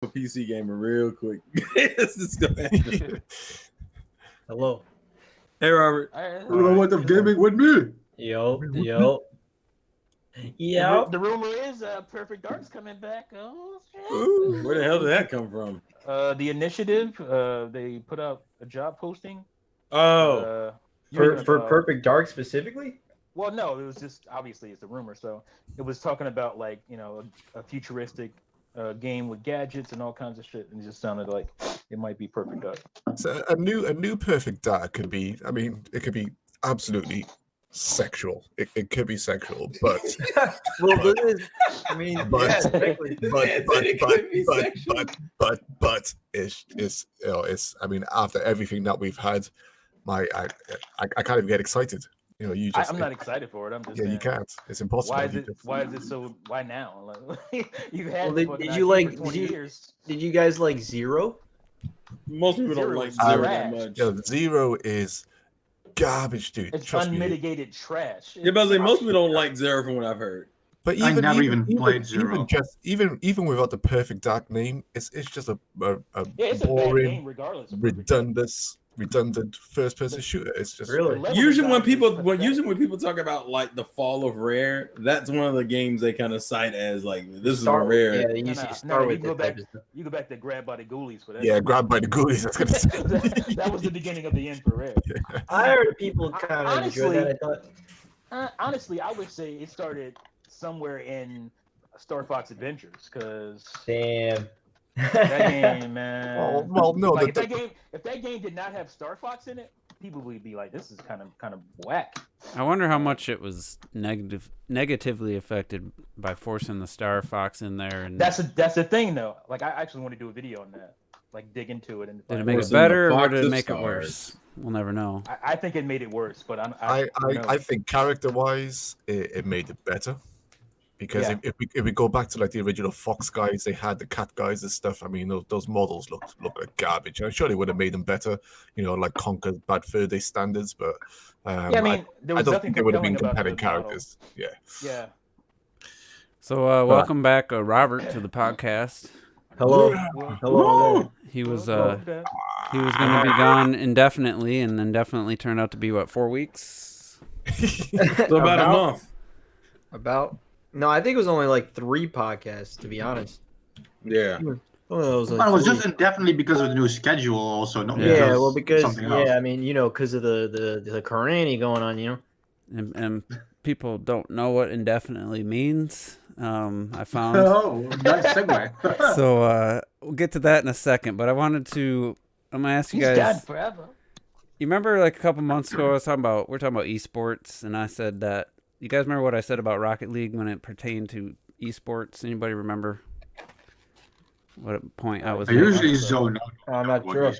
a PC gamer real quick. This is gonna happen. Hello. Hey, Robert. What the gaming with me? Yo. The rumor is Perfect Dark's coming back. Oh, shit. Where the hell did that come from? The initiative, they put out a job posting. Oh, For Perfect Dark specifically? Well, no, it was just obviously it's a rumor. So it was talking about like a futuristic game with gadgets and all kinds of shit, and it just sounded like it might be Perfect Dark. So a new Perfect Dark could be. I mean, it could be absolutely sexual. It could be sexual, but Well, it is. I mean, But- yeah, technically. but it's. I mean, after everything that we've had, I can't even get excited. You just. I'm not excited for it. I'm just Yeah, saying, you can't. It's impossible. Why is it so? Why now? Like, you had. Well, fucking did you IP like? for 20 years? Did you guys like Zero? most people don't Zero like is Zero trash. that much. Yo, Zero is garbage, dude. It's Trust me. unmitigated trash. Yeah, but I was like, most people don't like Zero from what I've heard. But I never even played Zero. Even without the Perfect Dark name, it's just a Yeah, it's a bad boring, game regardless. Of Perfect Dark. redundant first-person shooter. It's just Really? The level Usually when design is people pathetic. talk about like the fall of Rare, that's one of the games they kind of cite as like this is Start- Rare. Yeah, you No, usually no, start you with go that back. type of stuff. You go back to Grab by the Ghoulies for that. yeah, grabbed by the ghoulies. I was gonna say. that was the beginning of the end for Rare. I heard people kind of enjoy that. I thought. Honestly, I would say it started somewhere in Star Fox Adventures because Damn. that game, man. well, no, Like if that game did not have Star Fox in it, people would be like, "This is kind of whack." I wonder how much it was negatively affected by forcing the Star Fox in there. And That's the thing though. Like I actually want to do a video on that, like dig into it and. did it find make out. it Forcing the better or Fox did it of make it Stars. worse? We'll never know. I think it made it worse, but who knows? I think character-wise, it made it better. Because Yeah. if we go back to like the original Fox guys, they had the cat guys and stuff. I mean, those models look like garbage. I'm sure they would have made them better, like conquer bad Fur Day standards. But Yeah, I mean, there I was don't nothing think they would have been compelling compelling about the model. characters. Yeah. Yeah. So welcome back, Robert, to the podcast. Hello. Well, Hello. He was okay. he was going to be gone indefinitely, and indefinitely turned out to be 4 weeks. So about a month. No, I think it was only like 3 podcasts, to be honest. Yeah. Oh, it was like Well, it was 3. just indefinitely because of the new schedule, also. Not Yeah, well, because something else. I mean, because of the corona going on, And people don't know what indefinitely means. I found. Oh, nice segue. So we'll get to that in a second. But I'm going to ask you He's guys. dead forever. You remember like a couple months ago, we're talking about esports, and I said that. You guys remember what I said about Rocket League when it pertained to esports? Anybody remember what point I was I making? usually zone out. I'm not about sure. esports.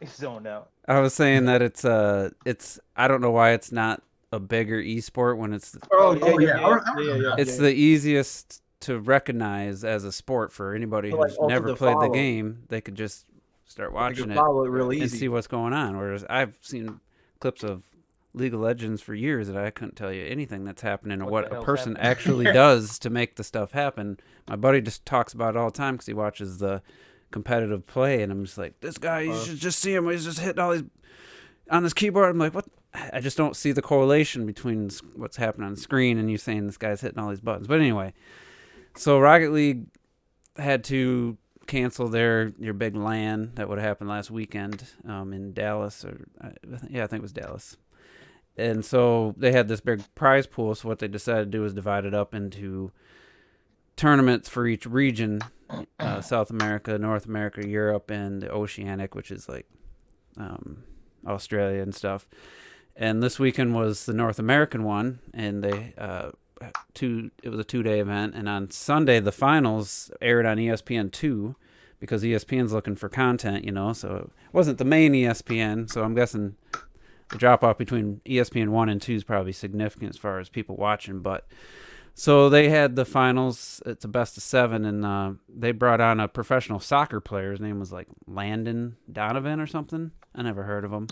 He's zoned out. I was saying that it's I don't know why it's not a bigger esport when it's Oh, yeah. it's the easiest to recognize as a sport for anybody So, like, who's also never to played the follow. game. They could just start You watching can it follow it real and easy. see what's going on. Whereas I've seen clips of League of Legends for years that I couldn't tell you anything that's happening or What what the a hell's person happening? actually does to make the stuff happen. My buddy just talks about it all the time because he watches the competitive play, and I'm just like, this guy, you should just see him. He's just hitting all these on this keyboard. I'm like, what? I just don't see the correlation between what's happening on the screen and you saying this guy's hitting all these buttons. But anyway, so Rocket League had to cancel your big LAN that would have happened last weekend in Dallas, I think it was Dallas. And so they had this big prize pool. So what they decided to do was divide it up into tournaments for each region, South America, North America, Europe, and the Oceanic, which is like Australia and stuff. And this weekend was the North American one, and it was a 2-day event. And on Sunday, the finals aired on ESPN2 because ESPN's looking for content, so it wasn't the main ESPN. So I'm guessing the drop off between ESPN 1 and 2 is probably significant as far as people watching. But so they had the finals. It's a best of 7, and they brought on a professional soccer player. His name was like Landon Donovan or something. I never heard of him.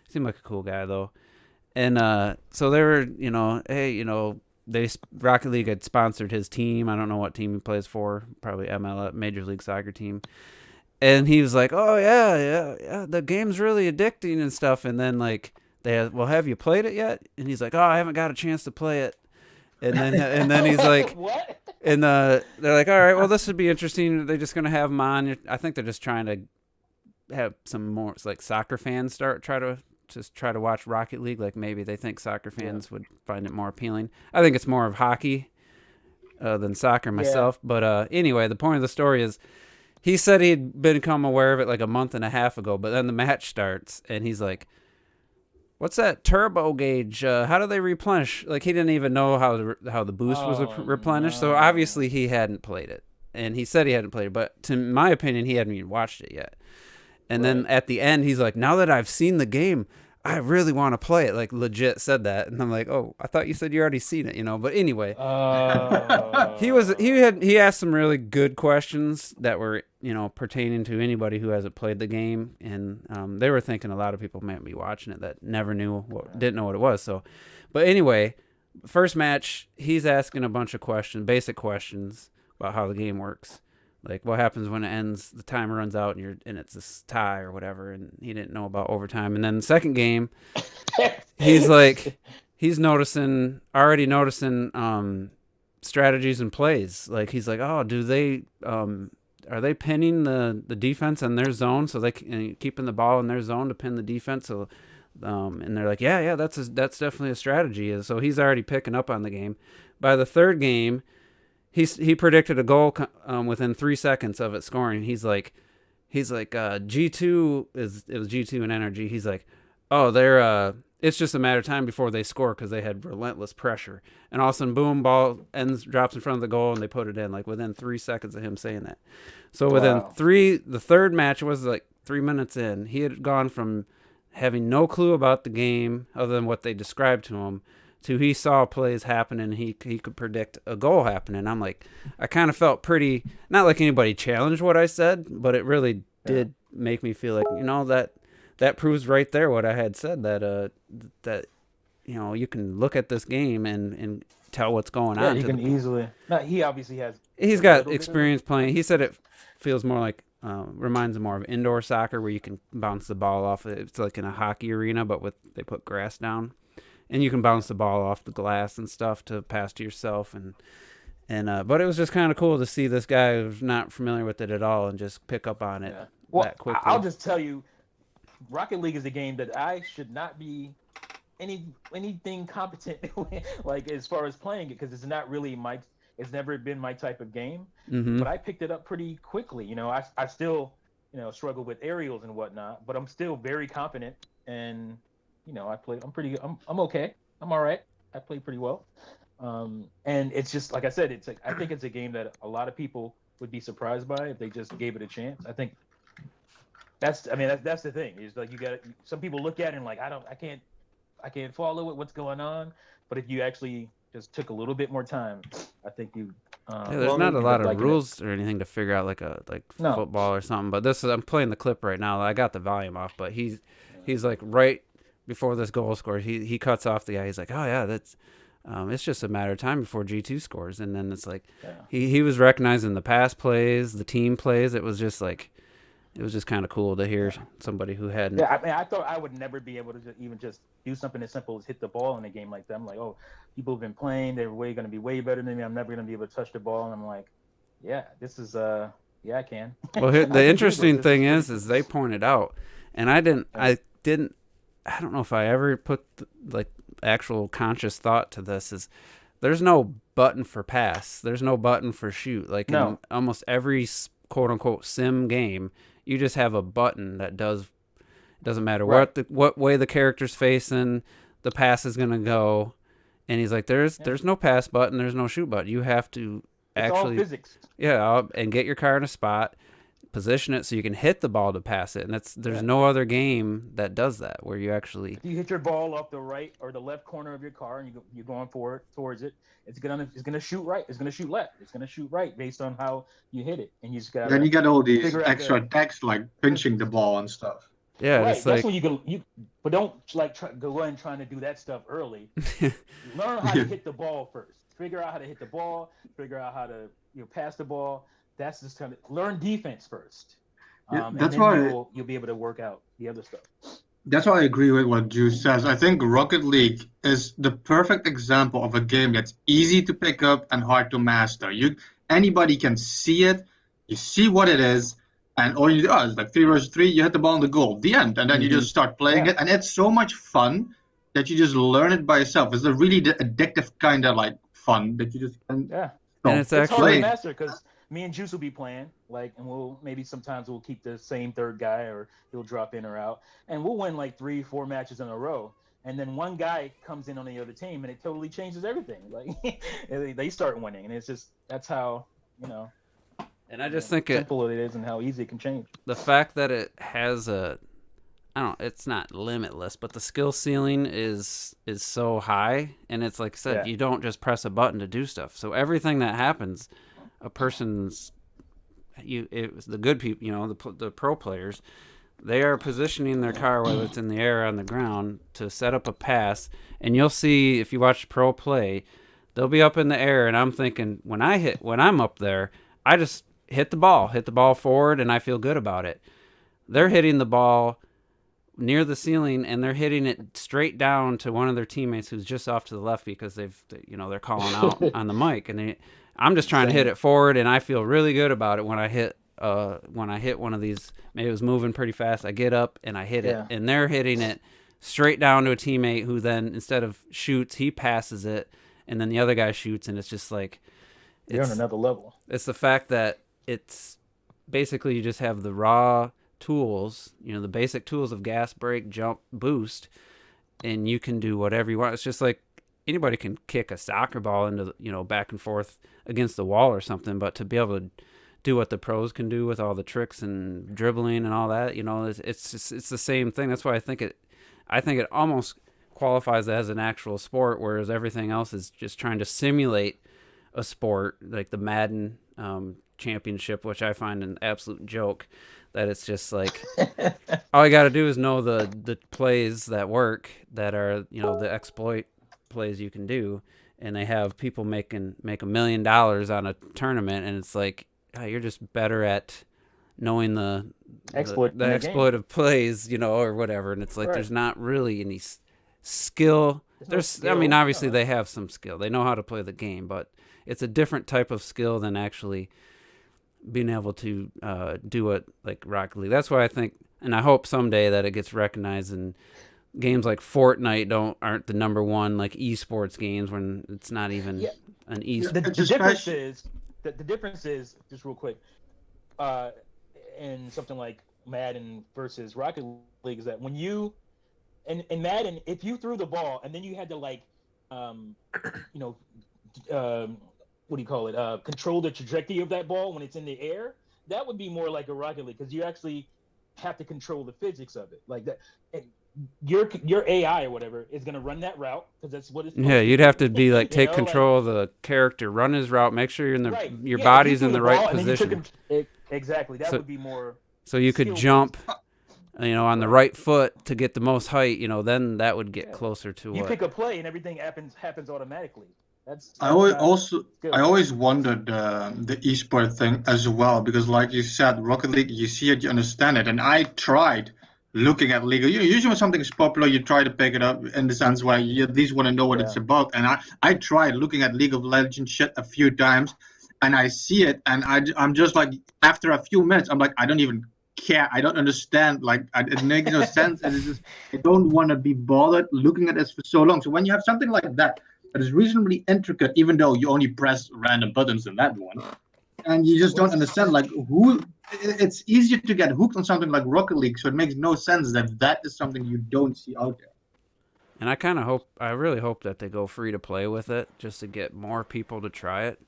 Seemed like a cool guy though. And so they were, hey, Rocket League had sponsored his team. I don't know what team he plays for, probably MLS, Major League Soccer team. And he was like, "Oh yeah, the game's really addicting and stuff." And then like well, have you played it yet? And he's like, "Oh, I haven't got a chance to play it." And then he's like, "What?" And they're like, "All right, well, this would be interesting." They're just gonna have him on. I think they're just trying to have some more like soccer fans try to watch Rocket League. Like maybe they think soccer fans would find it more appealing. I think it's more of hockey than soccer myself. But anyway, the point of the story is, he said he'd become aware of it like a month and a half ago, but then the match starts, and he's like, "What's that turbo gauge? How do they replenish?" Like, he didn't even know how the boost was replenished, so obviously he hadn't played it. And he said he hadn't played it, but to my opinion, he hadn't even watched it yet. And then at the end, he's like, "Now that I've seen the game, I really want to play it." Like, legit said that. And I'm like, "Oh, I thought you said you already seen it, But anyway, he asked some really good questions that were, pertaining to anybody who hasn't played the game. And they were thinking a lot of people might be watching it that never didn't know what it was. So, but anyway, first match, he's asking a bunch of basic questions about how the game works. Like, what happens when it ends, the timer runs out, and it's a tie or whatever, and he didn't know about overtime. And then the second game, he's like, already noticing strategies and plays. Like, he's like, "Oh, are they pinning the defense in their zone, so they keeping the ball in their zone to pin the defense?" So, and they're like, yeah, that's definitely a strategy. And so he's already picking up on the game. By the third game, he predicted a goal within 3 seconds of it scoring. He's like G2 it was G2 and Energy. He's like, "Oh, it's just a matter of time before they score because they had relentless pressure." And all of a sudden, boom, ball drops in front of the goal, and they put it in like within 3 seconds of him saying that. So within the third match was like 3 minutes in, he had gone from having no clue about the game other than what they described to him to he saw plays happen and he could predict a goal happening. I'm like, I kind of felt pretty, not like anybody challenged what I said, but it really did make me feel like, that proves right there what I had said, that you can look at this game and tell what's going on. You can easily. No, he obviously has. He's got experience playing. He said it feels more like, reminds him more of indoor soccer where you can bounce the ball off. It's like in a hockey arena, but they put grass down. And you can bounce the ball off the glass and stuff to pass to yourself, but it was just kind of cool to see this guy who's not familiar with it at all and just pick up on it that quickly. I'll just tell you, Rocket League is a game that I should not be anything competent like as far as playing it, because it's not really it's never been my type of game. Mm-hmm. But I picked it up pretty quickly. I still struggle with aerials and whatnot, but I'm still very confident and. I'm okay. I'm all right. I play pretty well. And it's just, like I said, I think it's a game that a lot of people would be surprised by if they just gave it a chance. I think that's the thing. Is like, some people look at it and like, I can't follow it. What's going on? But if you actually just took a little bit more time, I think you. There's not a lot of rules or anything to figure out, like football or something. But I'm playing the clip right now. I got the volume off, but he's like right before this goal scores, he cuts off the guy. He's like, "Oh yeah, that's it's just a matter of time before G2 scores." And then it's like he was recognizing the pass plays, the team plays. It was just kind of cool to hear somebody who hadn't. Yeah, I thought I would never be able to even just do something as simple as hit the ball in a game like that. I'm like, oh, people have been playing. They're going to be way better than me. I'm never going to be able to touch the ball. And I'm like, yeah, this is I can. Well, the interesting thing is they pointed out, and I don't know if I ever put actual conscious thought to this, is there's no button for pass. There's no button for shoot. Like in almost every quote unquote sim game, you just have a button that doesn't matter what way the character's facing, the pass is going to go. And he's like, there's no pass button. There's no shoot button. You have to actually, all physics. Yeah. And get your car in a spot, position it so you can hit the ball to pass it, and there's no other game that does that where you actually. If you hit your ball off the right or the left corner of your car and you're going towards it, it's gonna shoot right. It's gonna shoot left. It's gonna shoot right based on how you hit it, and you just got. Then you get all these extra text like pinching the ball and stuff. Yeah, Right. it's That's like when but don't like go in trying to do that stuff early. Learn how to hit the ball first. Figure out how to hit the ball. Figure out how to pass the ball. That's just kind of learn defense first, Yeah, and that's then why you'll be able to work out the other stuff. that's why I agree with what Juice says. I think Rocket League is the perfect example of a game that's easy to pick up and hard to master. Anybody can see it, you see what it is, and all you do is like 3 versus 3, you hit the ball on the goal, the end, and then you just start playing Yeah. it, and it's so much fun that you just learn it by yourself. It's a really addictive kind of like fun that you just can Yeah. And it's It's hard to actually master because me and Juice will be playing, like, and we'll maybe sometimes we'll keep the same third guy or he'll drop in or out, and we'll win like 3-4 matches in a row. And then one guy comes in on the other team and it totally changes everything. Like they start winning, and it's just that's how and I just think simple it is and how easy it can change. the fact that it has it's not limitless, but the skill ceiling is so high, and it's like I said, you don't just press a button to do stuff. So everything that happens, a person's it was the good people, the pro players, they are positioning their car, whether it's in the air or on the ground, to set up a pass. And you'll see if you watch pro play, they'll be up in the air, and I'm thinking when I'm up there, I just hit the ball forward, and I feel good about it. They're hitting the ball near the ceiling, and they're hitting it straight down to one of their teammates who's just off to the left because they're calling out on the mic, and I'm just trying to hit it forward, and I feel really good about it when I hit one of these. Maybe it was moving pretty fast. I get up and I hit it, and they're hitting it straight down to a teammate who then instead of shoots, he passes it, and then the other guy shoots, and it's just like You're on another level. It's the fact that it's basically you just have the raw tools, the basic tools of gas, brake, jump, boost, and you can do whatever you want. It's just like anybody can kick a soccer ball into back and forth against the wall or something, but to be able to do what the pros can do with all the tricks and dribbling and all that, it's the same thing. That's why I think it almost qualifies as an actual sport, whereas everything else is just trying to simulate a sport, like the Madden championship, which I find an absolute joke. That it's just like all you got to do is know the plays that work, that are the exploit plays you can do, and they have people make $1 million on a tournament, and it's like you're just better at knowing the exploitive plays, or whatever, and it's like there's not really any skill. I mean, obviously they have some skill, they know how to play the game, but it's a different type of skill than actually being able to do it like Rocket League. That's why I think, and I hope someday that it gets recognized, and games like Fortnite aren't the number one like esports games when it's not even an esports. The difference is just real quick, in something like Madden versus Rocket League, is that when you in Madden, if you threw the ball and then you had to what do you call it? Control the trajectory of that ball when it's in the air. That would be more like a Rocket League because you actually have to control the physics of it, like that. And your AI or whatever is gonna run that route because that's what it's. Yeah, you'd have to be like take control of the character, run his route, make sure you're in your body's in the right position. Exactly, that would be more. So you could jump, on the right foot to get the most height. Then that would get closer to you pick a play and everything happens automatically. I always wondered the esport thing as well, because like you said, Rocket League, you see it, you understand it, and I tried looking at League. Usually when something is popular, you try to pick it up in the sense where you at least want to know what it's about. And I tried looking at League of Legends shit a few times, and I see it, and I'm just like, after a few minutes, I'm like, I don't even care. I don't understand. Like, it makes no sense, and it's just I don't want to be bothered looking at this for so long. So when you have something like that is reasonably intricate, even though you only press random buttons in that one, and you just don't understand it's easier to get hooked on something like Rocket League, so it makes no sense that is something you don't see out there. And I really hope that they go free to play with it, just to get more people to try it,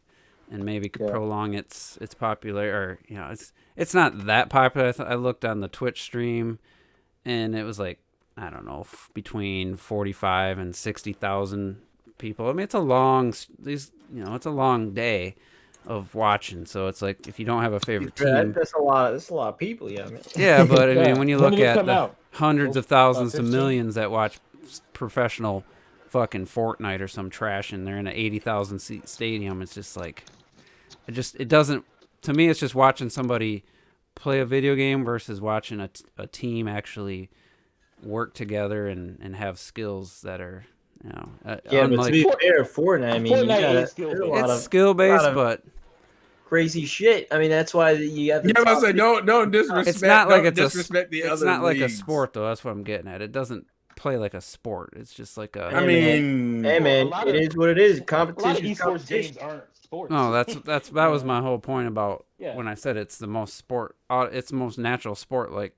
and maybe prolong its popular, or it's not that popular. I looked on the Twitch stream, and it was like, I don't know, between 45 and 60,000 people. I mean, it's a long day. of watching. So it's like if you don't have a favorite team, That's a lot. That's a lot of people. Yeah, man. yeah. But I Yeah. mean, when you When look did it at come the out? hundreds of thousands to 15? millions that watch professional fucking Fortnite or some trash, and they're in an 80,000 seat stadium, it's just like it doesn't. To me, it's just watching somebody play a video game versus watching a team actually work together and have skills that are, you know, Yeah, but to be fair, Fortnite. I mean, Fortnite is it's skill based, but crazy shit. I mean, that's why you have. Yeah, I was say don't disrespect. It's not like it's disrespect the it's other not like a leagues. sport though. That's what I'm getting at. It doesn't play like a sport. It's just like a. I mean, hey man, it is what it is. A lot of Competition. esports games aren't sports. No, that was my whole point about Yeah. when I said it's the most sport. It's the most natural sport. Like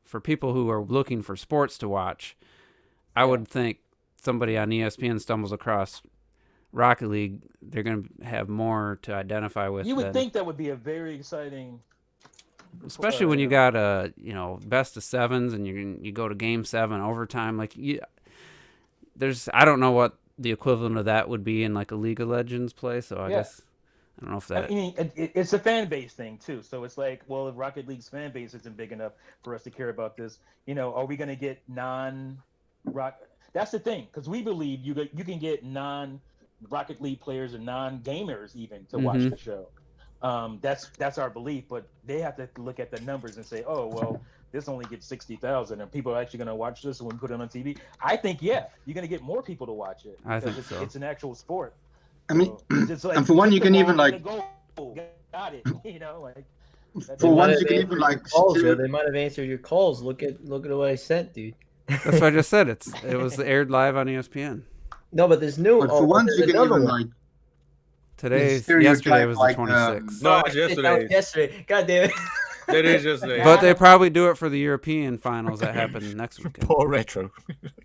for people who are looking for sports to watch, I would think somebody on ESPN stumbles across Rocket League, they're going to have more to identify with. You would think that would be a very exciting, especially when you got a best of sevens and you go to game 7 overtime. Like I don't know what the equivalent of that would be in like a League of Legends play. So I guess I don't know if that. I mean, it's a fan base thing too. So it's like, well, if Rocket League's fan base isn't big enough for us to care about this, are we going to get non-rock? That's the thing, because we believe you can get non-Rocket League players and non-gamers even to watch the show. That's our belief, but they have to look at the numbers and say, oh, well, this only gets 60,000, and people are actually going to watch this when we put it on TV. I think, you're going to get more people to watch it. I think so. It's an actual sport. I mean, So like, and for one, you can even like. Got it. Like. For once, you can even like. Calls, they might have answered your calls. Look at what I sent, dude. That's what I just said. It was aired live on ESPN. No, but there's new. But for once, you can even like. Yesterday was the 26th. No, it's yesterday. Yesterday. God damn it. It is yesterday. But they probably do it for the European finals that happen next weekend. Poor Retro.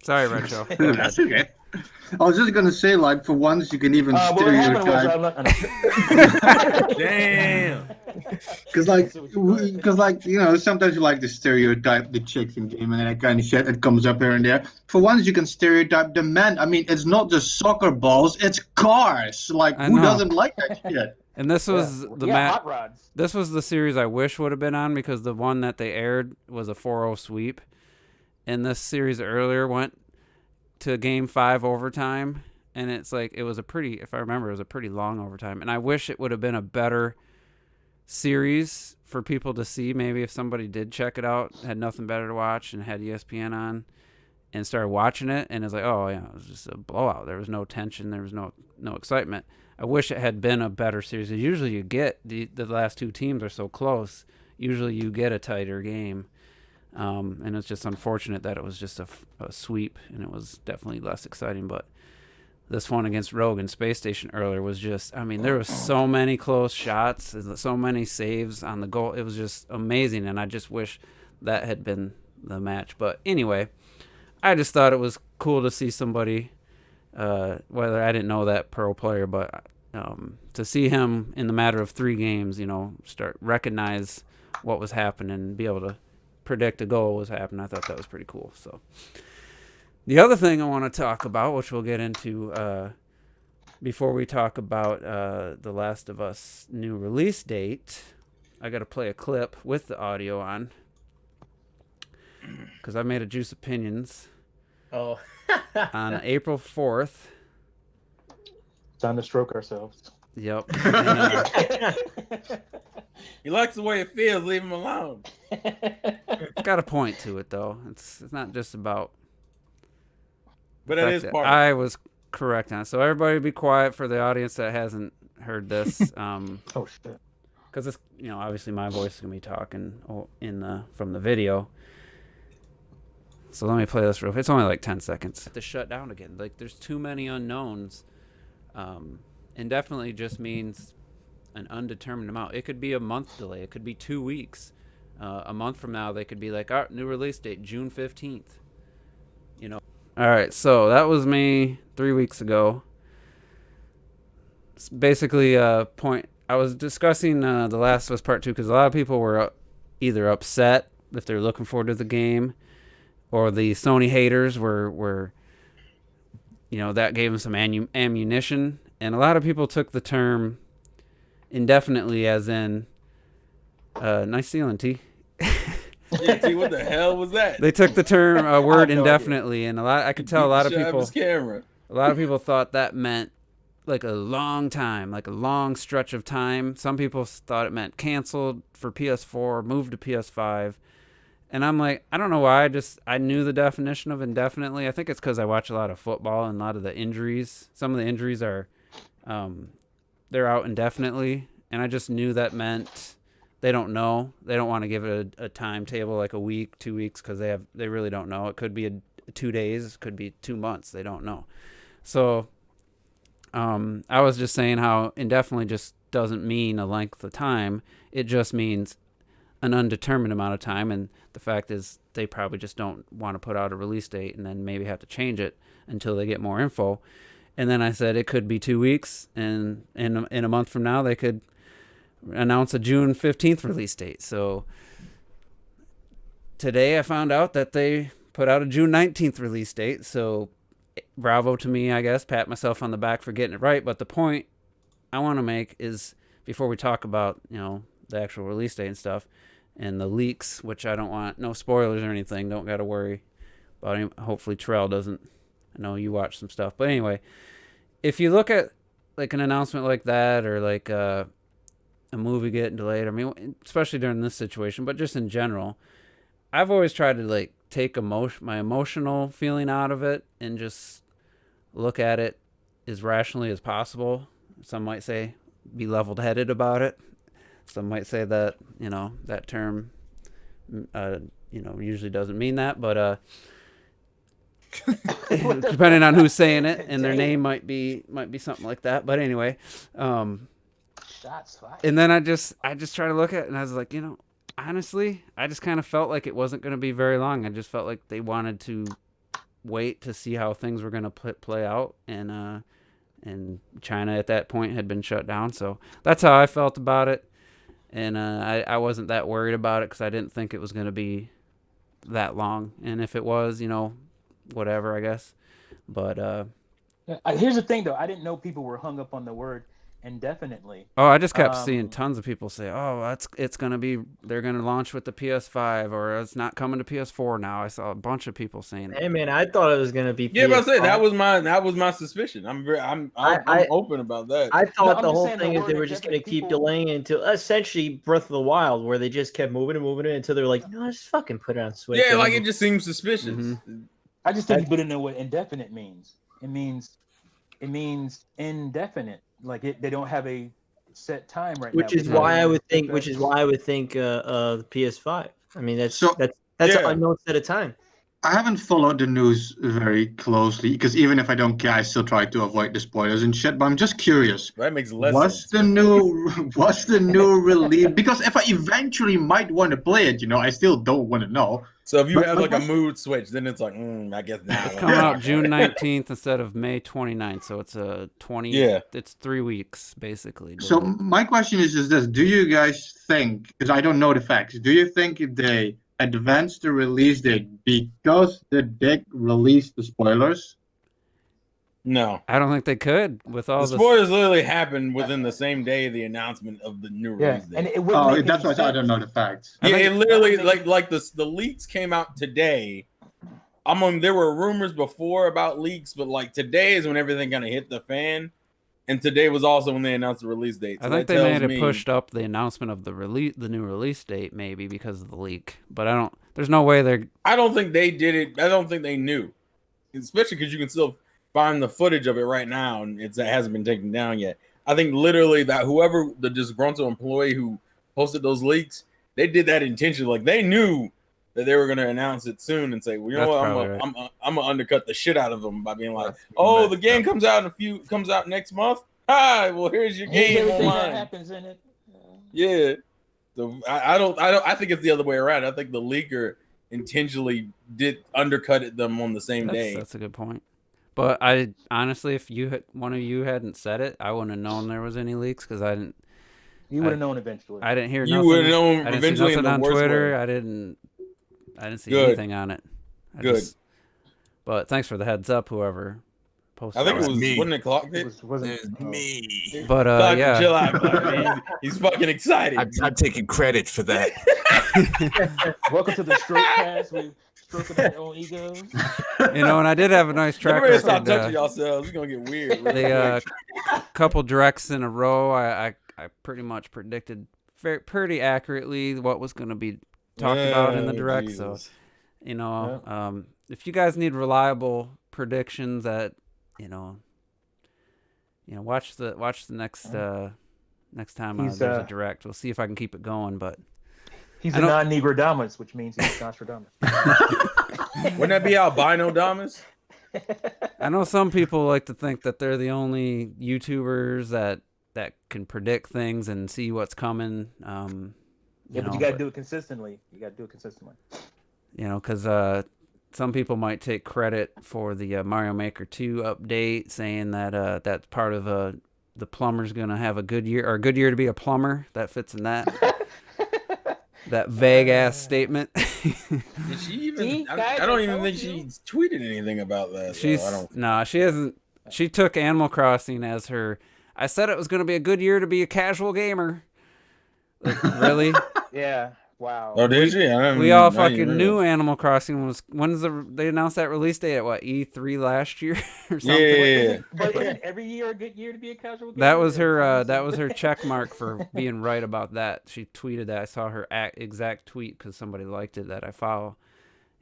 Sorry, Retro. That's okay. I was just gonna say, like, for once, you can even stereotype. Damn. Because sometimes you like to stereotype the chicks in game and that kind of shit that comes up here and there. For once, you can stereotype the men. I mean, it's not just soccer balls; it's cars. Like, who doesn't like that shit? And this was hot rods. This was the series I wish would have been on, because the one that they aired was a 4-0 sweep, and this series earlier went to game 5 overtime, and it's like if I remember, it was a pretty long overtime, and I wish it would have been a better series for people to see. Maybe if somebody did check it out, had nothing better to watch, and had ESPN on, and started watching it, and it's like, oh yeah, it was just a blowout. There was no tension, there was no excitement. I wish it had been a better series. Usually you get the last two teams are so close. Usually you get a tighter game. And it's just unfortunate that it was just a sweep, and it was definitely less exciting. But this one against Rogue and Space Station earlier was just, I mean, there was so many close shots, so many saves on the goal. It was just amazing, and I just wish that had been the match. But anyway, I just thought it was cool to see somebody, whether I didn't know that pro player, but to see him in the matter of 3 games, start recognize what was happening and be able to predict a goal was happening. I thought that was pretty cool. So the other thing I want to talk about, which we'll get into before we talk about The Last of Us new release date, I got to play a clip with the audio on, because I made a Juice Opinions on April 4th. Time to stroke ourselves. Yep. He likes the way it feels. Leave him alone. It's got a point to it, though. It's not just about. But it is part. I was correct on it. So everybody, be quiet for the audience that hasn't heard this. Oh shit. Because it's obviously my voice is gonna be talking from the video. So let me play this real. It's only like 10 seconds. To shut down again. Like, there's too many unknowns. And definitely just means an undetermined amount. It could be a month delay. It could be 2 weeks. A month from now, they could be like, "All right, new release date, June 15th." All right, so that was me 3 weeks ago. It's basically a point. I was discussing The Last of Us Part 2 because a lot of people were either upset if they're looking forward to the game, or the Sony haters were that gave them some ammunition. And a lot of people took the term indefinitely, as in nice ceiling, T. Yeah, T, what the hell was that? They took the term word no indefinitely, and I could tell a lot of people. Camera. A lot of people thought that meant like a long time, like a long stretch of time. Some people thought it meant canceled for PS4, moved to PS5. And I'm like, I don't know why. I knew the definition of indefinitely. I think it's because I watch a lot of football and a lot of the injuries. Some of the injuries are, they're out indefinitely. And I just knew that meant they don't know. They don't want to give it a timetable, like a week, 2 weeks, because they really don't know. It could be 2 days, it could be 2 months. They don't know. So I was just saying how indefinitely just doesn't mean a length of time. It just means an undetermined amount of time, and the fact is they probably just don't want to put out a release date and then maybe have to change it until they get more info. And then I said it could be 2 weeks, and in a month from now they could announce a June 15th release date. So today I found out that they put out a June 19th release date, so bravo to me, I guess. Pat myself on the back for getting it right. But the point I want to make is, before we talk about, the actual release date and stuff and the leaks, which I don't want, no spoilers or anything, don't got to worry about any, hopefully Terrell doesn't. I know you watch some stuff, but anyway, if you look at like an announcement like that, or like a movie getting delayed, I mean, especially during this situation, but just in general, I've always tried to like take my emotional feeling out of it and just look at it as rationally as possible. Some might say be level-headed about it. Some might say that, that term, usually doesn't mean that, but depending on who's saying it, and their name might be something like that. But anyway, shots fired. And then I just try to look at it, and I was like, honestly, I just kind of felt like it wasn't going to be very long. I just felt like they wanted to wait to see how things were going to play out, and China at that point had been shut down. So that's how I felt about it. And I wasn't that worried about it because I didn't think it was going to be that long. And if it was, whatever, I guess. But here's the thing, though. I didn't know people were hung up on the word indefinitely. Oh, I just kept seeing tons of people say, "Oh, it's gonna be, they're gonna launch with the PS5, or it's not coming to PS4 now." I saw a bunch of people saying it. Hey man, I thought it was gonna be. Yeah, PS5. but I say that was my suspicion. I'm open about that. I thought the whole thing is they were just gonna keep delaying it until essentially Breath of the Wild, where they just kept moving it until they're like, "No, just fucking put it on Switch." Yeah, like it just seems suspicious. Mm-hmm. I just think people didn't know what indefinite means. It means indefinite. Like they don't have a set time right now. Which is why I would think the PS5. I mean, that's an unknown set of time. I haven't followed the news very closely because even if I don't care, I still try to avoid the spoilers and shit. But I'm just curious. That makes less sense. What's the new release? Because if I eventually might want to play it, I still don't want to know. So if you have like a mood switch, then it's like, I guess now. It's coming out June 19th instead of May 29th, so it's a 20. Yeah, it's 3 weeks basically. So my question is this: do you guys think? Because I don't know the facts. Do you think if they advance the release date because the deck released the spoilers? No, I don't think they could. With all the spoilers literally happened within the same day of the announcement of the new release date. And it wouldn't that's why I don't know the facts. Yeah, it literally like the leaks came out today. There were rumors before about leaks, but like today is when everything kind of hit the fan. And today was also when they announced the release date. So I think they may have pushed up the announcement of the new release date, maybe because of the leak. But there's no way they're. I don't think they did it. I don't think they knew, especially because you can still find the footage of it right now, and it hasn't been taken down yet. I think literally that whoever the disgruntled employee who posted those leaks, they did that intentionally. Like they knew that they were going to announce it soon and say, well, you know what, I'm gonna undercut the shit out of them by being like, oh, the game comes out next month. Hi, well, here's your game. Everything that happens in it. Yeah. So I think it's the other way around. I think the leaker intentionally did undercut them on the same day. That's a good point. But I honestly, if one of you hadn't said it, I wouldn't have known there was any leaks because I didn't. You would have known eventually. I didn't hear. You would have known eventually. I didn't see nothing on Twitter. I didn't see anything on it. But thanks for the heads up, whoever I think it was me. Wasn't it Clock Did? It was me. But Clock yeah, chill out, he's fucking excited. I'm taking credit for that. Welcome to the stroke cast. We stroking our own egos. you know, and I did have a nice track Everybody stop record. touching yourselves. It's gonna get weird. The couple directs in a row, I pretty much predicted pretty accurately what was going to be talked about in the direct. Jesus. So, you know, if you guys need reliable predictions, that you know, watch the next next time there's a direct. We'll see if I can keep it going. But he's a non-Negrodamus, which means he's Nostradamus. Wouldn't that be albino Damus? I know some people like to think that they're the only YouTubers that can predict things and see what's coming. But you got to do it consistently. You know, because some people might take credit for the Mario Maker 2 update, saying that that's part of the plumber's going to have a good year, or a good year to be a plumber. That fits in that that vague ass statement. Did she even? I don't even think she tweeted anything about that. She hasn't. She took Animal Crossing as her. I said it was going to be a good year to be a casual gamer. Like, really? Yeah. Wow. Oh, did she? We all fucking knew Animal Crossing was. They announced that release date at what, E3 last year or something? Yeah. But isn't every year a good year to be a casual gamer? That was her. That was her check mark for being right about that. She tweeted that. I saw her exact tweet because somebody liked it that I follow.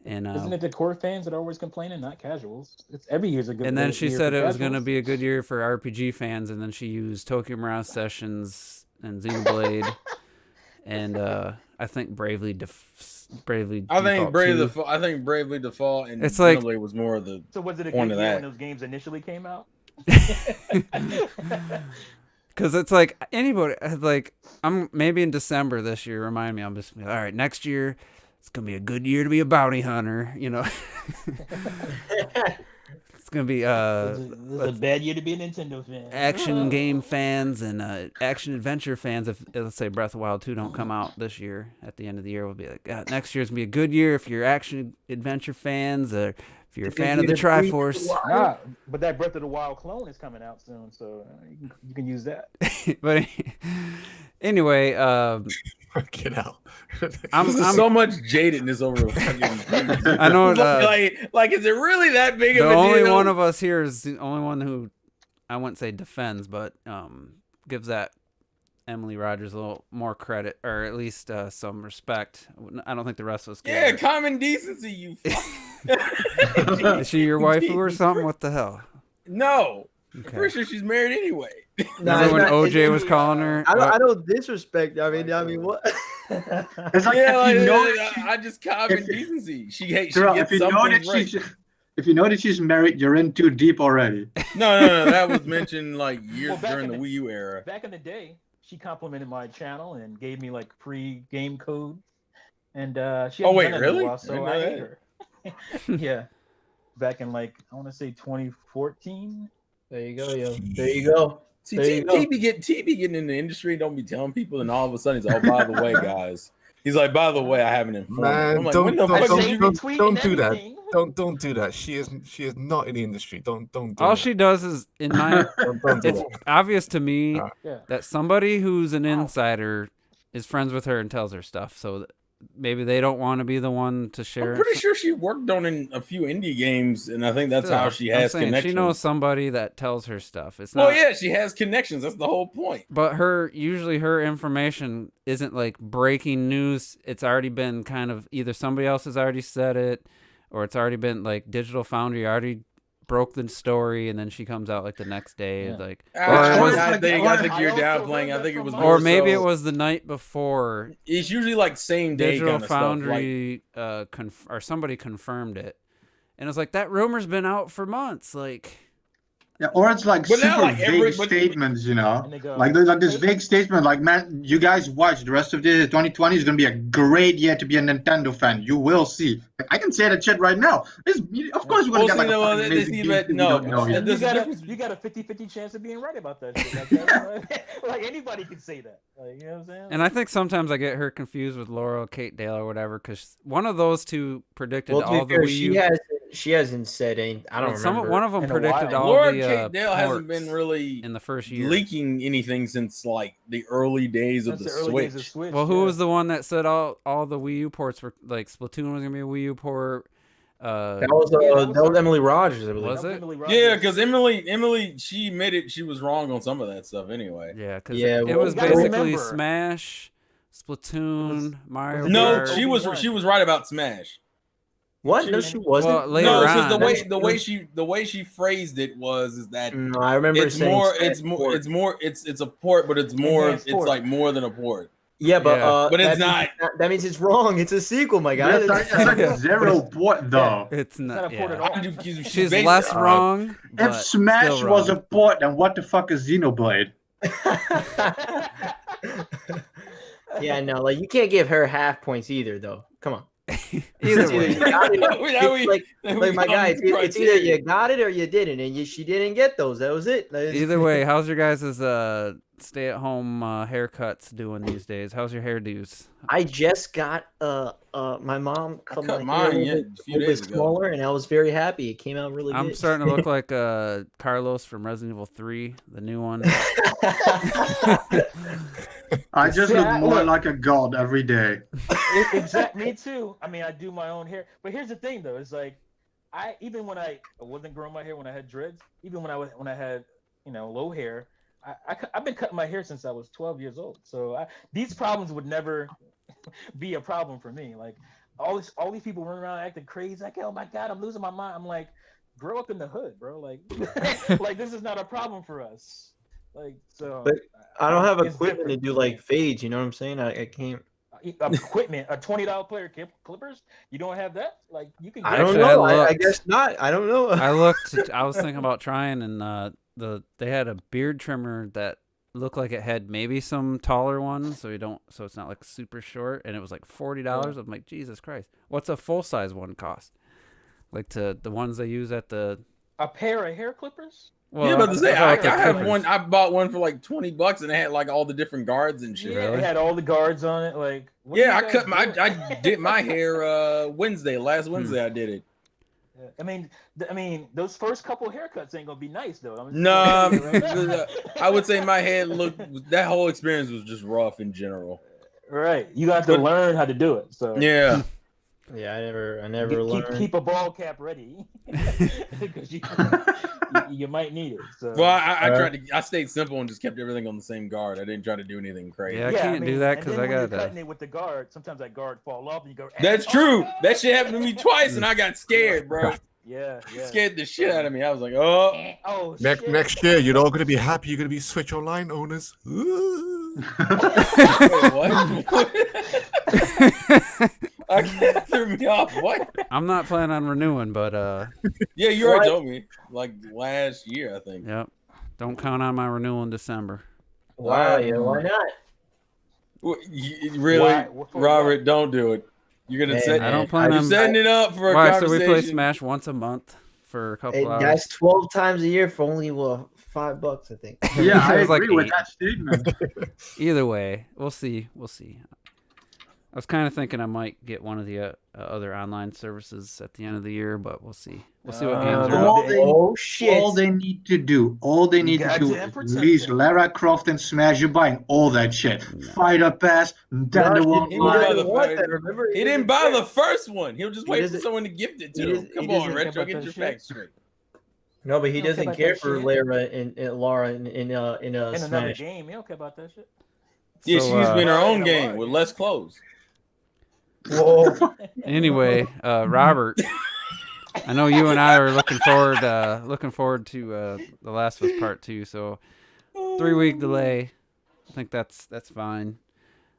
And isn't it the core fans that are always complaining, not casuals? It's every year's a good. And then she said it was going to casuals. be a good year for RPG fans, and then she used Tokyo Mirage Sessions and Xenoblade, and I think Bravely Default. I think Bravely Default and it's like, Xenoblade was more of the. So was it a point good of year that when those games initially came out? Because it's like anybody, like I'm maybe in December this year. Remind me, I'm just all right. Next year, it's gonna be a good year to be a bounty hunter. You know, it's gonna be This is a bad year to be a Nintendo fan. Action game fans and action adventure fans. If let's say Breath of the Wild 2 don't come out this year, at the end of the year, we'll be like, next year's gonna be a good year if you're action adventure fans or if you're a fan of the Triforce. Nah, but that Breath of the Wild clone is coming out soon, so you can use that. But anyway, Get out. I'm so much jadedness over fucking. I know. Like, is it really that big of a deal? The only deal? one of us here is the only one who I wouldn't say defends, but gives that Emily Rogers a little more credit, or at least some respect. I don't think the rest of us. Yeah, common decency. You. Is she your waifu or something? What the hell? No. Okay. I'm pretty sure she's married anyway. Remember when OJ was calling her? I don't disrespect. I mean, what? It's like, I just common decency. She gets some things right. If you know that she's married, you're in too deep already. No. That was mentioned like years during the Wii U era. Back in the day, she complimented my channel and gave me like free game codes. And she oh wait, done really? In a while, so I hate her. Yeah, back in like I want to say 2014. There you go, yo. There you go. See, T be getting in the industry. Don't be telling people, and all of a sudden he's by the way, guys. He's like, by the way, I haven't informed. Man, I'm like, don't do that. Everything. Don't do that. She is not in the industry. Don't do All that. she does is, in my, don't do it's that. obvious to me Yeah. that somebody who's an insider is friends with her and tells her stuff. So maybe they don't want to be the one to share. I'm pretty sure she worked on a few indie games, and I think that's how she has connections. She knows somebody that tells her stuff. It's well, yeah, she has connections. That's the whole point. But usually her information isn't like breaking news. It's already been kind of either somebody else has already said it, or it's already been like Digital Foundry already broke the story, and then she comes out like the next day, like. I think you're downplaying. I think it was, or maybe it was the night before. It's usually like same day. Digital kind of Foundry, or somebody confirmed it, and it's like that rumor's been out for months, like. Yeah, or it's like super vague statements, you know, like this vague statement, like, man, you guys watch the rest of the 2020 is gonna be a great year to be a Nintendo fan. You will see. Like, I can say that shit right now. Of course, we're gonna get like you got a 50-50 chance of being right about that shit. Like anybody can say that. Like, you know what I'm saying? And I think sometimes I get her confused with Laurel Kate Dale or whatever, because one of those two predicted all the Wii U. She hasn't said anything. I don't remember. One of them In a predicted while. all Laura the Kate Dale hasn't ports been really in the first year. leaking anything since like the early days of That's the the early days of Switch. Switch. Well, who was the one that said all the Wii U ports were like Splatoon was gonna be a Wii U port? That was Emily Rogers, I believe. Was it? Yeah, because Emily, she admitted she was wrong on some of that stuff anyway. Yeah, because Yeah, it was you gotta basically remember. Smash, Splatoon, Mario was it No, Kart. she was right about Smash. What? No, she wasn't. Well, later No, on. because the way she phrased it is that No, I remember it's saying more port. it's a port, but it's more Enhanced it's port. like more than a port. Yeah, but Yeah. But it's that means it's wrong. It's a sequel, my guy. It's like zero port though. It's not not. a port at Yeah. all. She's less wrong. If but Smash still was wrong. a port, then what the fuck is Xenoblade? Yeah, no, like you can't give her half points either, though. Come on. Either way. Like my guy, it's either you got it or you didn't, and she didn't get those. That was it. Either way, how's your guys' stay-at-home haircuts doing these days? How's your hairdos? I just got my mom cut cut my hair mine, a little bit smaller, and I was very happy. It came out really good. I'm starting to look like Carlos from Resident Evil 3, the new one. I just look more like a god every day. Exactly. Me too. I mean, I do my own hair, but here's the thing, though. It's like even when I wasn't growing my hair, when I had dreads, even when I had low hair, I've been cutting my hair since I was 12 years old. So these problems would never be a problem for me. Like all these people running around acting crazy, like, oh my god, I'm losing my mind. I'm like, grow up in the hood, bro. Like, like this is not a problem for us. Like so. But I don't have it's equipment to different. do like fades. You know what I'm saying? I can't. Equipment, a $20 player clippers. You don't have that? Like you can. I don't Actually, know. I I guess not. I don't know. I was thinking about trying, and they had a beard trimmer that looked like it had maybe some taller ones, so it's not like super short, and it was like $40. I'm like, Jesus Christ, what's a full size one cost? Like the ones they use at the A pair of hair clippers? Well, yeah, but to say I have clippers. one. I bought one for like $20, and it had like all the different guards and shit. Yeah, it had all the guards on it. Like, yeah, I did my hair last Wednesday. I did it. I mean, those first couple haircuts ain't gonna be nice though. No, I would say my head looked. That whole experience was just rough in general. Right, you got to learn how to do it. So yeah. Yeah, I never learned. Keep a ball cap ready because you might need it. So. Well, I stayed simple and just kept everything on the same guard. I didn't try to do anything crazy. Yeah, I can't do that because I got cutting it with the guard. Sometimes that guard fall off and you go. That's true. That shit happened to me twice, and I got scared, bro. Yeah. Scared the shit out of me. I was like, oh. Next year, you're all gonna be happy. You're gonna be Switch Online owners. Wait, what? That threw me off. What? I'm not planning on renewing, but yeah, you already told me like last year, I think. Yep. Don't count on my renewal in December. Wow, yeah, why not? Really, Robert? Don't do it. You're gonna set. I don't plan on setting it up for a conversation. conversation. So we play Smash once a month for a couple hours. That's 12 times a year for only $5, I think. Yeah, I It was agree like with 8. that statement. Either way, we'll see. I was kind of thinking I might get one of the other online services at the end of the year, but we'll see. We'll see what games are up. Shit! All they need to do is release Lara Croft and Smash. You're buying all that shit. Fighter Pass, Nintendo Online. He didn't buy the first one. He'll just wait for someone to gift it to him. Come on, Retro, get your facts straight. No, but he doesn't care for Lara and Laura in Smash. Another game. He don't care about that shit. Yeah, she needs to be in her own game with less clothes. Whoa. Anyway, Robert, I know you and I are looking forward to The Last of Us Part 2. So 3-week delay. I think that's fine.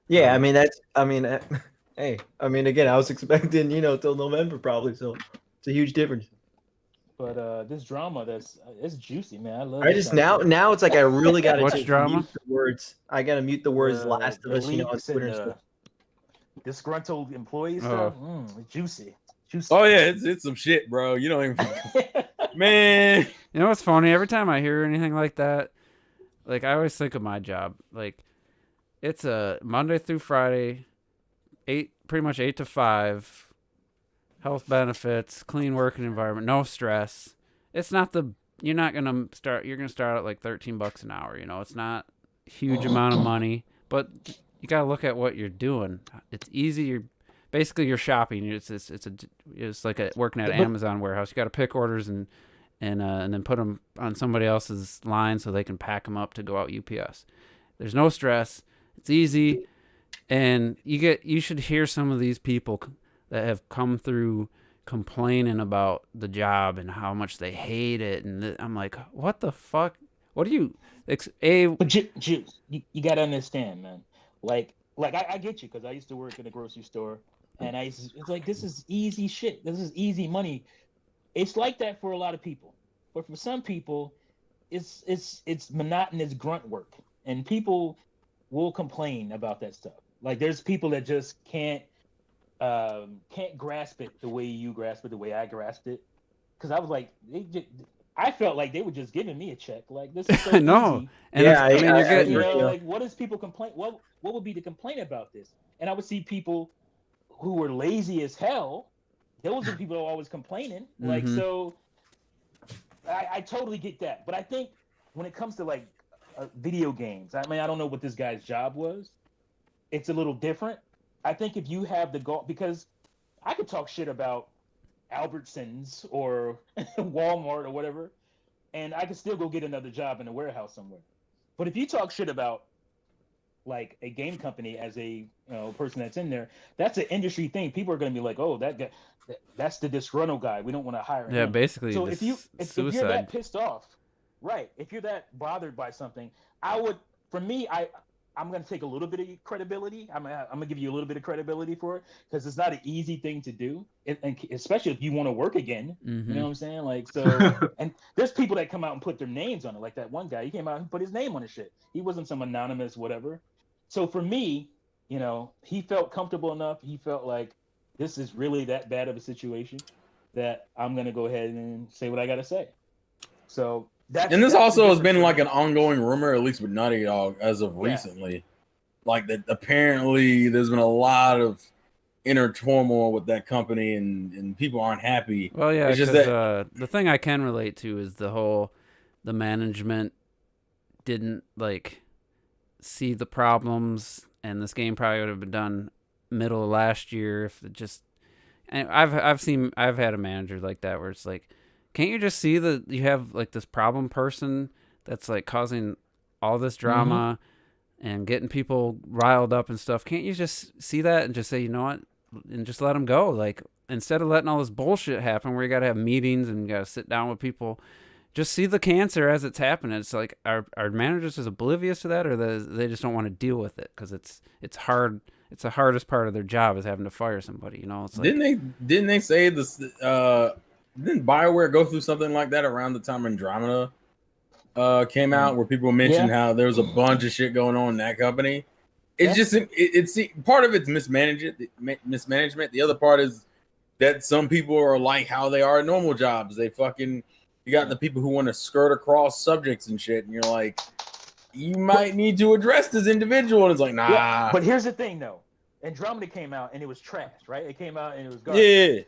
Yeah, hey, again, I was expecting till November probably. So it's a huge difference. But this drama, it's juicy, man. I love. I just now it's like I really got to What's drama? Mute the words. I got to mute the words "Last of Us," on Twitter and stuff. Disgruntled employees stuff, juicy. Oh yeah, it's some shit, bro. You don't even, man. You know what's funny? Every time I hear anything like that, like I always think of my job. Like it's a Monday through Friday, pretty much 8 to 5. health benefits, clean working environment, no stress. It's not the you're gonna start at like $13 an hour. It's not a huge amount of money, but you gotta look at what you're doing. It's easy. You're shopping. It's like working at an Amazon warehouse. You got to pick orders and then put them on somebody else's line so they can pack them up to go out UPS. There's no stress. It's easy, and you should hear some of these people that have come through complaining about the job and how much they hate it, and I'm like, what the fuck? What do you? But you gotta understand, man. Like I get you, because I used to work in a grocery store, and it's like, this is easy shit. This is easy money. It's like that for a lot of people, but for some people, it's monotonous grunt work, and people will complain about that stuff. Like, there's people that just can't grasp it the way you grasp it, the way I grasped it, because I was like, I felt like they were just giving me a check. Like, this is so no. easy. And yeah, you're getting, like, what does people complain? What would be the complaint about this? And I would see people who were lazy as hell. Those are people who are always complaining. Like, so I totally get that. But I think when it comes to like video games, I mean, I don't know what this guy's job was. It's a little different. I think if you have the goal, because I could talk shit about Albertsons or Walmart or whatever, and I could still go get another job in a warehouse somewhere. But if you talk shit about like a game company as a person that's in there, that's an industry thing. People are going to be like, oh, that guy, that's the disgruntled guy. We don't want to hire him. Yeah, basically. So if you're that pissed off, right? If you're that bothered by something, I'm going to take a little bit of credibility. I'm going to give you a little bit of credibility for it, because it's not an easy thing to do, and especially if you want to work again. You know what I'm saying? Like, so, and there's people that come out and put their names on it. Like that one guy, he came out and put his name on his shit. He wasn't some anonymous whatever. So for me, he felt comfortable enough. He felt like this is really that bad of a situation that I'm going to go ahead and say what I got to say. So this also has been like an ongoing rumor, at least with Naughty Dog, as of recently. Like, that apparently there's been a lot of inner turmoil with that company, and people aren't happy. Well, yeah, because the thing I can relate to is the management didn't like see the problems, and this game probably would have been done middle of last year if it just. And I've had a manager like that where it's like, can't you just see that you have like this problem person that's like causing all this drama and getting people riled up and stuff? Can't you just see that and just say, you know what, and just let them go? Like, instead of letting all this bullshit happen where you got to have meetings and you got to sit down with people, just see the cancer as it's happening. It's like, are managers just oblivious to that, or they just don't want to deal with it because it's hard. It's the hardest part of their job is having to fire somebody. It's like, didn't they say this? Didn't BioWare go through something like that around the time Andromeda came out, where people mentioned how there was a bunch of shit going on in that company? It's just it's part of it's mismanagement. The other part is that some people are like how they are at normal jobs. You got the people who want to skirt across subjects and shit, and you're like, you might need to address this individual. And it's like, nah. Yeah, but here's the thing, though. Andromeda came out and it was trash, right? It came out and it was garbage. Yeah.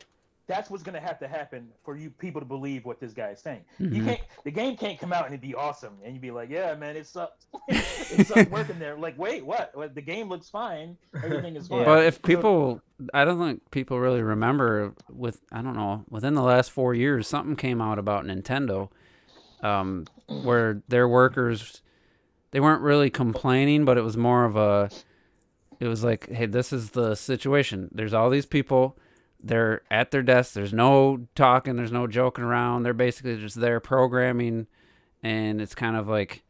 That's what's gonna have to happen for you people to believe what this guy is saying. The game can't come out and it'd be awesome, and you'd be like, yeah, man, it sucks. It sucks working there. Like, wait, what? The game looks fine. Everything is fine. But I don't think people really remember within the last 4 years, something came out about Nintendo, where their workers, they weren't really complaining, but it was more of it was like, hey, this is the situation. There's all these people. They're at their desks. There's no talking. There's no joking around. They're basically just there programming, and it's kind of like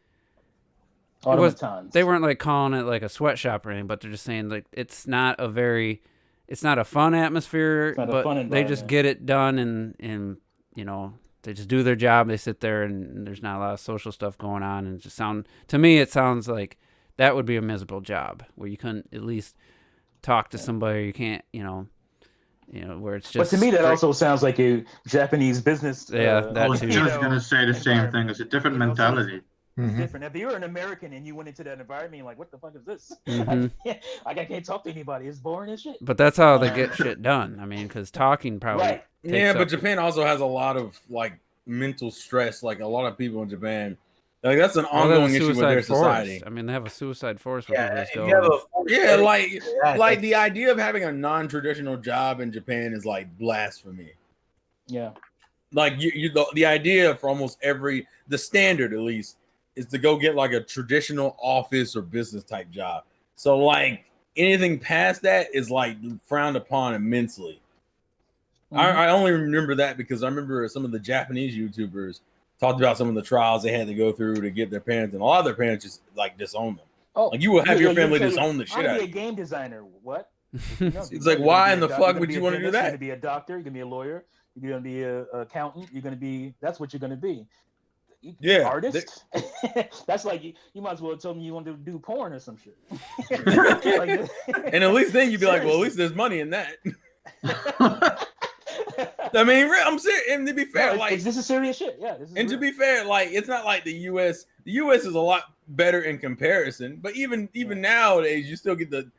they weren't like calling it like a sweatshop or anything, but they're just saying like it's not a fun atmosphere, but they just get it done, and they just do their job. They sit there, and there's not a lot of social stuff going on, and it sounds like that would be a miserable job where you couldn't at least talk to somebody. You can't, where it's just. But to me, that also sounds like a Japanese business. I was just going to say the same thing. It's a different mentality. It's different. If you're an American and you went into that environment, you're like, what the fuck is this? I can't talk to anybody. It's boring as shit. But that's how they get shit done. I mean, because talking probably Right. Yeah, but Japan also has a lot of like mental stress. Like a lot of people in Japan, like that's an ongoing issue with their society. I mean, they have a suicide force where people just go. Like the idea of having a non-traditional job in Japan is like blasphemy. Yeah. Like the idea for almost the standard at least is to go get like a traditional office or business type job. So like anything past that is like frowned upon immensely. I only remember that because I remember some of the Japanese YouTubers talked about some of the trials they had to go through to get their parents, and a lot of their parents just like disown them. Oh, like you will have your family disown the shit out of you. Be a game designer. What? It's like, why in the fuck would you want to do that? You're gonna be a doctor. You're gonna be a lawyer. You're gonna be an accountant. You're gonna be. That's what you're gonna be. Yeah, artist. That's like you might as well have told me you want to do porn or some shit. And at least then you'd be like, well, at least there's money in that. I mean, I'm serious. And to be fair, like this is serious shit. Yeah. And to be fair, like it's not like the U.S. The U.S. is a lot better in comparison, but even nowadays, you still get the.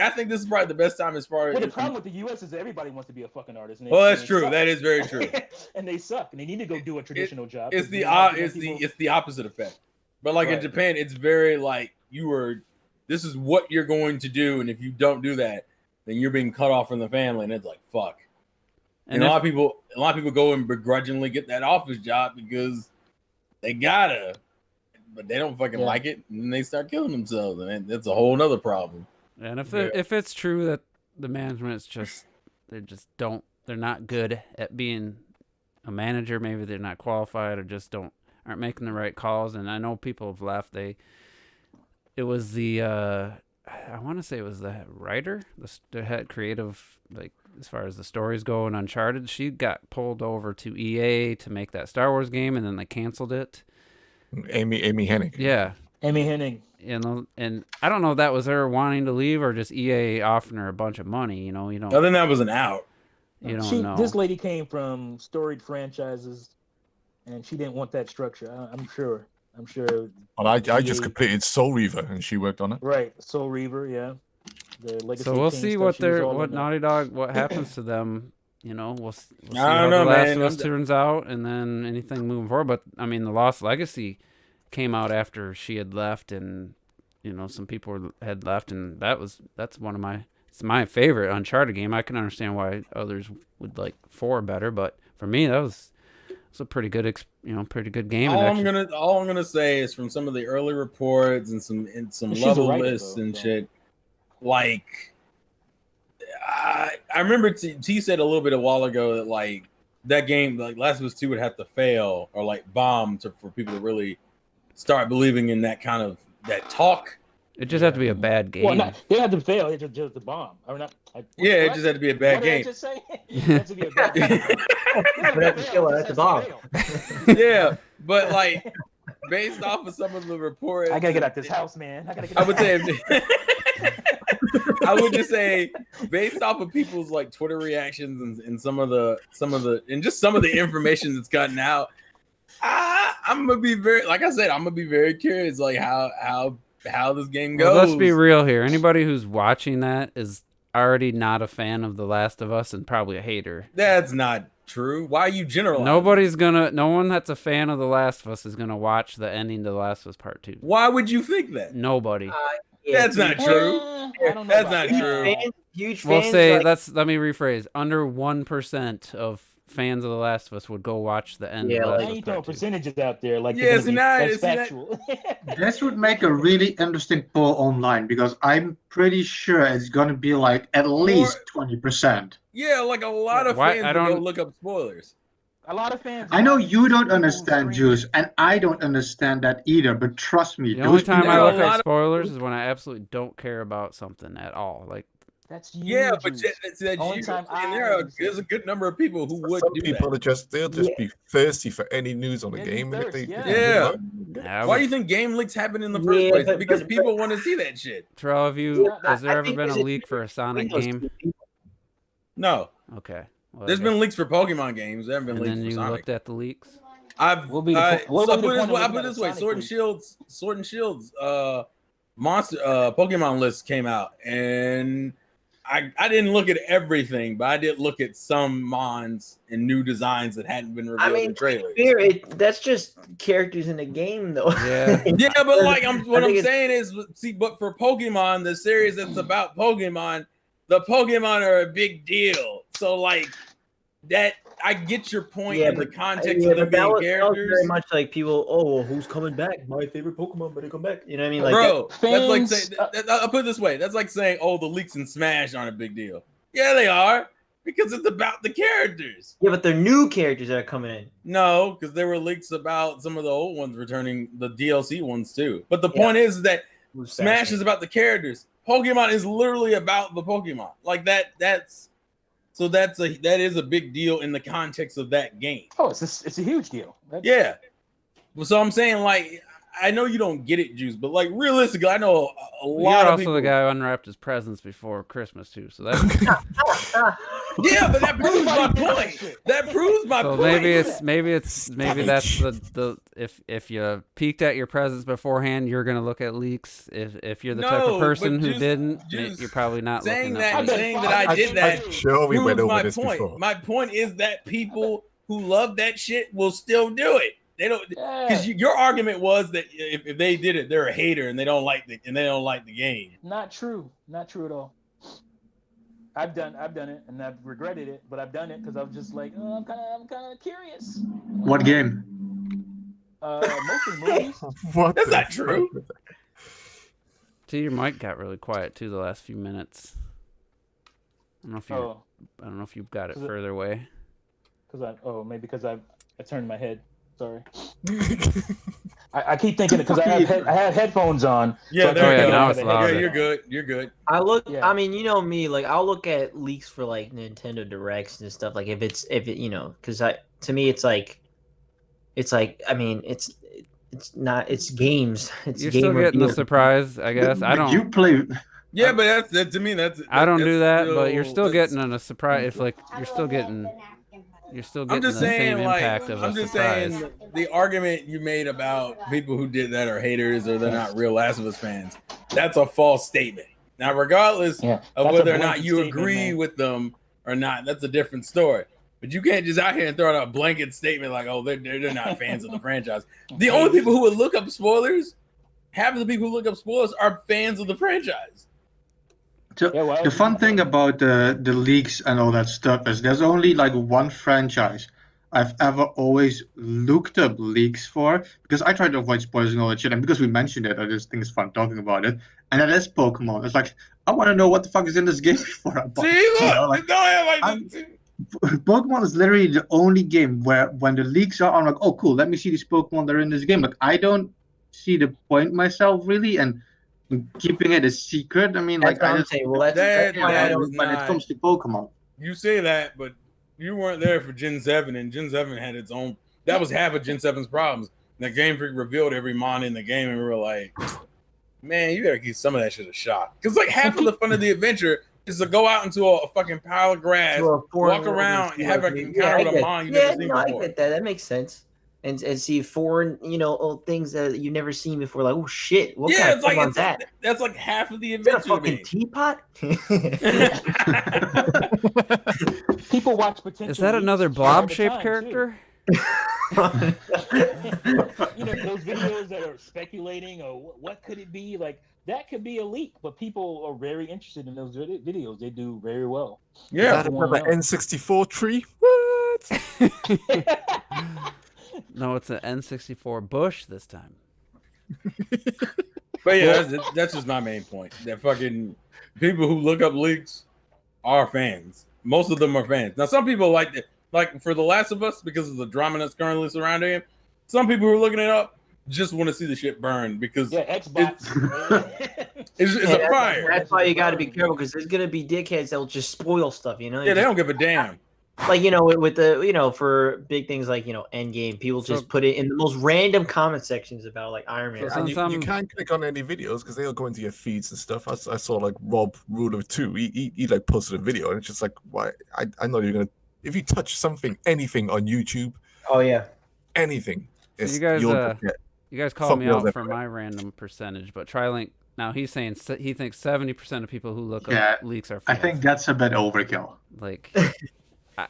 I think this is probably the best time as far as. Well, the problem with the U.S. is everybody wants to be a fucking artist. Well, that's true. That is very true. And they suck, and they need to go do a traditional job. It's the opposite effect. But like in Japan, it's very like this is what you're going to do, and if you don't do that, then you're being cut off from the family, and it's like fuck. And a lot of people go and begrudgingly get that office job because they gotta, but they don't fucking like it, and then they start killing themselves, and that's a whole nother problem. And if it's true that the management's they're not good at being a manager, maybe they're not qualified or just aren't making the right calls. And I know people have left. It was the I want to say it was the writer, the head creative, like as far as the stories go in Uncharted. She got pulled over to EA to make that Star Wars game, and then they canceled it. Amy Hennig. Yeah. Amy Hennig. And I don't know if that was her wanting to leave or just EA offering her a bunch of money. You don't. I think that was an out. You don't know. This lady came from storied franchises, and she didn't want that structure. I'm sure. Well, I just completed Soul Reaver, and she worked on it. Right, Soul Reaver, yeah. The Legacy so we'll King see stuff, what Naughty Dog, what happens to them. We'll see how The Last of Us turns out, and then anything moving forward. But I mean, The Lost Legacy came out after she had left, and some people had left, and that's one of it's my favorite Uncharted game. I can understand why others would like 4 better, but for me, that was a pretty good game. All I'm gonna say is from some of the early reports and some level lists and shit. Like, I remember T said a little bit a while ago that like that game, like Last of Us 2, would have to fail or like bomb for people to really start believing in that kind of that talk. It just had to be a bad game. Well, they had to fail. It just the bomb. Or not. It just had to be a bad game. What did I just say? It had to be a bad game. But have to kill it at the bomb. Yeah, but like based off of some of the reports, I gotta get out this house, man. I would say. I would just say, based off of people's like Twitter reactions and some of the and just some of the information that's gotten out, I'm gonna be very curious, like how this game goes. Well, let's be real here. Anybody who's watching that is already not a fan of The Last of Us and probably a hater. That's not true. Why are you generalizing? No one that's a fan of The Last of Us is gonna watch the ending to The Last of Us Part 2. Why would you think that? Nobody. That's not true. That's not true. Huge fans. We'll say let me rephrase. Under 1% of fans of The Last of Us would go watch the end. Yeah, of The Last like, of Us you throw Part 2. percentages out there, like that's factual. This would make a really interesting poll online because I'm pretty sure it's gonna be like at least 20%. Yeah, like a lot of fans will go look up spoilers. A lot of fans. I know you don't understand Juice, and I don't understand that either. But trust me, the only time I look at spoilers is when I absolutely don't care about something at all. Like that's you. Yeah, but that's and there's a good number of people who would do people that. They'll just be thirsty for any news on the game. And if they, Why do you think game leaks happen in the first place? Because people want to see that shit. Terrell, has there ever been a leak for a Sonic game? No. Okay. There's been leaks for Pokemon games. There haven't been leaks for Sonic. And then you looked at the leaks? What will be I put it this way: Sword and Shields, monster Pokemon list came out, and I didn't look at everything, but I did look at some mons and new designs that hadn't been revealed in trailers. That's just characters in the game, though. Yeah, yeah, but like what I'm saying is, see, but for Pokemon, the series that's about Pokemon, the Pokemon are a big deal. So like that. I get your point in the context of them being characters. That was very much like people, well, who's coming back? My favorite Pokemon better come back. You know what I mean? Like, bro, that's like saying, I'll put it this way. That's like saying, oh, the leaks in Smash aren't a big deal. Yeah, they are, because it's about the characters. Yeah, but they're new characters that are coming in. No, because there were leaks about some of the old ones returning, the DLC ones too. But the point is that Smash is about the characters. Pokemon is literally about the Pokemon. Like that's... So that is a big deal in the context of that game. Oh, it's a huge deal. Yeah. So I'm saying, like, I know you don't get it, Juice, but like realistically, I know a lot of people. You're also the guy who unwrapped his presents before Christmas too. So that's yeah, but that proves my point. That proves my point. Maybe that's the if you peeked at your presents beforehand, you're gonna look at leaks. If you're the type of person who didn't, you're probably not saying looking that. at Saying that I did that. I'm sure we went over this point. before. My point is that people who love that shit will still do it. They don't, because your argument was that if they did it, they're a hater and they don't like the game. Not true. Not true at all. I've done it and I've regretted it, but I've done it because I was just like, oh, I'm kind of curious. What game? Mostly movies. That's not true. See, your mic got really quiet too the last few minutes. I don't know if you've got it further away. Because I turned my head. Sorry. I keep thinking it because I have headphones on. Yeah, so now it's louder. Yeah, you're good. I mean, you know me, like I'll look at leaks for like Nintendo Directs and stuff. Like if it, you know, because to me it's like, I mean, it's games. You're still getting the surprise, I guess. I don't. You play. Yeah, but that's to me that's. I don't do that, but you're still getting a surprise. If like you're still getting the same impact of a surprise. I'm just saying the argument you made about people who did that are haters or they're not real Last of Us fans. That's a false statement. Now, regardless of whether or not you agree with them or not, that's a different story. But you can't just out here and throw out a blanket statement like, "Oh, they're not fans of the franchise." The only people who would look up spoilers, half of the people who look up spoilers are fans of the franchise. So the fun thing about the leaks and all that stuff is there's only like one franchise I've ever always looked up leaks for, because I try to avoid spoilers and all that shit, and because we mentioned it, I just think it's fun talking about it. And that is Pokemon. It's like, I want to know what the fuck is in this game before I buy it. Pokemon is literally the only game where when the leaks are, I'm like, oh cool, let me see these Pokemon that are in this game. Like I don't see the point myself really, and keeping it a secret. I mean, that's like I just say, well, that's why I don't. When it comes to Pokemon, you say that, but you weren't there for Gen 7, and Gen 7 had its own. That was half of Gen 7's problems. The Game Freak revealed every mon in the game, and we were like, man, you gotta give some of that shit a shot. Because like half of the fun of the adventure is to go out into a fucking pile of grass, walk around, and have an encounter with a mon you never seen before. I get that. That makes sense. And see foreign, things that you've never seen before. Like, oh shit, what kind of Pokemon's that? That's like half of the adventure. Is that a fucking teapot? People watch potential. Is that another blob-shaped character? Those videos that are speculating or what could it be, like that could be a leak, but people are very interested in those videos. They do very well. Yeah, is that another N64 tree? What? No, it's an N64 bush this time. But yeah, that's just my main point. That fucking people who look up leaks are fans. Most of them are fans. Now, some people like it, like for The Last of Us, because of the drama that's currently surrounding it. Some people who are looking it up just want to see the shit burn because Xbox. it's a fire. That's why you got to be careful, because there's gonna be dickheads that will just spoil stuff. Yeah, they don't give a damn. Like, with the, for big things like, Endgame, people just put it in the most random comment sections about like Iron Man. You can't click on any videos because they'll go into your feeds and stuff. I saw like Rob Ruler 2, he like posted a video and it's just like, why? I'm not even gonna, if you touch anything on YouTube. Oh yeah. anything, So it's, you guys, you'll just get you guys called me thumbnails out for everywhere. my random percentage, but TriLink now he's saying he thinks 70% of people who look Yeah, up leaks are I fans. think that's a bit overkill. Like,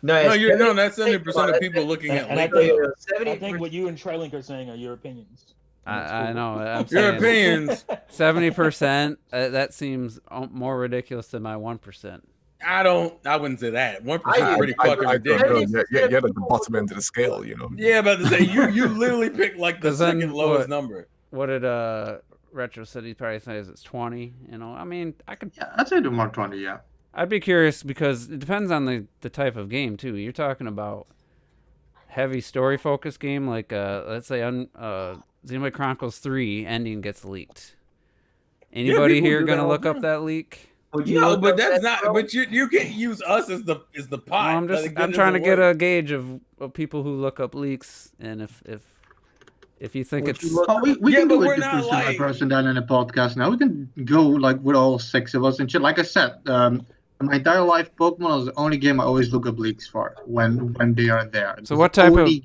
No, that's 70% of people looking at And I leaks. think, I think what you and Trilink are saying are your opinions. And that's I cool. know. I'm Your saying opinions. 70%. That seems more ridiculous than my 1%. I wouldn't say that. 1% is pretty I fucking don't ridiculous. know. You're at the bottom end of the scale, you know. Yeah, but to say you literally picked like the 'Cause then second lowest what- number. What did Retro City probably says it's 20? You know, I mean, Yeah, I'd say do more 20. Yeah. I'd be curious because it depends on the type of game too. You're talking about heavy story focused game like let's say Xenoblade Chronicles 3 ending gets leaked. Anybody people here do that gonna all look the up time. that leak? Would you No, look but up that's that, not. bro? But you can't use us as the pot. No, I'm trying to get a gauge of people who look up leaks, and if you think Would it's you look Oh, we Yeah, can but do we're it not person by like- person down in a podcast now. We can go like with all 6 of us and shit. Like I said, my entire life, Pokemon is the only game I always look up leaks for when they are there. So It's what the type of only-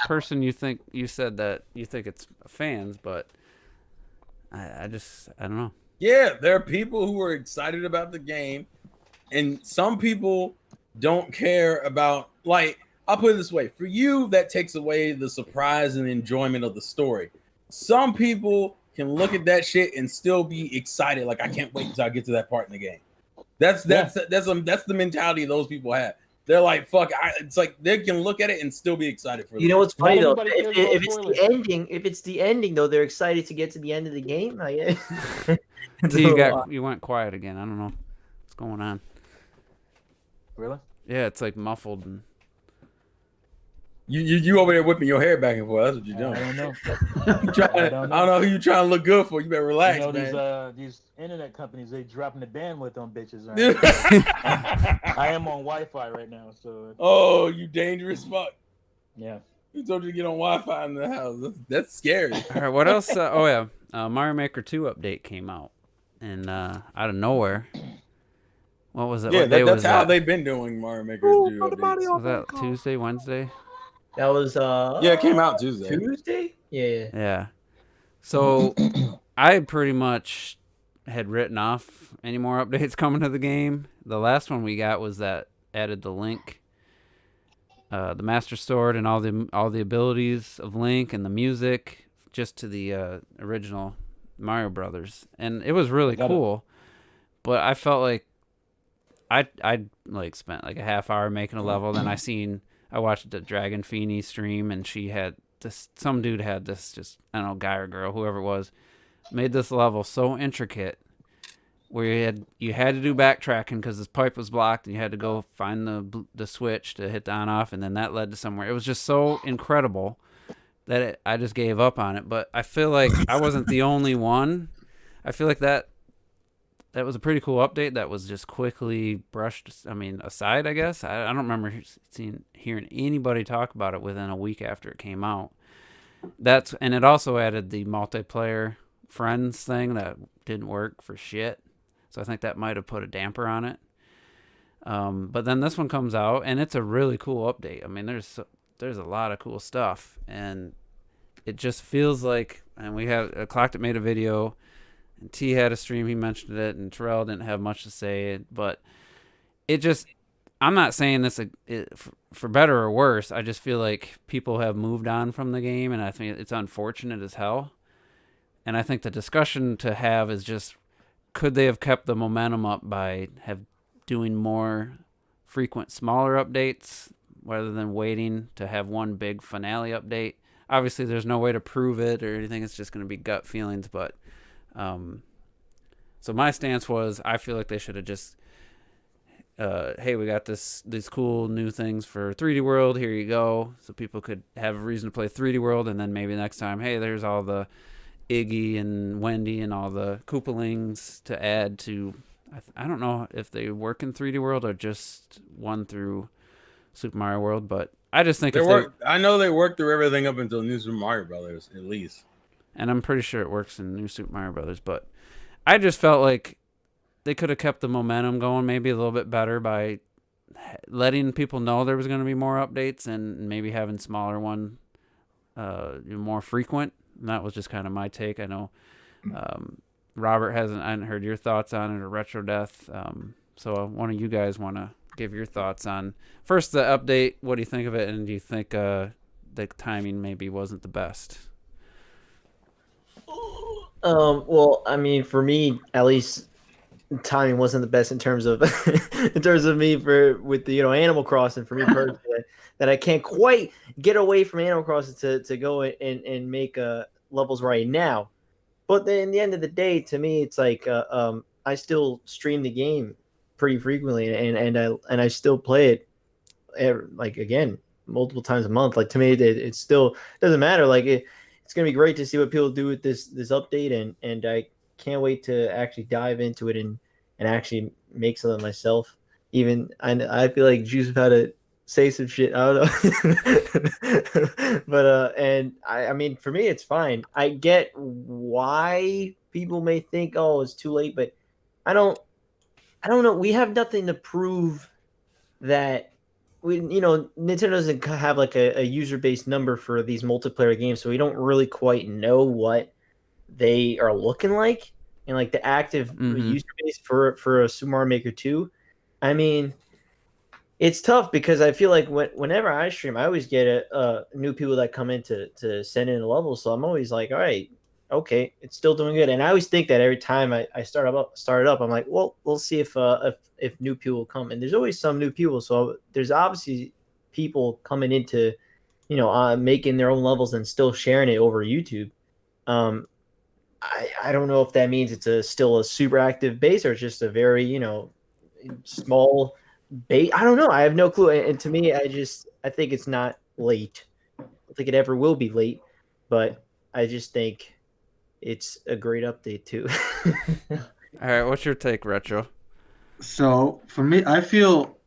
person you said that you think it's fans, but I don't know. Yeah, there are people who are excited about the game, and some people don't care about. Like, I'll put it this way: for you, that takes away the surprise and enjoyment of the story. Some people can look at that shit and still be excited. Like, I can't wait until I get to that part in the game. That's the mentality those people have. They're like, fuck. It's like they can look at it and still be excited for. You know what's funny though? everybody cares If about it's spoilers. the ending, though, they're excited to get to the end of the game. You went quiet again. I don't know what's going on. Really? Yeah, it's like muffled. And You over there whipping your hair back and forth. That's what you're doing. I don't know. I don't know who you trying to look good for. You better relax, You know, man. these internet companies, they dropping the bandwidth on bitches. Right? I am on Wi-Fi right now, so Oh, you dangerous fuck. yeah. Who told you to get on Wi-Fi in the house? That's scary. all right, what else? Mario Maker 2 update came out, and out of nowhere. What was it? Yeah, What day that's was how that? they've been doing Mario Maker 2 updates. Was that Tuesday, Wednesday? That was Yeah, it came out Tuesday. Tuesday. Yeah. Yeah. So I pretty much had written off any more updates coming to the game. The last one we got was that added the Link, the Master Sword, and all the abilities of Link and the music just to the original Mario Brothers, and it was really cool. But I felt like I like spent like a half hour making a level. Then I watched the Dragon Feeny stream, and she had some dude had this, just, I don't know, guy or girl, whoever it was, made this level so intricate where you had to do backtracking because this pipe was blocked, and you had to go find the switch to hit the on off, and then that led to somewhere. It was just so incredible that I just gave up on it. But I feel like I wasn't the only one. I feel like that was a pretty cool update that was just quickly brushed, aside, I guess. I don't remember hearing anybody talk about it within a week after it came out. And it also added the multiplayer friends thing that didn't work for shit. So I think that might have put a damper on it. But then this one comes out, and it's a really cool update. I mean, there's a lot of cool stuff, and it just feels like, and we have Clocked It made a video, and T had a stream, he mentioned it, and Terrell didn't have much to say, but it just, I'm not saying this for better or worse. I just feel like people have moved on from the game, and I think it's unfortunate as hell. And I think the discussion to have is just, could they have kept the momentum up by doing more frequent, smaller updates rather than waiting to have one big finale update? Obviously, there's no way to prove it or anything. It's just going to be gut feelings, but so my stance was, I feel like they should have just, hey, we got these cool new things for 3D World, here you go, so people could have a reason to play 3D World, and then maybe next time, hey, there's all the Iggy and Wendy and all the Koopalings to add to. I don't know if they work in 3D World or just one through Super Mario World, but I just think I know they work through everything up until New Super Mario Brothers, at least. And I'm pretty sure it works in New Super Mario Brothers, but I just felt like they could have kept the momentum going maybe a little bit better by letting people know there was going to be more updates and maybe having smaller one more frequent. And that was just kind of my take. I know Robert I hadn't heard your thoughts on it, or Retro Death. So one of you guys want to give your thoughts on first the update. What do you think of it, and do you think the timing maybe wasn't the best? Well, I mean, for me, at least, timing wasn't the best in terms of me with the Animal Crossing for me personally. That I can't quite get away from Animal Crossing to go and make levels right now. But then in the end of the day, to me, it's like I still stream the game pretty frequently, and I still play it like again multiple times a month. Like to me, it still doesn't matter. Like it's gonna be great to see what people do with this update, and I can't wait to actually dive into it and actually make something myself. Even I feel like Juice had to say some shit. I don't know, but and I mean, for me, it's fine. I get why people may think, oh, it's too late, but I don't know. We have nothing to prove that Nintendo doesn't have like a user base number for these multiplayer games, so we don't really quite know what they are looking like and like the active user base for a Super Mario Maker 2. I mean, it's tough because I feel like whenever I stream, I always get new people that come in to send in a level. So I'm always like, all right, okay, it's still doing good. And I always think that every time I start it up, I'm like, well, we'll see if new people come. And there's always some new people. So there's obviously people coming into, making their own levels and still sharing it over YouTube. I don't know if that means it's still a super active base or it's just a very, small base. I don't know. I have no clue. And to me, I think it's not late. I don't think it ever will be late, but I just think it's a great update too. All right, what's your take, Retro? So for me, I feel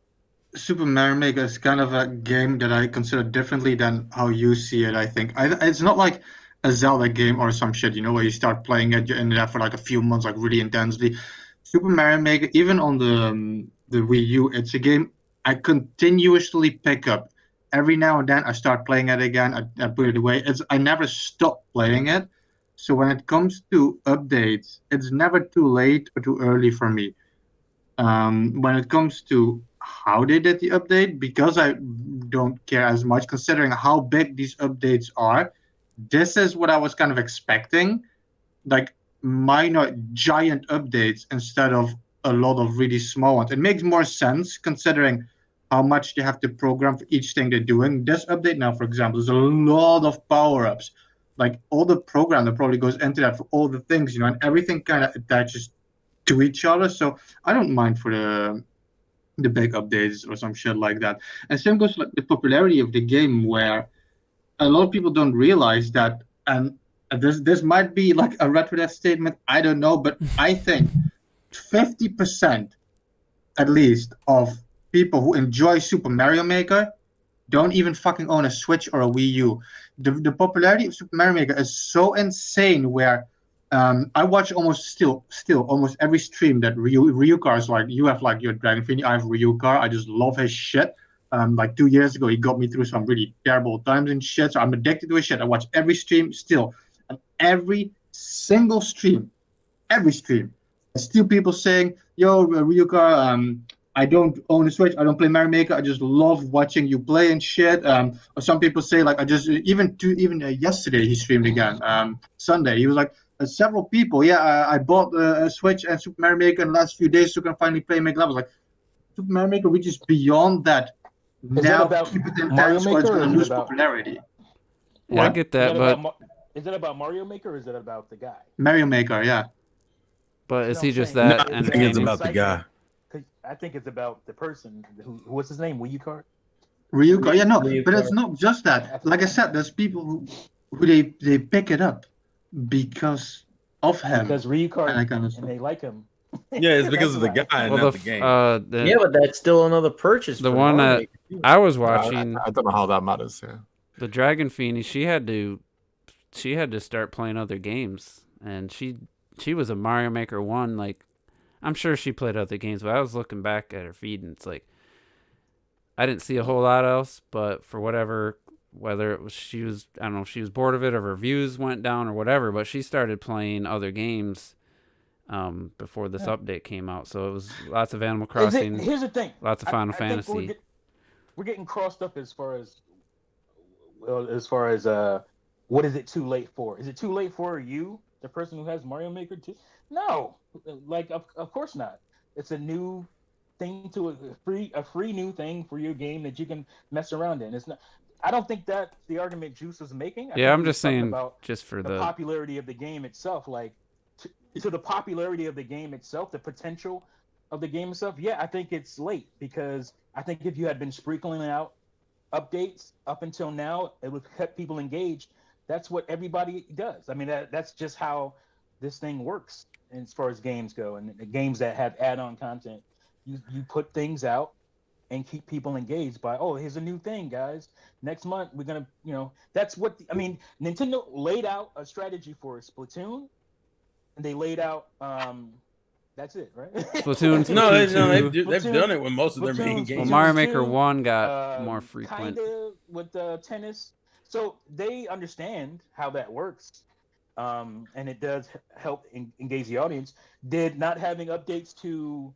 Super Mario Maker is kind of a game that I consider differently than how you see it. I think it's not like a Zelda game or some shit, where you start playing it, you're in there for like a few months, like really intensely. Super Mario Maker, even on the Wii U, it's a game I continuously pick up. Every now and then, I start playing it again. I put it away. I never stop playing it. So when it comes to updates, it's never too late or too early for me. When it comes to how they did the update, because I don't care as much, considering how big these updates are, this is what I was kind of expecting, like minor giant updates instead of a lot of really small ones. It makes more sense considering how much they have to program for each thing they're doing. This update now, for example, there's a lot of power-ups. Like all the program that probably goes into that for all the things, and everything kind of attaches to each other. So I don't mind for the big updates or some shit like that. And same goes like the popularity of the game, where a lot of people don't realize that. And this might be like a Retro Death statement, I don't know, but I think 50% at least of people who enjoy Super Mario Maker don't even fucking own a Switch or a Wii U. The popularity of Super Mario Maker is so insane, where I watch almost almost every stream that Ryucar is like. You have like your Dragon Phoenix, I have Ryucar. I just love his shit. Like 2 years ago, he got me through some really terrible times and shit. So I'm addicted to his shit. I watch every stream still, and every single stream, there's still people saying, "Yo, Ryucar, I don't own a Switch. I don't play Mario Maker. I just love watching you play and shit." Or some people say like, I just even yesterday he streamed again. Sunday he was like, several people. Yeah, I bought a Switch and Super Mario Maker in the last few days, so I can finally play and make levels. Like Super Mario Maker reaches beyond that. Is Now it about keep it intense, Mario or it's Maker, going or to is it lose about popularity. Yeah, I get that, but is it about Mario Maker or is it about the guy? Mario Maker, yeah. but is No, he I'm just saying- that No, I think it's entertaining? about the guy. 'Cause I think it's about the person what's his name? Ryucar? Ryuko, yeah, no, Ryuko. but it's not just that. Like I said, there's people who they pick it up because of him. Because Ryucar And I kind of and they like him. Yeah, it's because of the That's guy, why. not the game. Yeah, but that's still another purchase. The for one Mario that Maker, too. I was watching, I don't know how that matters. Yeah. the Dragon Phoenix, she had to start playing other games, and she was a Mario Maker 1. Like, I'm sure she played other games, but I was looking back at her feed, and it's like I didn't see a whole lot else, but for whatever whether it was I don't know if she was bored of it or her views went down or whatever, but she started playing other games before this update came out. So it was lots of Animal Crossing. Here's the thing. Lots of Final I Fantasy. think we're getting crossed up as far as what is it too late for? Is it too late for you, the person who has Mario Maker 2? No, like of course not. It's a new thing to a free new thing for your game that you can mess around in. It's not. I don't think that's the argument Juice was making. I'm just saying about just for the popularity of the game itself, like to the popularity of the game itself, the potential of the game itself. Yeah, I think it's late because I think if you had been sprinkling out updates up until now, it would have kept people engaged. That's what everybody does. I mean, that's just how this thing works as far as games go, and the games that have add-on content. You put things out and keep people engaged by, oh, here's a new thing, guys. Next month we're gonna, that's what Nintendo laid out a strategy for Splatoon, and they laid out that's it, right? Splatoon. No, Splatoon they've done it with most of their main games. Well, Mario Maker 1 got more frequent. Kinda with tennis. So they understand how that works, and it does help engage the audience. Did not having updates to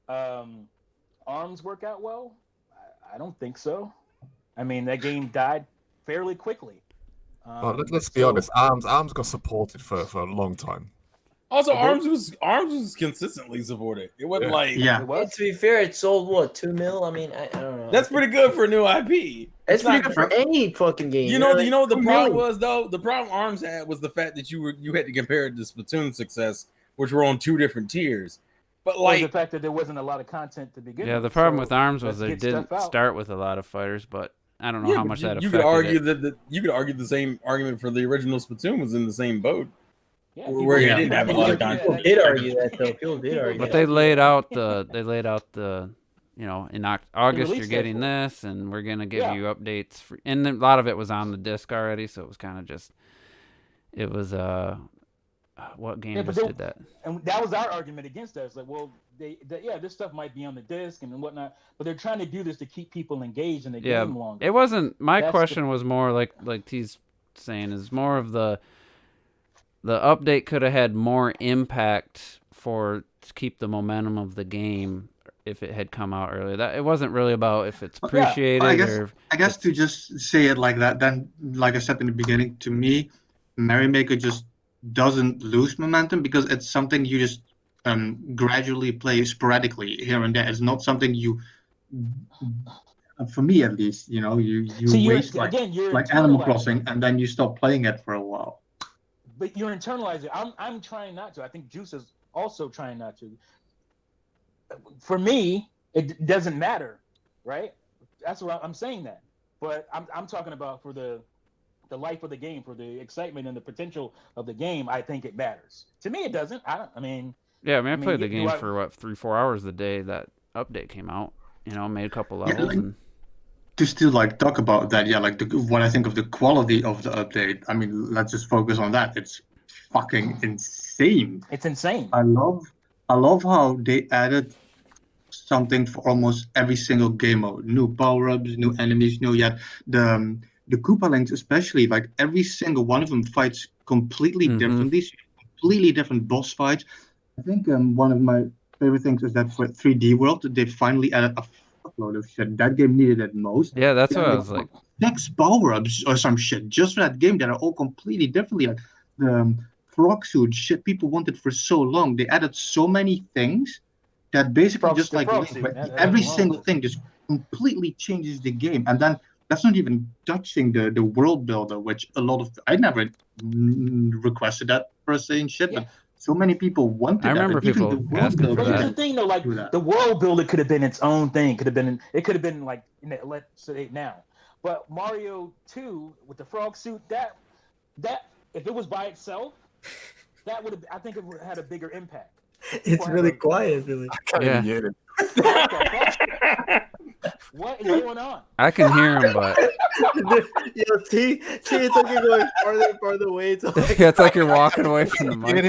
ARMS work out well? I don't think so. I mean, that game died fairly quickly. Let's be honest. ARMS got supported for a long time. Also, ARMS was consistently supported. It wasn't To be fair, it sold what, 2 mil? I mean, I don't know. That's pretty good for a new IP. It's pretty good for any fucking game. You know what the problem was though? The problem ARMS had was the fact that you had to compare it to Splatoon's success, which were on 2 different tiers. But like the fact that there wasn't a lot of content to begin with. Yeah, the problem with ARMS was they didn't start with a lot of fighters, but I don't know how much that affected. You could argue you could argue the same argument for the original Splatoon was in the same boat. Yeah, where you didn't have a lot of content. People did argue that though. People did argue. But they laid out the in August you're getting this, and we're gonna give you updates. And a lot of it was on the disc already, so it was kind of just what game just did that? And that was our argument against that. It's like, well, this stuff might be on the disc and whatnot, but they're trying to do this to keep people engaged in the game longer. It wasn't. My question was more like T's saying is more of the update could have had more impact to keep the momentum of the game if it had come out earlier. That it wasn't really about if it's appreciated. I guess to just say it like that, then like I said in the beginning, to me, Mario Maker just doesn't lose momentum because it's something you just gradually play sporadically here and there. It's not something you, for me at least, you waste like Animal Crossing and then you stop playing it for a while. But you're internalizing. I'm trying not to. I think Juice is also trying not to. For me, it doesn't matter, right? That's what I'm saying that. But I'm talking about for the life of the game, for the excitement and the potential of the game. I think it matters. To me, it doesn't. I played the game for 3-4 hours the day that update came out. Made a couple levels and. Just to talk about that, what I think of the quality of the update. I mean, let's just focus on that. It's fucking insane. It's insane. I love how they added something for almost every single game mode. New power-ups, new enemies, the Koopa Links especially, like every single one of them fights completely differently, completely different boss fights. I think one of my favorite things is that for 3D World, they finally added a load of shit. That game needed it most. Yeah, that's what I was like. 6 power-ups or some shit just for that game that are all completely differently. Like the frog suit shit people wanted for so long. They added so many things that basically every single thing just completely changes the game. And then that's not even touching the world builder, which I never requested that per se and shit, but so many people wanted that. I remember people asking for that. Here's the thing, though, the world builder could have been its own thing. It could have been like, let's say now. But Mario 2 with the frog suit, that if it was by itself, that would have, I think it would have had a bigger impact. It's really quiet, really. I can't even hear it. What is going on? I can hear him, but T, it's like you're going farther and farther away. It's like you're walking away from the mic.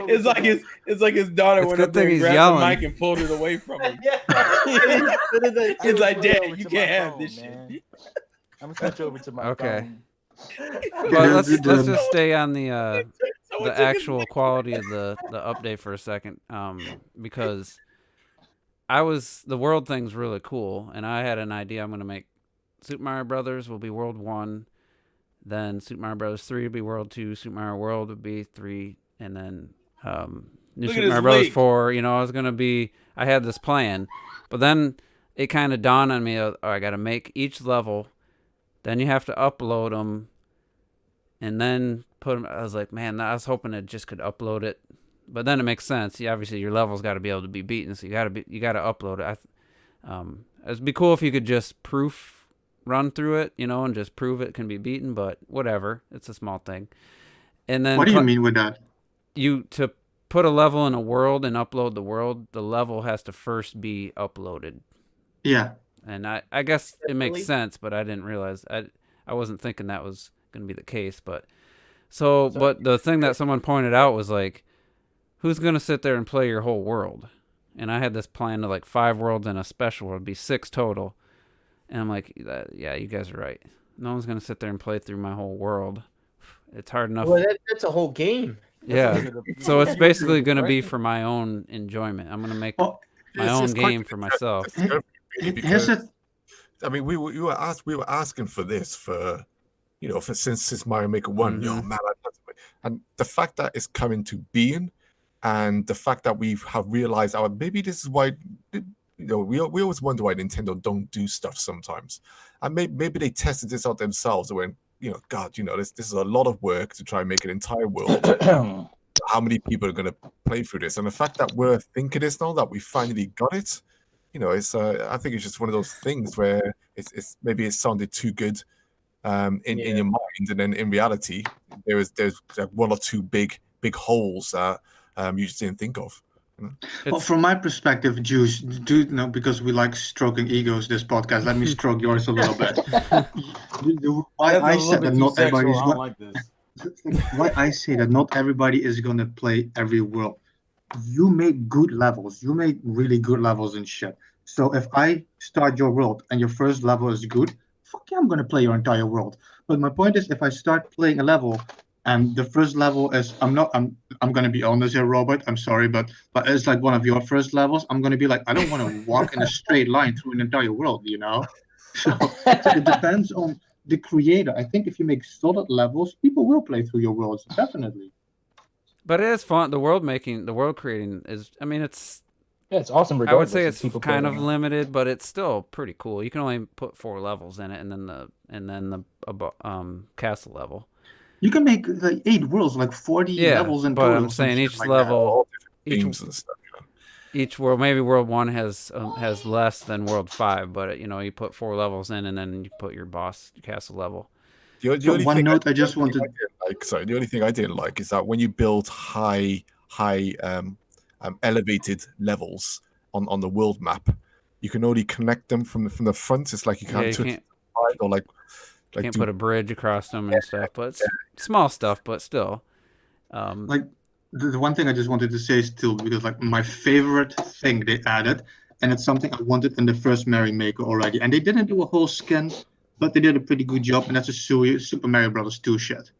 It's like his daughter went up there and grabbed the mic and pulled it away from him. It's like, Dad, you can't have this shit. I'm gonna switch over to my Okay. phone. But let's just stay on the actual quality of the update for a second, because the world thing's really cool, and I had an idea. I'm gonna make Super Mario Brothers will be World 1, then Super Mario Bros. 3 will be World 2, Super Mario World would be 3, and then New Super Mario Bros. 4. I had this plan, but then it kind of dawned on me, I got to make each level, then you have to upload them, and then put them. I was like, man, I was hoping it just could upload it, but then it makes sense. Obviously, your level's got to be able to be beaten, so you got to upload it. It'd be cool if you could just proof run through it, and just prove it can be beaten, but whatever. It's a small thing. And then What do you mean with that? To put a level in a world and upload the world, the level has to first be uploaded. Yeah. And I guess it makes sense, but I didn't realize I wasn't thinking that was going to be the case. But the thing that someone pointed out was like, who's going to sit there and play your whole world? And I had this plan of like 5 worlds and a special world, it'd be 6 total. And I'm like, yeah, you guys are right. No one's going to sit there and play through my whole world. It's hard enough. Well, that's a whole game. Yeah. So it's basically going to be for my own enjoyment. I'm going to make my own game for myself. I mean, we were asking for this for since Mario Maker 1. Mm-hmm. Man, and the fact that it's coming to being, and the fact that we have realized maybe this is why. We always wonder why Nintendo don't do stuff sometimes, and maybe they tested this out themselves and went, God, this is a lot of work to try and make an entire world. How many people are going to play through this? And the fact that we're thinking this now, that we finally got it, it's I think it's just one of those things where it's maybe it sounded too good in your mind, and then in reality there's like 1 or 2 big holes that you just didn't think of. Well, from my perspective, Juice, because we like stroking egos this podcast, let me stroke yours a little bit. Why I said that not everybody's going like this. Why I say that not everybody is going to play every world. You make good levels. You make really good levels and shit. So if I start your world and your first level is good, fuck yeah, I'm going to play your entire world. But my point is, if I start playing a level and the first level is, I'm going to be honest here, Robert, I'm sorry, but it's like one of your first levels, I'm going to be like, I don't want to walk in a straight line through an entire world, So it depends on the creator. I think if you make solid levels, people will play through your worlds, definitely. But it is fun. The world creating is, it's awesome. I would say it's kind of limited, but it's still pretty cool. You can only put 4 levels in it, and then the castle level. You can make like 8 worlds, like 40 levels in total. But I'm saying each level, each world, maybe World 1 has less than World 5, but you put 4 levels in, and then you put your boss castle level. The only thing I didn't like is that when you build high elevated levels on the world map, you can only connect them from the front. It's like you can't or like can't put a bridge across them and stuff, but it's small stuff, but still. Like the one thing I just wanted to say still, because like my favorite thing they added, and it's something I wanted in the first Mario Maker already, and they didn't do a whole skin, but they did a pretty good job, and that's a Super Mario Bros. 2 shit.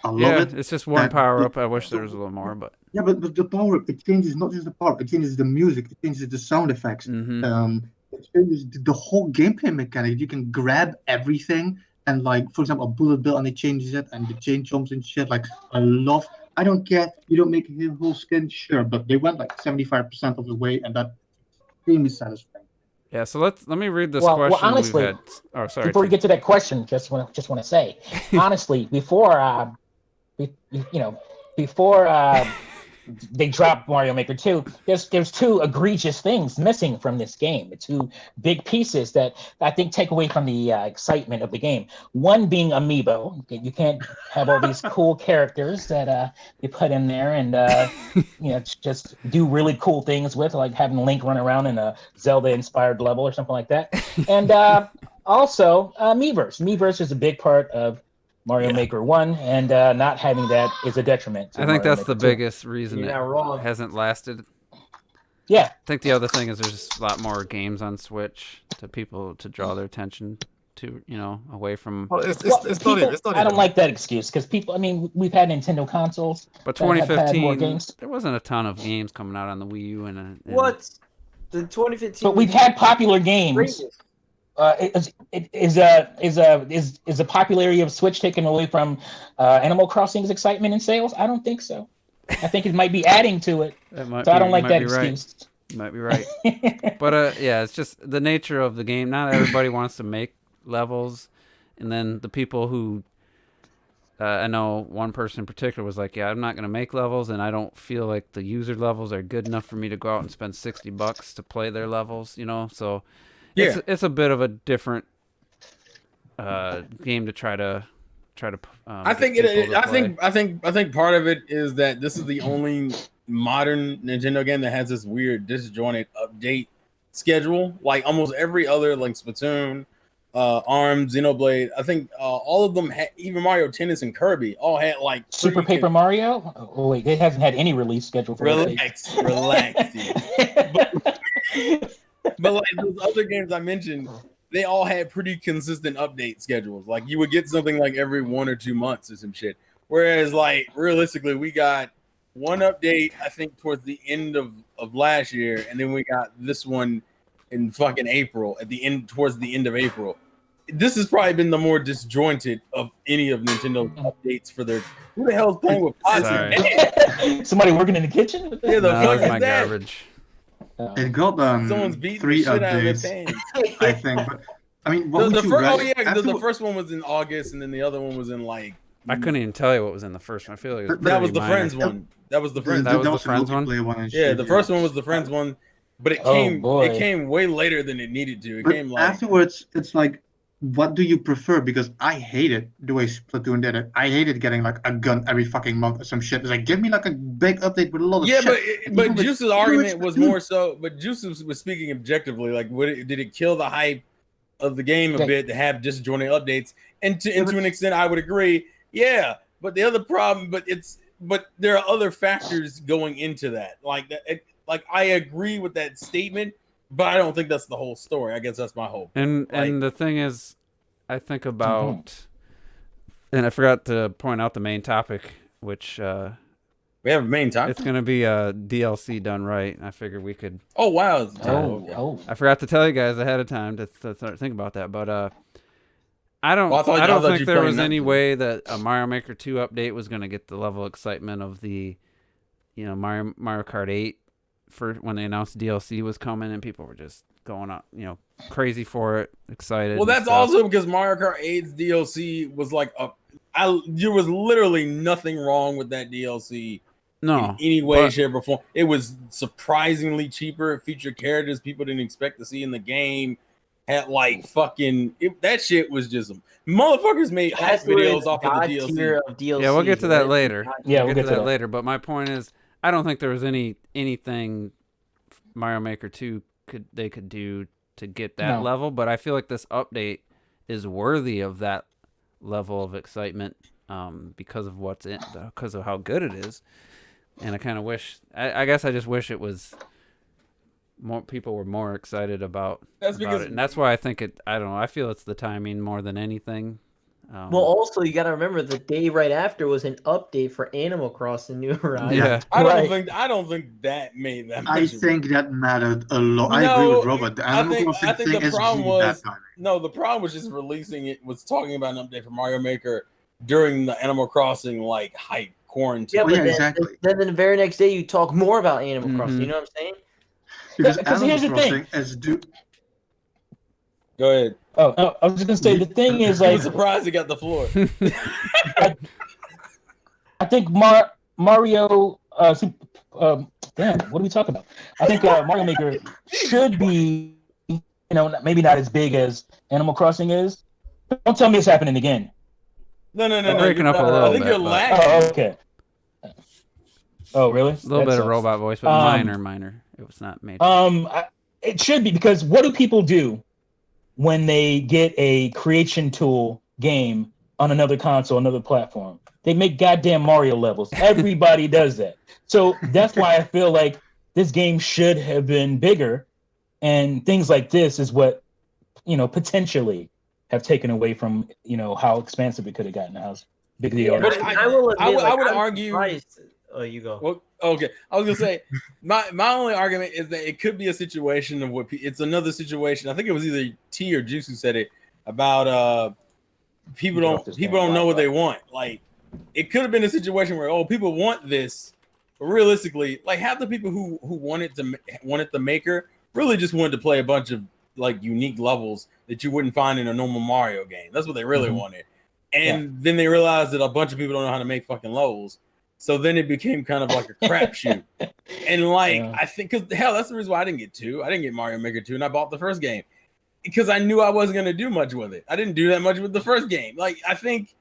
I love it. It's just one power up. I wish there was a little more, but but the power up, it changes not just the power up, it changes the music, it changes the sound effects. Mm-hmm. It changes the whole gameplay mechanic. You can grab everything. And like, for example, a bullet bill, and it changes it, and the chain jumps and shit. Like, I don't care. You don't make a whole skin, sure, but they went like 75% of the way, and that's extremely satisfying. Yeah. So let me read this question. Well, honestly, we've had. Oh, sorry. Before we get to that question, just want to say, honestly, before they dropped Mario Maker 2, there's 2 egregious things missing from this game. The 2 big pieces that I think take away from the excitement of the game. One being Amiibo. You can't have all these cool characters that you put in there and just do really cool things with, like having Link run around in a Zelda-inspired level or something like that. And also Miiverse. Miiverse is a big part of Mario Maker 1, and not having that is a detriment to I think Mario that's Maker the 2. biggest reason it hasn't lasted. Yeah. I think the other thing is there's just a lot more games on Switch to people to draw their attention to away from. Well, it's Well, not people, even. It's not I don't even. like that excuse because people. I mean, we've had Nintendo consoles But that have had more 2015, games, there wasn't a ton of games coming out on the Wii U and What? The 2015. but we've had popular games. greatest. Is the popularity of Switch taken away from Animal Crossing's excitement and sales? I don't think so. I think it might be adding to it. So I don't like that excuse. You might be right. But yeah, it's just the nature of the game. Not everybody wants to make levels, and then the people who I know one person in particular was like, "Yeah, I'm not going to make levels, and I don't feel like the user levels are good enough for me to go out and spend $60 to play their levels." So Yeah. it's a bit of a different game to try to. I think I think part of it is that this is the only modern Nintendo game that has this weird disjointed update schedule. Like almost every other, like Splatoon, ARMS, Xenoblade, I think all of them had, even Mario Tennis and Kirby, all had like Super Paper Mario. Oh wait, it hasn't had any release schedule for relax. But like those other games I mentioned, they all had pretty consistent update schedules. Like you would get something like every 1 or 2 months or some shit. Whereas like realistically, we got one update, I think, towards the end of last year, and then we got this one in fucking April, towards the end of April. This has probably been the more disjointed of any of Nintendo's updates for their. Who the hell's playing with pots? Sorry. Somebody working in the kitchen? Yeah, the No, fuck it's is my that? garbage. It got Someone's beating 3 the shit out of their updates, pants. I think. But I mean, what would you the first one was in August, and then the other one was in like. I couldn't even tell you what was in the first one. I feel like it was That was the pretty minor. Friends one. That was the Friends. That was the the Friends one? multiplayer one and Yeah, shit, the first one was the Friends one, but it came way later than it needed to. It But came like afterwards, it's like, what do you prefer? Because I hated the way Splatoon did it. I hated getting like a gun every fucking month or some shit. It's like, give me like a big update with a lot of shit. but Juice's argument was more so. But Juice was speaking objectively. Like, did it kill the hype of the game a bit to have disjointed updates? And to an extent, I would agree. Yeah, but the other problem, but there are other factors going into that. Like that, like I agree with that statement, but I don't think that's the whole story. I guess that's my hope. And the thing is, I think about, and I forgot to point out the main topic, which we have a main topic. It's gonna be a DLC done right. I figured we could. Oh wow! I forgot to tell you guys ahead of time to start thinking about that, but I don't think there was any way that a Mario Maker 2 update was gonna get the level of excitement of the, Mario Kart 8 for when they announced DLC was coming and people were just going up, crazy for it, excited. Well, that's also because Mario Kart 8's DLC was like there was literally nothing wrong with that DLC. No, in any way, shape, or form. It was surprisingly cheaper. It featured characters people didn't expect to see in the game. Had like that shit was just motherfuckers made hype videos off of the DLC. Yeah, we'll get to that later. Yeah, we'll get to that later. But my point is, I don't think there was anything Mario Maker 2 they could do to get that level. But I feel like this update is worthy of that level of excitement because of how good it is. And I kind of wish, I guess I just wish it was more people were more excited about it. And that's why I think I don't know, I feel it's the timing more than anything. Well, also you got to remember the day right after was an update for Animal Crossing New Horizons. Yeah, I don't think that made that much. I think that mattered a lot. I agree with Robert. The Animal Crossing thing is really bad timing. No, the problem was just releasing it. Was talking about an update for Mario Maker during the Animal Crossing like hype quarantine. Yeah, but exactly. Then the very next day you talk more about Animal Crossing. You know what I'm saying? Because here's the thing. Go ahead. Oh, I was just gonna say the thing is like. I'm surprised he got the floor. I think Mario. Damn, what are we talking about? I think Mario Maker should be, maybe not as big as Animal Crossing is. Don't tell me it's happening again. No. Breaking up a little I think bit, you're lagging. Oh, okay. Oh, really? A little bit of robot voice, but minor. It was not major. It should be, because what do people do when they get a creation tool game on another console, another platform? They make goddamn Mario levels. Everybody does that. So that's why I feel like this game should have been bigger, and things like this is what, potentially have taken away from how expansive it could have gotten. How big the Yeah, audience. But I will admit, I would I'm argue. surprised. Oh, you go. Well, okay. I was gonna say my only argument is that it could be a situation of it's another situation. I think it was either T or Juice who said it about people don't know what they want. Like it could have been a situation where people want this, but realistically, like half the people who wanted the maker really just wanted to play a bunch of like unique levels that you wouldn't find in a normal Mario game. That's what they really wanted. And then they realized that a bunch of people don't know how to make fucking levels. So then it became kind of like a crapshoot. And like, I think, because hell, that's the reason why I didn't get 2. I didn't get Mario Maker 2, and I bought the first game because I knew I wasn't going to do much with it. I didn't do that much with the first game. Like, I think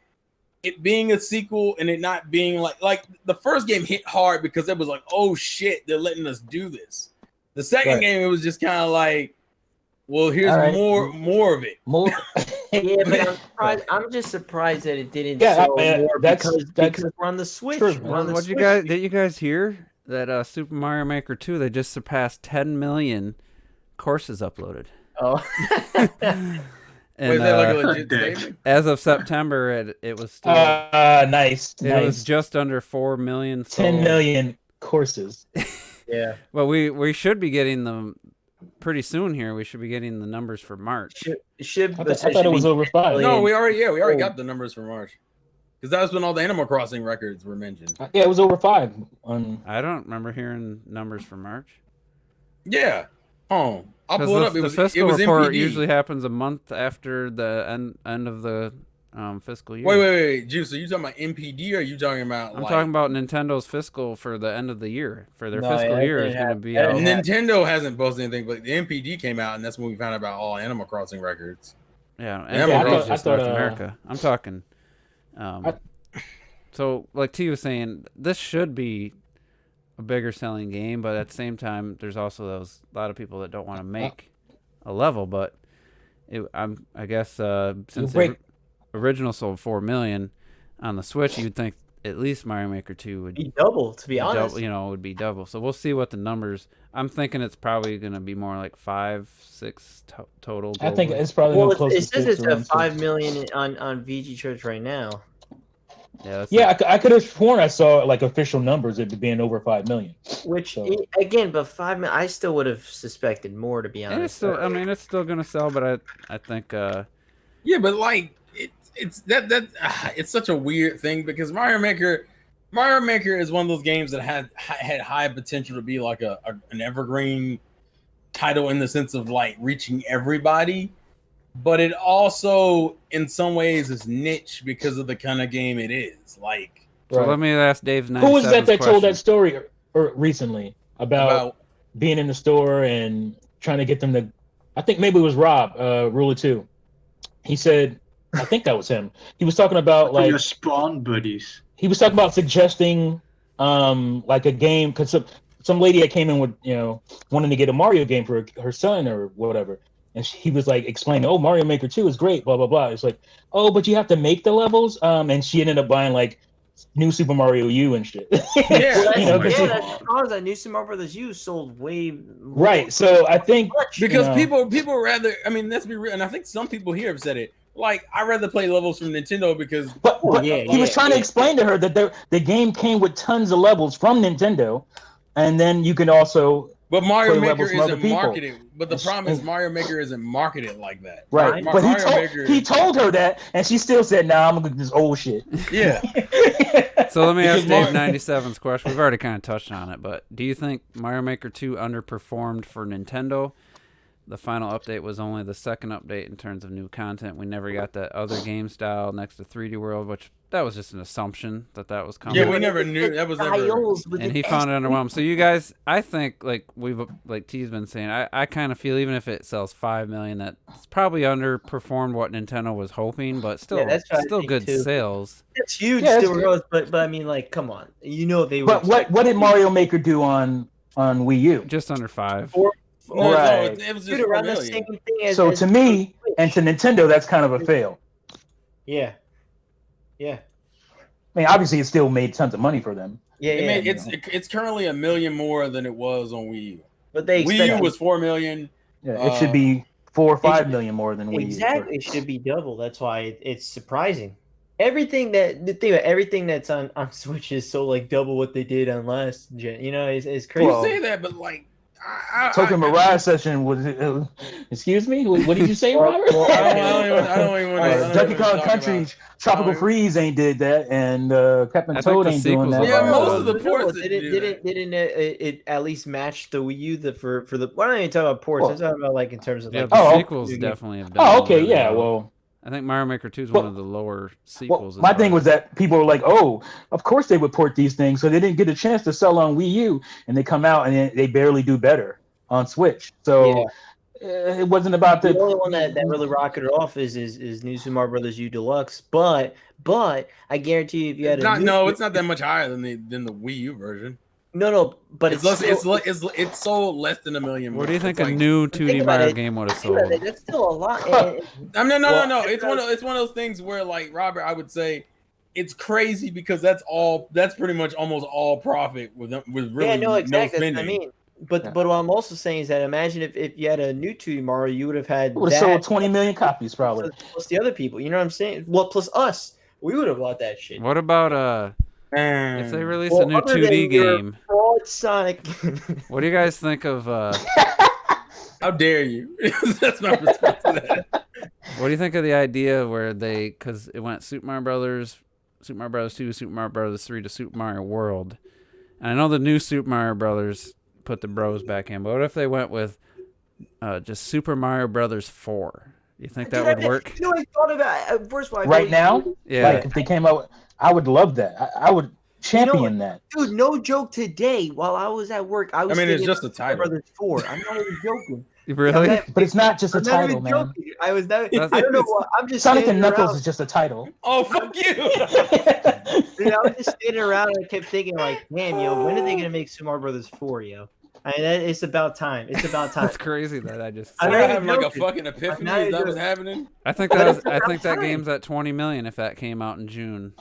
it being a sequel and it not being like the first game hit hard because it was like, oh shit, they're letting us do this. The second game, it was just kind of like, well, here's more of it. More. Yeah, but I'm surprised. I'm just surprised that it didn't sell more because we're on the Switch. Did you guys hear that Super Mario Maker 2 they just surpassed 10 million courses uploaded? Oh. And, wait, is that like a legit statement? As of September, it was still nice. It was just under 4 million. 10 million courses. Yeah. Well, we should be getting them pretty soon here. We should be getting the numbers for March. I thought it was over 5. No, we already got the numbers for March. Because that was when all the Animal Crossing records were mentioned. Yeah, it was over 5. I don't remember hearing numbers for March. Yeah. Oh, I'll pull it up. The fiscal report usually happens a month after the end of the fiscal year. Wait, Juice. Are you talking about MPD or are you talking about? I'm talking about Nintendo's fiscal for the end of the year. For their fiscal year is going to be out. Nintendo hasn't posted anything, but the MPD came out, and that's when we found out about all Animal Crossing records. Yeah, Animal Crossing is North America. I'm talking. So, like T was saying, this should be a bigger selling game, but at the same time, there's also a lot of people that don't want to make a level. But I guess since the original sold 4 million on the Switch, you'd think at least Mario Maker 2 would be double. To be honest, would be double. So we'll see what the numbers. I'm thinking it's probably going to be more like 5, 6 total. Globally. I think it's probably close to 6. It says it's at 5 million on VG Church right now. Yeah, I could have sworn I saw like official numbers it being over 5 million. Which again, but 5 million, I still would have suspected more, to be honest. And it's still, it's still gonna sell, but I think. Yeah, but like it's such a weird thing because Mario Maker is one of those games that had high potential to be like an evergreen title in the sense of like reaching everybody. But it also, in some ways, is niche because of the kind of game it is. Like, so let me ask Dave. Who was that told that story recently about being in the store and trying to get them to? I think maybe it was Rob, Ruler 2. He said, I think that was him. He was talking about like your Spawn buddies. He was talking about suggesting like a game because some lady that came in with wanting to get a Mario game for her son or whatever. And he was like explaining, "Oh, Mario Maker 2 is great, blah blah blah." It's like, "Oh, but you have to make the levels." And she ended up buying like New Super Mario U and shit. Yeah, that's because that New Super Mario Brothers U sold way more. Right. So I think because people rather. I mean, let's be real, and I think some people here have said it. Like, I'd rather play levels from Nintendo because. But he was trying to explain to her that the game came with tons of levels from Nintendo, and then you can also. But Mario Maker isn't marketed. But the problem is Mario Maker isn't marketed like that. Right. But he told her that, and she still said, "Nah, I'm gonna do this old shit." Yeah. So let me ask Dave 97's question. We've already kind of touched on it, but do you think Mario Maker 2 underperformed for Nintendo? The final update was only the second update in terms of new content. We never got that other game style next to 3D World, which that was just an assumption that was coming. Yeah, we never knew that was ever. And he found it underwhelming. So you guys, I think like T's been saying, I kind of feel even if it sells 5 million, that it's probably underperformed what Nintendo was hoping, but still, still good sales. It's huge, but I mean, like, come on, they were. But what did Mario Maker do on Wii U? Just under 5. Right. It was just around the same thing so to me and to Nintendo, that's kind of a fail. Yeah. Yeah. I mean, obviously, it still made tons of money for them. Yeah, it's currently 1 million more than it was on Wii U. But Wii U was 4 million. Yeah, it should be 4 or 5 million more than Wii U. Exactly, it should be double. That's why it's surprising. Everything that's on Switch is so like double what they did on last gen. You know, it's crazy. You say that, but like, Token Mirage session was. Excuse me. What did you say, Robert? I don't even want to. Donkey Kong Country Tropical Freeze ain't did that, and Captain Toad ain't doing that. Yeah, most of the ports didn't it at least match the Wii U for the. Why don't you talk about ports? I'm talking about like in terms of like the sequels definitely have done. Oh, okay, really yeah, well. I think Mario Maker 2 is one of the lower sequels. My thing was that people were like, "Oh, of course they would port these things," so they didn't get a chance to sell on Wii U, and they come out and they barely do better on Switch. So it wasn't about the only one that really rocketed off is New Super Mario Brothers U Deluxe. But I guarantee you, if you had it's not that much higher than the Wii U version. No, but it's sold less than $1 million. What do you think a new 2D Mario game would have sold? That's still a lot. No. It's one of those things where, like, Robert, I would say it's crazy because that's pretty much almost all profit with really no spending. That's what I mean. But what I'm also saying is that imagine if you had a new 2D Mario, you would have had sold 20 million copies probably. Plus the other people, you know what I'm saying? Well, plus us, we would have bought that shit. What about if they release a new 2D game? Sonic. What do you guys think of? How dare you? That's my response to that. What do you think of the idea where because it went Super Mario Brothers 2, Super Mario Brothers 3 to Super Mario World, and I know the new Super Mario Brothers put the bros back in, but what if they went with just Super Mario Brothers 4? You think that would work? You know, I thought about first of all. Right now, yeah. Like if they came out, I would love that. I would champion that. Dude, no joke. Today, while I was at work, I was. It's just a title. Brothers 4. I'm not even joking. Really? But it's not just a title, man. Joking. I don't know what. I'm just Sonic and Knuckles is just a title. Oh, fuck you! Dude, I was just standing around and I kept thinking, like, man, yo, when are they gonna make Super Mario Brothers 4, yo? I mean, it's about time. It's about time. That's crazy that I just. I'm having like a fucking epiphany. Is that what's happening? I think that game's at 20 million if that came out in June.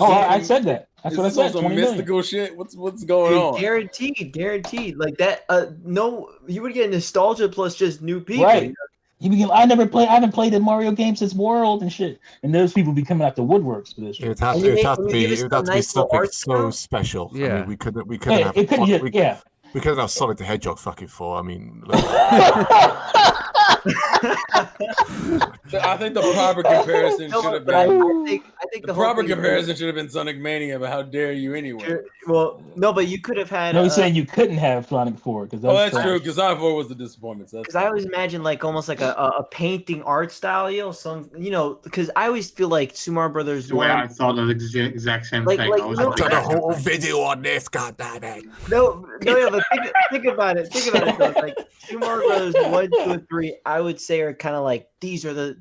I said that. That's what I said. Some mystical shit. What's going on? Guaranteed. Like that. No, you would get nostalgia plus just new people. Right. I haven't played a Mario game since World and shit. And those people be coming out the woodworks for this. It would have to be something so special. Yeah. I mean, we couldn't have. We couldn't have Sonic the Hedgehog fucking 4. I mean, I think the proper comparison should have been. I think the proper comparison should have been Sonic Mania, but how dare you anyway? Sure. Well, no, but you could have had. No, he's saying you couldn't have Sonic 4 because that's true. Because Sonic 4 was the disappointment. Because I always imagine like almost like a painting art style, because I always feel like Super Mario Brothers. The way I thought of the exact same thing. I've done a whole video on this. God damn it! No, but think about it. Think about it. Though. Like Super Mario Brothers 1, 2, and 3, I would say are kind of like these are the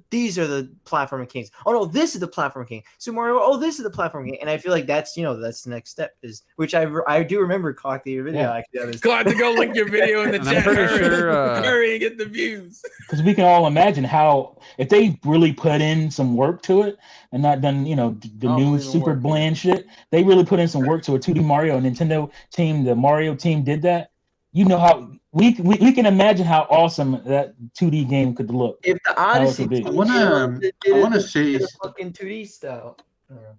platforming kings. Oh no, this is the platform king. Super Mario. Oh, this is the platform king. And I feel like that's the next step which I do remember collecting your video. Actually, glad to go link your video in the chat. I'm pretty sure hurry and get the views. Because we can all imagine how if they really put in some work to it and not done the new super bland shit. They really put in some work to a 2D Mario. Nintendo team, the Mario team did that. You know how we can imagine how awesome that 2D game could look. If the Odyssey, I want to say fucking 2D style.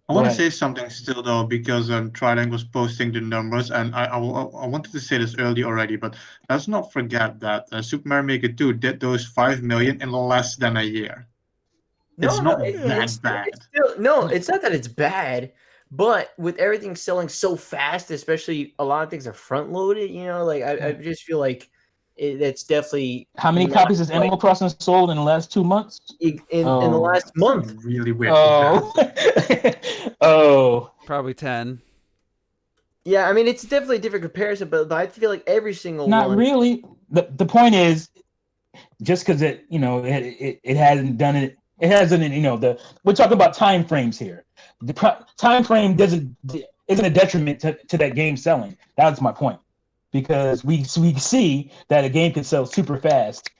I want to say something still though, because Trident was posting the numbers, and I wanted to say this early already, but let's not forget that Super Mario Maker 2 did those 5 million in less than a year. It's not that bad. It's not that it's bad. But with everything selling so fast, especially a lot of things are front loaded, I just feel like it's definitely. How many copies has Animal Crossing sold in the last 2 months? In the last month. Really weird. Probably 10. Yeah, I mean it's definitely a different comparison, but I feel like every single Not really. The point is, just because it hasn't done it. It hasn't, we're talking about time frames here. The time frame isn't a detriment to that game selling. That's my point, because we see that a game can sell super fast,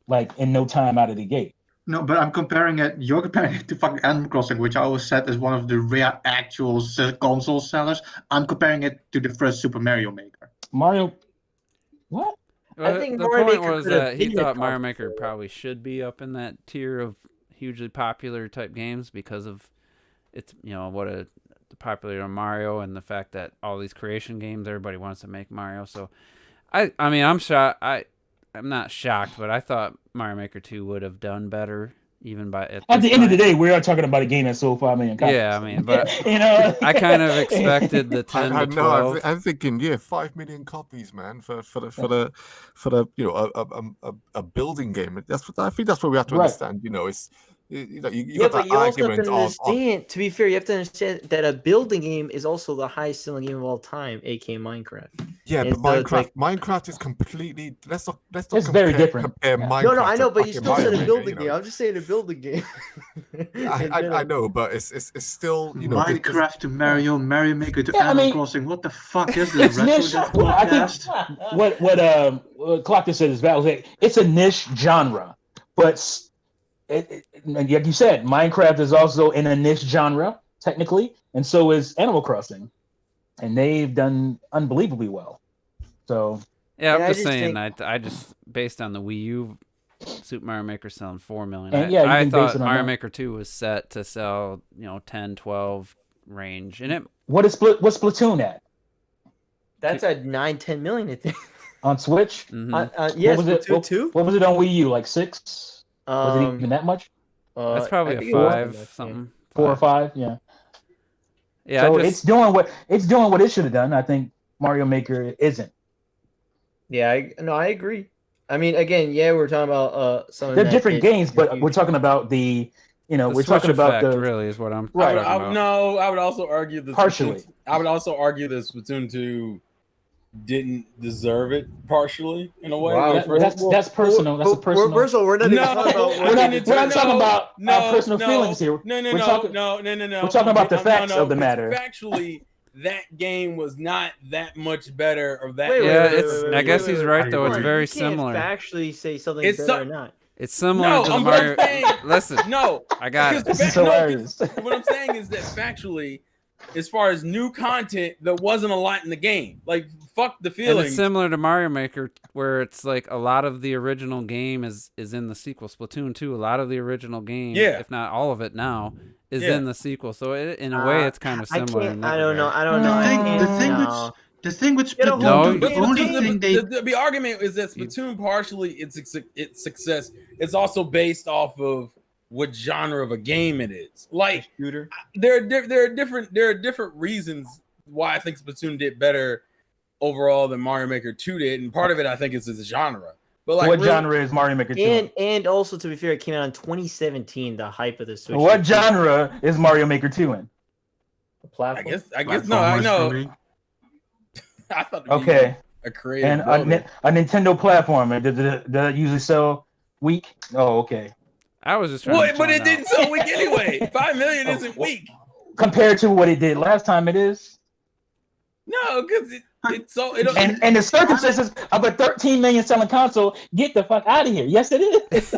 like in no time out of the gate. No, but you're comparing it to fucking Animal Crossing, which I always said is one of the rare actual console sellers. I'm comparing it to the first Super Mario Maker. Mario, what? I think the Mario point Maker was could have that he been thought a Mario console Maker for a while. probably should be up in that tier of hugely popular type games because of it's the popular Mario and the fact that all these creation games everybody wants to make Mario. So I mean I'm shocked. I'm not shocked, but I thought Mario Maker 2 would have done better even at the end of the day, we are talking about a game that sold 5 million copies. Yeah, I mean, but I kind of expected the 10 I to know. 12. I'm thinking, 5 million copies, man, for the a building game. I think that's what we have to understand. It's you got but that you also have argument to understand. To be fair, you have to understand that a building game is also the highest selling game of all time, aka Minecraft. Yeah, And but so Minecraft is completely. Let's not It's very different. compare Yeah. Minecraft. No, I know, to but you fucking still said Mario a Maker, building game. I'm just saying a building game. I know, but it's still Minecraft to Mario Maker to Yeah, I Animal mean, Crossing. What the fuck is this? it's niche. Retro I think podcast? what Clocker said is valid. It's a niche genre, but like you said, Minecraft is also in a niche genre technically, and so is Animal Crossing, and they've done unbelievably well. So Yeah, I'm I just just saying. think- I just based on the Wii U, Super Mario Maker selling 4 million. And yeah, you I can base thought it on Mario that. Maker 2 was set to sell 10, 12 range, and it what's Splatoon at That's at 9-10 million, I think. on Switch? Yes, what was it? Splatoon 2? What was it on Wii U? Like 6? Was it even that much? that's probably I a think it was 5 enough, something. 4 or 5? Yeah. Yeah, So it's doing what it should have done. I think Mario Maker isn't. Yeah, I agree. I mean, again, we're talking about something. They're different games, but we're talking about the we're Switch talking about effect the really is what I'm Right. talking about. No, I would also argue that Partially. I would also argue that Splatoon 2 didn't deserve it partially in a way. Wow, that's personal. That's a personal. First of all, we're not even talking about. We're not talking about our personal feelings here. No. We're talking about the facts of the matter. Factually, that game was not that much better or that. I guess he's right though. It's very similar. Factually say something better or not. It's similar to the Mario. Listen, no, I got it. This is hilarious. What I'm saying is that factually, as far as new content, there wasn't a lot in the game. Like, fuck the feeling. And it's similar to Mario Maker, where it's like a lot of the original game is in the sequel. Splatoon 2, a lot of the original game, if not all of it now, is in the sequel. So in a way, it's kind of similar. I don't know. The thing with Splatoon, the only thing the argument is that Splatoon partially its success is also based off of what genre of a game it is. Like shooter. There are different reasons why I think Splatoon did better overall than Mario Maker 2 did, and part of it I think is its genre. But like, what genre is Mario Maker 2? And also, to be fair, it came out in 2017. The hype of the Switch. What genre is Mario Maker 2 in? A platform. I guess no. I know. I thought a creative and a Nintendo platform. Did it usually sell weak? Oh, okay. I was just trying. But it didn't sell weak anyway. 5 million isn't weak compared to what it did last time. It is. No, because it's so. And the circumstances of a 13 million selling console, get the fuck out of here. Yes, it is.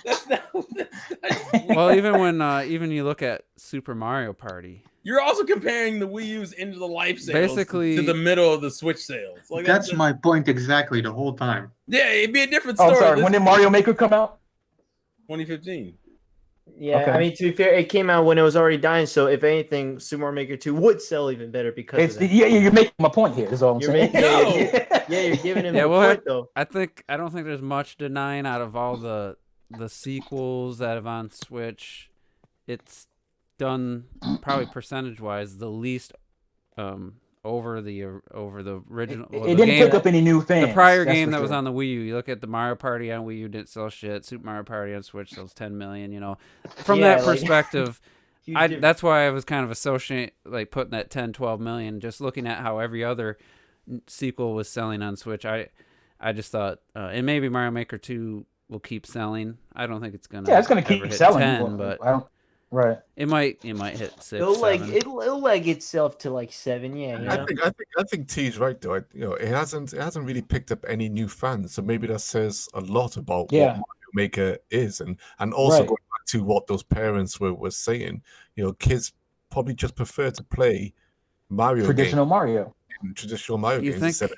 That's not. Well, even you look at Super Mario Party. You're also comparing the Wii U's into the life sales basically to the middle of the Switch sales. Like, that's my point exactly the whole time. Yeah, it'd be a different story. Oh, sorry. When did Mario Maker come out? 2015. Yeah, okay. I mean, to be fair, it came out when it was already dying. So, if anything, Super Mario Maker 2 would sell even better because of that. Yeah, you're making my point here. Is all I'm saying. You're giving him a point though. I don't think there's much denying out of all the sequels that have on Switch. It's done probably percentage-wise the least over the original. It didn't pick up any new fans. The prior game that was on the Wii U. You look at the Mario Party on Wii U, didn't sell shit. Super Mario Party on Switch sells 10 million. From that perspective, that's why I was kind of putting that 10, 12 million. Just looking at how every other sequel was selling on Switch, I just thought, and maybe Mario Maker 2 will keep selling. I don't think it's gonna. Yeah, it's gonna keep selling. 10, but right. It might hit 6. It'll leg itself to like 7. Yeah. I think T's right though. It hasn't really picked up any new fans, so maybe that says a lot about what Mario Maker is, and also going back to what those parents were saying. Kids probably just prefer to play Mario traditional Mario games instead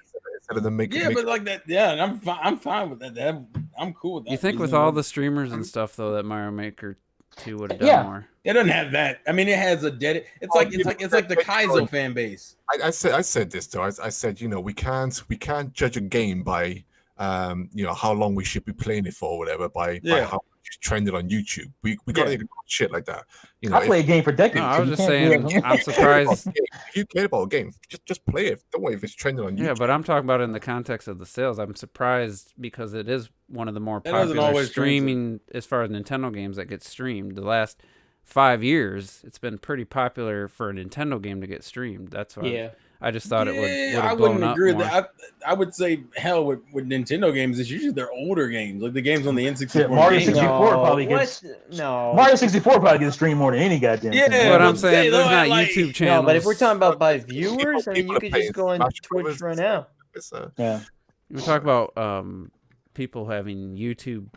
instead of them making. Yeah, but like that, yeah, and I'm fine with that. I'm cool with that. You think with all the streamers and stuff though that Mario Maker 2 would have done Yeah. more? It doesn't have that. I mean, it has a it's like the Kaizo fan base. I said this though. I said, we can't judge a game by how long we should be playing it for or whatever by how it's trended on YouTube. We gotta ignore shit like that. I play a game for decades. No, I was just saying, I'm surprised. If you care about a game, just play it. Don't worry if it's trending on YouTube. Yeah, but I'm talking about it in the context of the sales. I'm surprised because it is one of the more doesn't popular always streaming as far as Nintendo games that get streamed. The last 5 years, it's been pretty popular for a Nintendo game to get streamed. That's why I just thought it would have blown up more. With that. I would say, hell, with Nintendo games, it's usually their older games, like the games on the N64. Mario 64 probably gets. Mario 64 probably gets streamed more than any goddamn thing. But I'm saying there's not YouTube channels. No, but if we're talking about by viewers, I mean, you could just go on Twitch right now. We talk about people having YouTube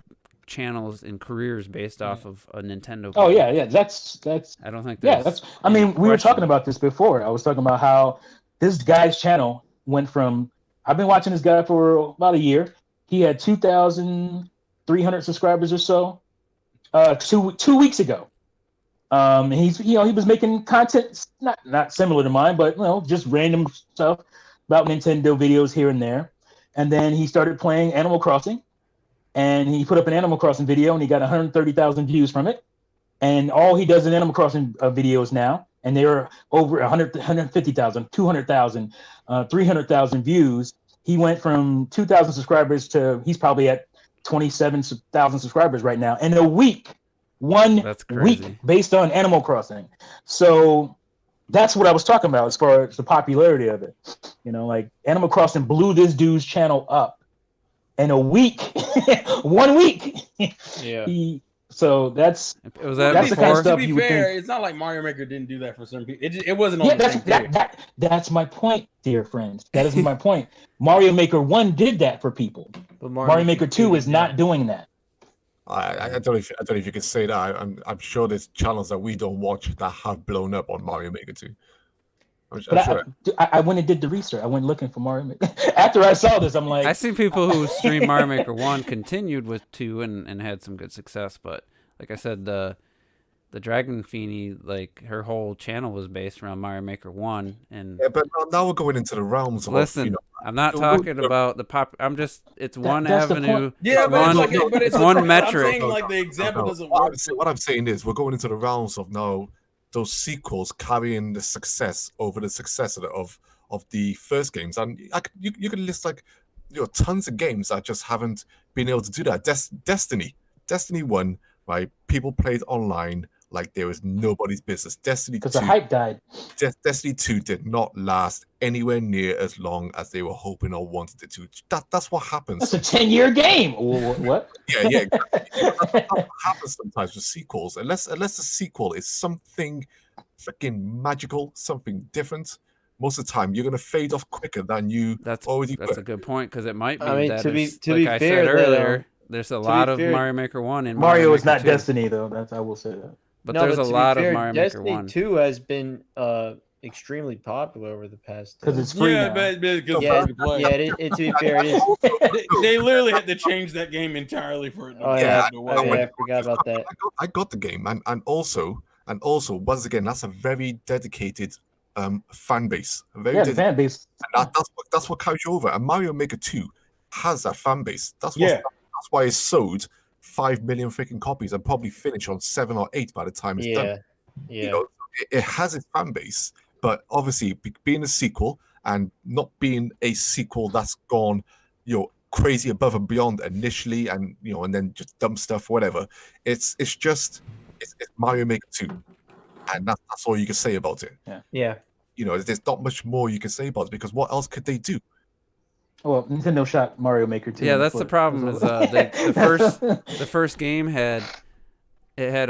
channels and careers based off of a Nintendo game. Oh yeah, that's. I don't think. That's. I mean, we were talking about this before. I was talking about how this guy's channel went from. I've been watching this guy for about a year. He had 2,300 subscribers or so. 2 weeks ago. He was making content not similar to mine, but just random stuff about Nintendo videos here and there. And then he started playing Animal Crossing. And he put up an Animal Crossing video, and he got 130,000 views from it. And all he does is Animal Crossing videos now, and they're over 150,000, 200,000, 300,000 views. He went from 2,000 subscribers to he's probably at 27,000 subscribers right now in a week. That's crazy. Week based on Animal Crossing. So that's what I was talking about as far as the popularity of it. Like Animal Crossing blew this dude's channel up. In a week, 1 week. Yeah. So that's the kind of stuff. To be fair, it's not like Mario Maker didn't do that for some people. It wasn't. That's my point, dear friends. That is my point. Mario Maker 1 did that for people, but Mario Maker 2 is not doing that. I don't know if you can say that. I'm sure there's channels that we don't watch that have blown up on Mario Maker 2. I went and did the research. I went looking for Mario Maker. After I saw this, I'm like, I seen people who stream Mario Maker 1 continued with 2 and had some good success. But like I said, the Dragon Feeny, like her whole channel was based around Mario Maker 1. And but now we're going into the realms of. Listen, I'm not talking about the pop. It's one avenue. Yeah, but it's one I'm metric. saying, like the example doesn't work. What I'm saying is we're going into the realms of now. Those sequels carrying the success over the success of the first games, and you can list tons of games that just haven't been able to do that. Destiny 1, right? People played online like there was nobody's business. Destiny 2, because the hype died. Destiny 2 did not last anywhere near as long as they were hoping or wanted it to. That's what happens. That's a 10-year game. What? Yeah. That's what happens sometimes with sequels. Unless the sequel is something freaking magical, something different, most of the time you're gonna fade off quicker than you already were. That's a good point because it might be. I mean, that to be I fair, said earlier, there's a lot of Mario Maker 1 and Mario is not Destiny though. I will say that. But there's a lot of Mario Maker 1. Destiny 2 has been extremely popular over the past. Because it's free now. To be fair, it is. They literally had to change that game entirely for it. I forgot about that. I got the game, and also once again, that's a very dedicated fan base. Fan base. That's what carries you over. And Mario Maker 2 has that fan base. That's why it's sold 5 million freaking copies and probably finish on 7 or 8 by the time it's done. Yeah. It has its fan base, but obviously being a sequel and not being a sequel that's gone, crazy above and beyond initially, and and then just dumb stuff, whatever. It's Mario Maker 2, and that's all you can say about it. Yeah. There's not much more you can say about it because what else could they do? Well, Nintendo shot Mario Maker 2. Yeah, that's the problem. Is the first game had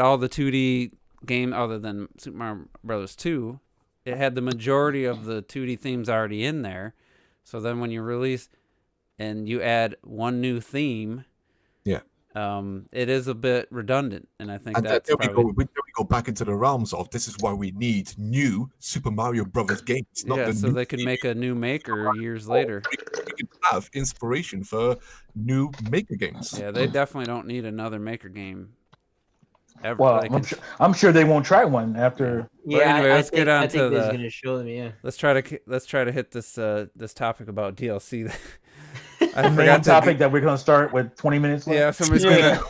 all the 2D game other than Super Mario Brothers 2. It had the majority of the 2D themes already in there. So then when you release and you add one new theme, it is a bit redundant, and I think that's probably... we go back into the realms of this is why we need new Super Mario Brothers games. So they can make a new Maker years later. have inspiration for new Maker games. Yeah, they definitely don't need another Maker game. Ever. Well, Like, I'm sure they won't try one after. But anyway, let's get on I to think this is the. gonna show them. Yeah. Let's try to hit this this topic about DLC. The main topic that we're gonna start with 20 minutes left. Yeah, somebody's gonna.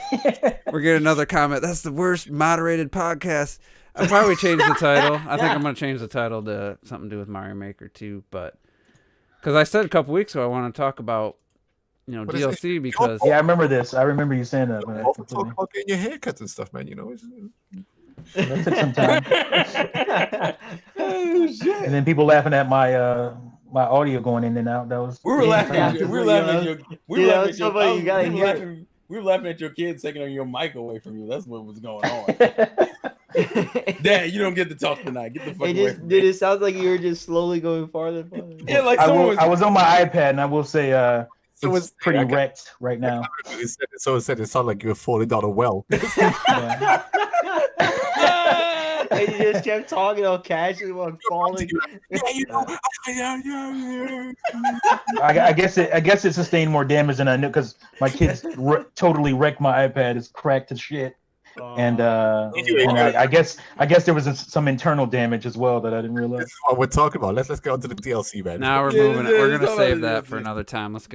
We're getting another comment. That's the worst moderated podcast. I'll probably change the title. I think I'm gonna change the title to something to do with Mario Maker 2, but because I said a couple weeks ago I want to talk about DLC because I remember this. I remember you saying that. You often talk about getting your haircuts and stuff, man. That took some time. Oh, shit. And then people laughing at my my audio going in and out. That was We were laughing at you. We were laughing at your. We were laughing at your. We were laughing at your kids taking your mic away from you. That's what was going on. Dad, you don't get to talk tonight. Get the fuck away from me. Dude, it sounds like you were just slowly going farther. Yeah, like I was on my iPad, and I will say it's pretty wrecked right now. It sounded like you were falling down a well. And you just kept talking all casually while falling. I guess it sustained more damage than I knew because my kids totally wrecked my iPad. It's cracked to shit. And I guess there was some internal damage as well that I didn't realize. That's what we're talking about. Let's get on to the DLC, man. Now we're moving. We're gonna save that for another time. Let's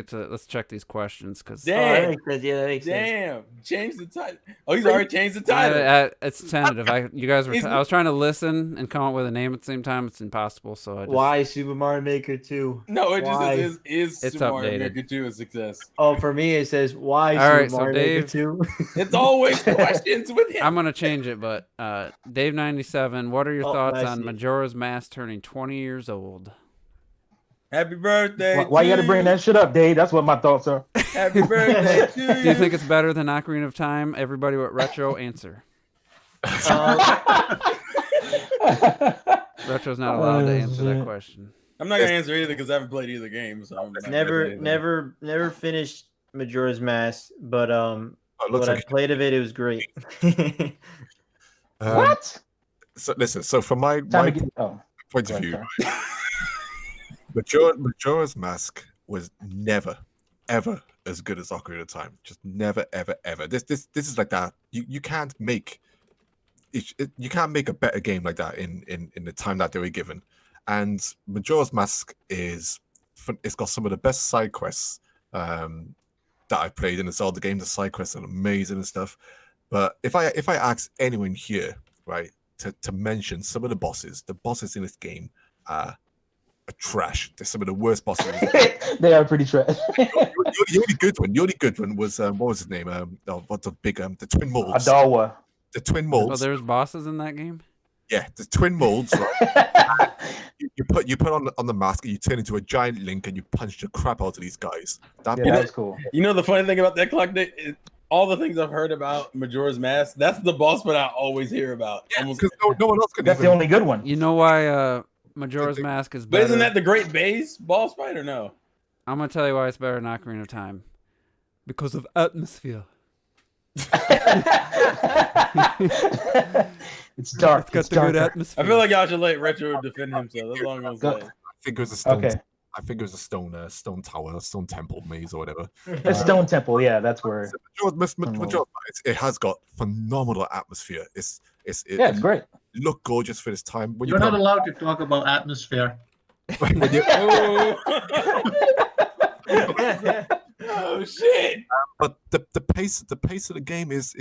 check these questions because that makes sense. Change the title. Oh, he's already changed the title. It's tentative. I was trying to listen and come up with a name at the same time. It's impossible. So I just, why Super Mario Maker 2? No, it just says is It's Super Mario updated. Maker 2 a success? Oh, for me it says why All right, Super so Mario Maker Dave- 2. It's always questions with him. I'm gonna change it, but Dave97, what are your thoughts I on see. Majora's Mask turning 20 years old? Happy birthday. Why you got to bring that shit up, Dave? That's what my thoughts are. Happy birthday to you. Do you think it's better than Ocarina of Time? Everybody with retro answer. Retro's not allowed to answer that question. I'm not gonna answer either because I haven't played either game. So I'm not gonna say anything. never finished Majora's Mask, but looks what like I played of it was great. What? So listen. So from my Time to point get, of view, sorry. Majora's Mask was never, ever as good as Ocarina of Time. Just never, ever, ever. This is like that. You can't make you can't make a better game like that in the time that they were given. And Majora's Mask it's got some of the best side quests that I've played in the Zelda games. The side quests are amazing and stuff. But if I ask anyone here, right, to mention some of the bosses in this game are trash. They're some of the worst bosses. They are pretty trash. The only good one was what was his name? What's the big the twin molds? Adawa. The twin Oh, molds. there's bosses in that game? Yeah, the twin molds. Right? you put on the mask and you turn into a giant Link and you punch the crap out of these guys. That was cool. You know the funny thing about that clock day? All the things I've heard about Majora's Mask, that's the boss fight I always hear about. Because no one else can. That's the only good one. You know why Majora's Mask is better? But isn't that the Great Base boss fight or no? I'm gonna tell you why it's better than Ocarina of Time. Because of atmosphere. It's dark. It's got the good darker. atmosphere. I feel like y'all should let Retro defend himself. That's all I'm gonna say. I think it was a stone. Okay. I think it was a stone tower, a stone temple maze or whatever. A stone temple. Yeah, that's where. Majora's Mask, it has got phenomenal atmosphere. It's great. Look gorgeous for this time. When You're not allowed to talk about atmosphere. Oh shit! But the pace of the game is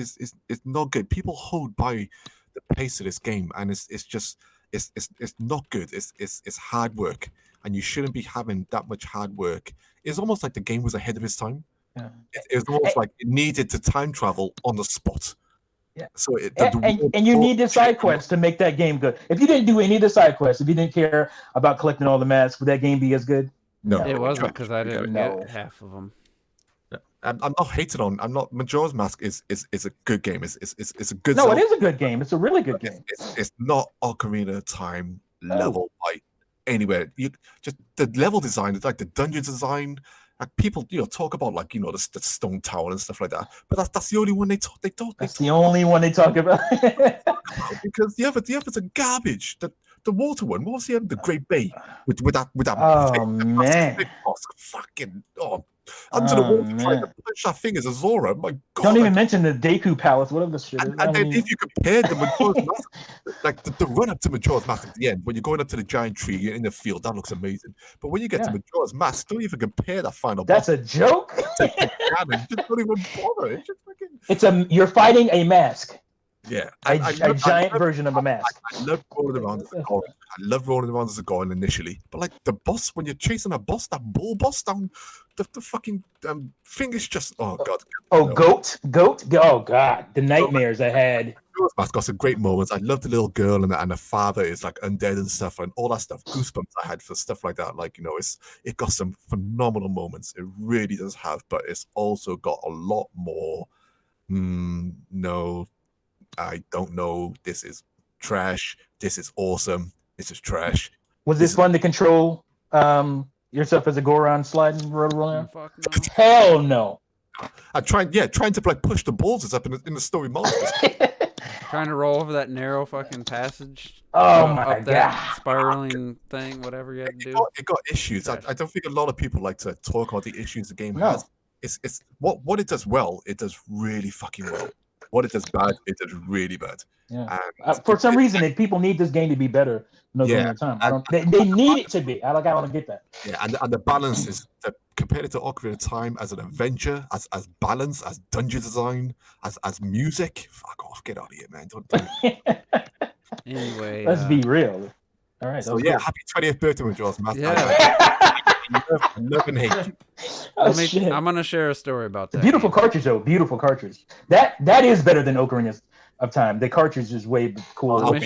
not good. People hold by the pace of this game, and it's not good. It's hard work, and you shouldn't be having that much hard work. It's almost like the game was ahead of its time. Yeah. It's almost like it needed to time travel on the spot. Yeah. So and you need the side quests to make that game good. If you didn't do any of the side quests, if you didn't care about collecting all the masks, would that game be as good? No, It wasn't because I didn't No. get half of them. I'm not hating on. I'm not. Majora's Mask is a good game. It's a good. No, Zelda. it is a good game. It's a really good game. It's not Ocarina of Time level by anywhere. You just the level design, like the dungeon design. Like people, talk about the stone tower and stuff like that. But that's the only one they talk. That's the only one they talk about. Because the others are garbage. The the water one. What was the Great Bay with that Oh man. big boss? Fucking under the water trying to punch that thing as a Zora. My God! Don't even mention the Deku Palace, whatever the shit is. And then if you compare the Majora's Mask, like the run up to Majora's Mask at the end, when you're going up to the giant tree, you're in the field, that looks amazing. But when you get to Majora's Mask, don't even compare that final boss. That's a joke. Just don't even bother. It's just you're fighting a mask. Yeah, a giant version of a mask. I love rolling around as a Goron. I love rolling around as a Goron initially, but like the boss, when you're chasing a boss, that bull boss down, the fucking thing is just god. Goat. Oh god, the nightmares I had. Mask got some great moments. I love the little girl and the father is like undead and stuff and all that stuff. Goosebumps I had for stuff like that. Like it got some phenomenal moments. It really does have, but it's also got a lot more. No. I don't know. This is trash. This is awesome. This is trash. Was this fun to control yourself as a Goron sliding around? Fuck no. Hell no. I trying to like push the balls up in the story monsters. Trying to roll over that narrow fucking passage. Oh my up that spiraling thing, whatever you had to do. It got issues. I don't think a lot of people like to talk about the issues the game has. It's what it does well. It does really fucking well. What it does bad, it does really bad. Yeah. For some reason, people need this game to be better. Time. They need it to be. I don't get that. Yeah, and the balance is compared to Ocarina of Time as an adventure, as balance, as dungeon design, as music. Fuck off, get out of here, man. Don't Anyway, let's be real. All right. So yeah, happy 20th birthday, Majora's Mask. Yeah. Love and hate. I'm gonna share a story about that. Beautiful cartridge, though. Beautiful cartridge. That is better than Ocarina of Time. The cartridge is way cooler.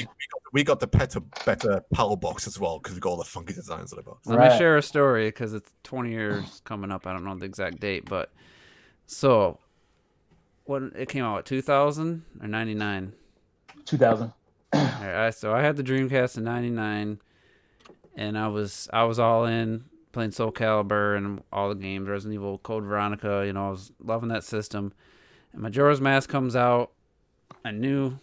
We got the better PAL box as well because we got all the funky designs on the box. Let me share a story because it's 20 years coming up. I don't know the exact date, but so when it came out, 2000 or 99? 2000. All right, so I had the Dreamcast in 99, and I was all in. Playing Soul Calibur and all the games, Resident Evil, Code Veronica, I was loving that system. And Majora's Mask comes out. I knew